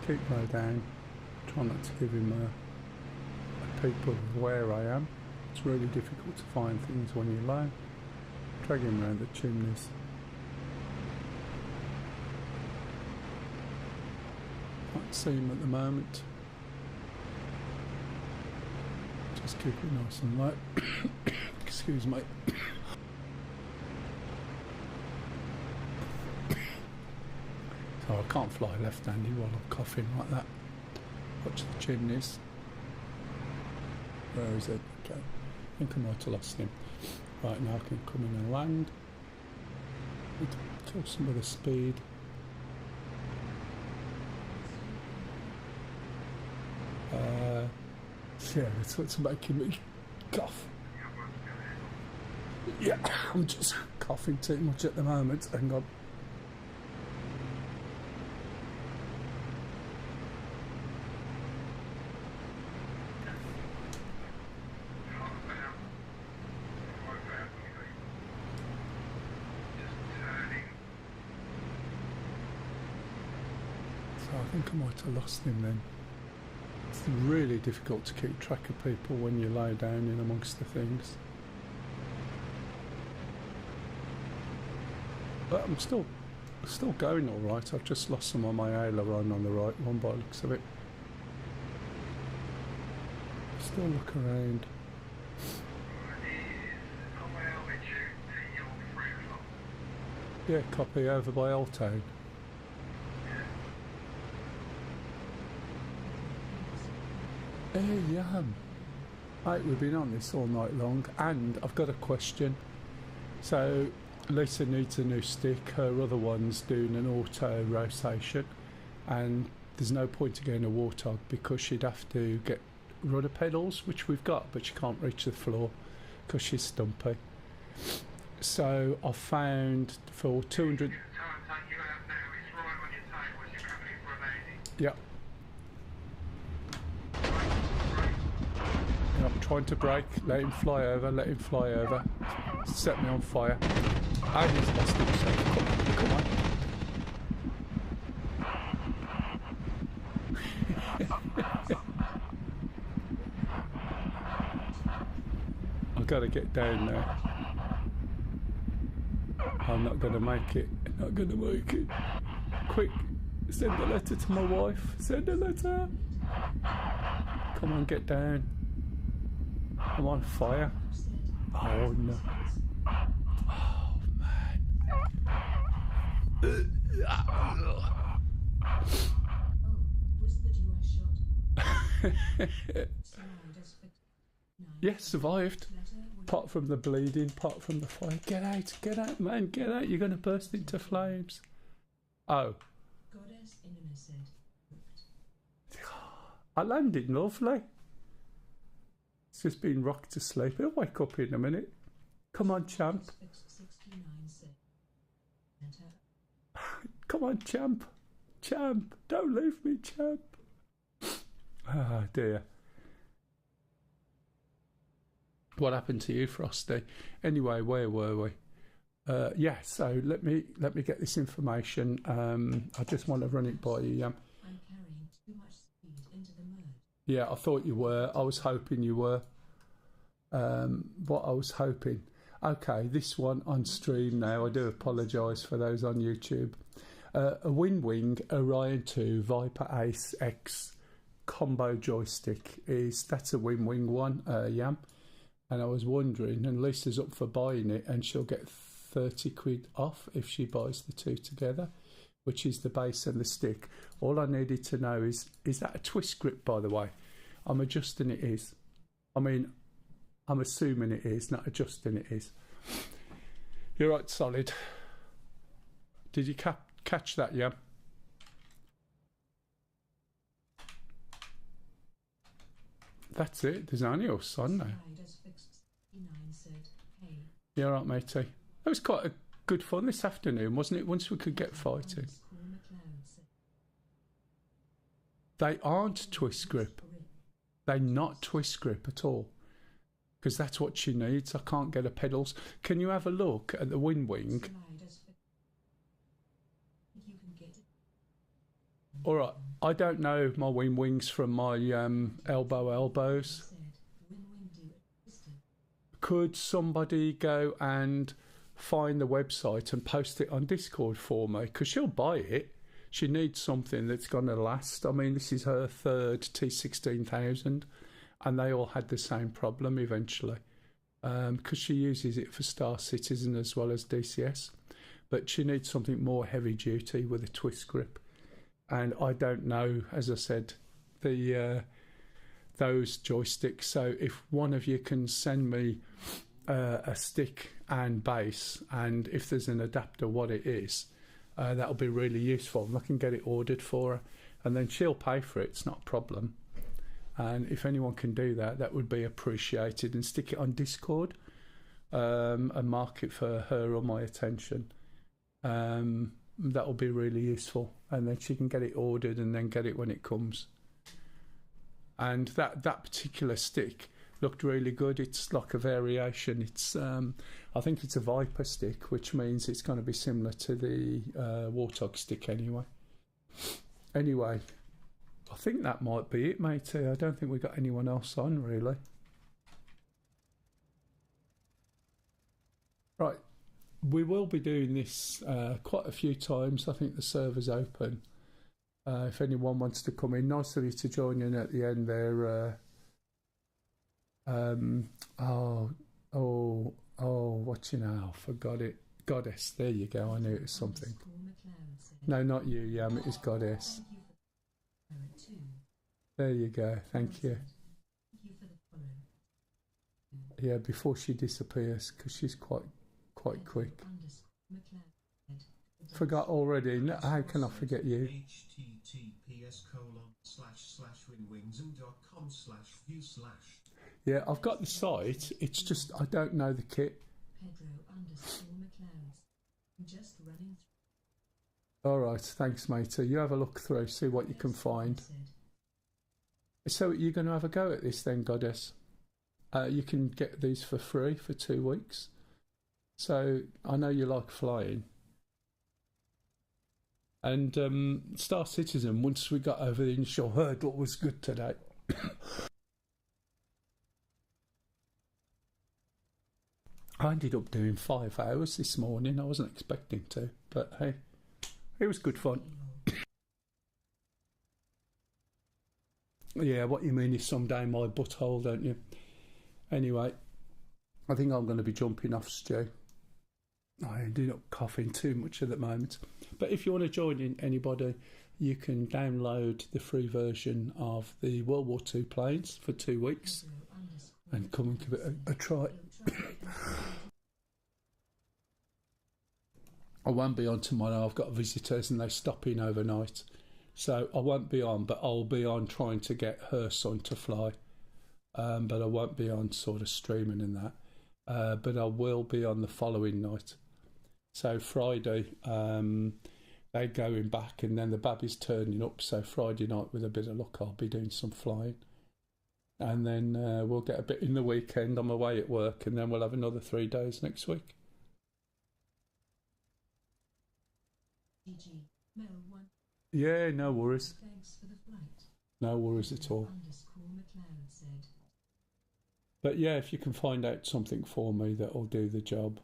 Keep low down. Try not to give him a peep of where I am. It's really difficult to find things when you're low. Drag him around the chimneys. Can't see him at the moment. Just keep it nice and low. Excuse me. So I can't fly left-handed while I'm coughing like that. Watch the chimneys. Where is it? Okay. I think I might have lost him. Right, now I can come in and land. Need to kill some of the speed. Yeah, that's what's making me cough. Yeah, I'm just coughing too much at the moment. Hang on. So I think I might have lost him then. It's really difficult to keep track of people when you lie down in amongst the things. But I'm still going all right. I've just lost some of my aileron on the right one by the looks of it. Still look around. Yeah, copy over by Old Town. Hey, Yam. Right, we've been on this all night long, and I've got a question. So, Lisa needs a new stick. Her other one's doing an auto rotation, and there's no point in getting a Warthog because she'd have to get rudder pedals, which we've got, but she can't reach the floor because she's stumpy. So, I found for 200. Yep. I'm trying to brake. Let him fly over. Let him fly over. Set me on fire. And he's lost himself. Come on. I've got to get down there. I'm not going to make it. Not going to make it. Quick, send a letter to my wife. Send a letter. Come on, get down. I'm on fire. Oh no. Oh man. Was that you I shot? Yes, survived. Apart from the bleeding, apart from the fire. Get out, man, get out. You're going to burst into flames. Oh. Goddess Inanna said. I landed lovely. It's just been rocked to sleep. I'll wake up in a minute. Come on, champ. Come on, champ. Champ. Don't leave me, champ. Ah, dear. What happened to you, Frosty? Anyway, where were we? Yeah, so let me get this information. I just want to run it by you. I'm carrying too much speed into the mud. Yeah, I thought you were. I was hoping you were. What I was hoping. Okay, this one on stream now. I do apologise for those on YouTube. A WWII Orion 2 Viper Ace X combo joystick that's a WWII one, Yam. And I was wondering, and Lisa's up for buying it, and she'll get 30 quid off if she buys the two together, which is the base and the stick. All I needed to know is that a twist grip, by the way? I'm adjusting it is. I mean, I'm assuming it is, not adjusting it is. You're right, solid. Did you catch that, yeah? That's it. There's only us on now. You're right, matey. That was quite a good fun this afternoon, wasn't it? Once we could get fighting. They aren't twist grip. They're not twist grip at all. Because that's what she needs. I can't get her pedals. Can you have a look at the WWII? Alright, I don't know my WWIIs from my elbows. Could somebody go and find the website and post it on Discord for me? Because she'll buy it. She needs something that's going to last. I mean, this is her third T16000, and they all had the same problem eventually. Because she uses it for Star Citizen as well as DCS. But she needs something more heavy duty with a twist grip. And I don't know, as I said, those joysticks. So if one of you can send me a stick and base, and if there's an adapter, what it is, that'll be really useful. And I can get it ordered for her, and then she'll pay for it. It's not a problem. And if anyone can do that, that would be appreciated. And stick it on Discord and mark it for her or my attention. That'll be really useful. And then she can get it ordered and then get it when it comes. And that particular stick looked really good. It's like a variation. It's I think it's a Viper stick, which means it's going to be similar to the Warthog stick anyway. Anyway, I think that might be it, matey. I don't think we've got anyone else on, really. Right, we will be doing this quite a few times. I think the server's open. If anyone wants to come in, nice of you to join in at the end there. What you know? Forgot it. Goddess. There you go. I knew it was something. No, not you, Yam. It is Goddess. There you go. Thank you. Yeah, before she disappears, because she's quite quick. Forgot already. How can I forget you? https://winwings.com/view/. Yeah, I've got the site. It's just I don't know the kit. Pedro_McLeod. Just running All right, thanks, matey. You have a look through, see what you can find. So you're going to have a go at this then, Goddess? You can get these for free for 2 weeks. So I know you like flying. And Star Citizen, once we got over the initial hurdle, was good today. I ended up doing 5 hours this morning. I wasn't expecting to, but hey, it was good fun. Yeah, what you mean is someday my butthole, don't you? Anyway, I think I'm going to be jumping off, Stu. I ended up coughing too much at the moment. But if you want to join in, anybody, you can download the free version of the World War II planes for 2 weeks and come and give it a try. I won't be on tomorrow. I've got visitors and they stop in overnight. So I won't be on, but I'll be on trying to get her son to fly. But I won't be on sort of streaming and that. But I will be on the following night. So Friday, they're going back and then the baby's turning up. So Friday night, with a bit of luck, I'll be doing some flying. And then we'll get a bit in the weekend. I'm away at work and then we'll have another 3 days next week. Yeah, no worries. Thanks for the flight. No worries at all. But yeah, if you can find out something for me that'll do the job.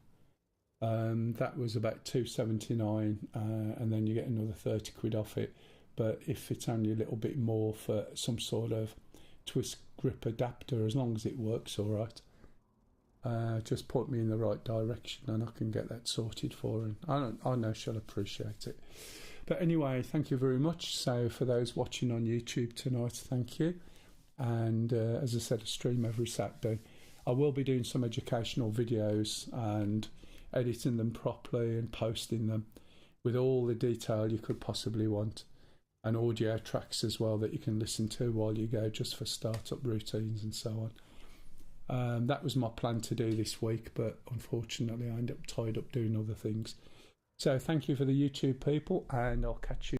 That was about $2.79, and then you get another 30 quid off it. But if it's only a little bit more for some sort of twist grip adapter, as long as it works all right, just put me in the right direction and I can get that sorted for her. I know she'll appreciate it. But anyway, thank you very much. So for those watching on YouTube tonight, thank you. And as I said, I stream every Saturday. I will be doing some educational videos and editing them properly and posting them with all the detail you could possibly want, and audio tracks as well that you can listen to while you go, just for startup routines and so on. That was my plan to do this week, but unfortunately I ended up tied up doing other things. So thank you for the YouTube people, and I'll catch you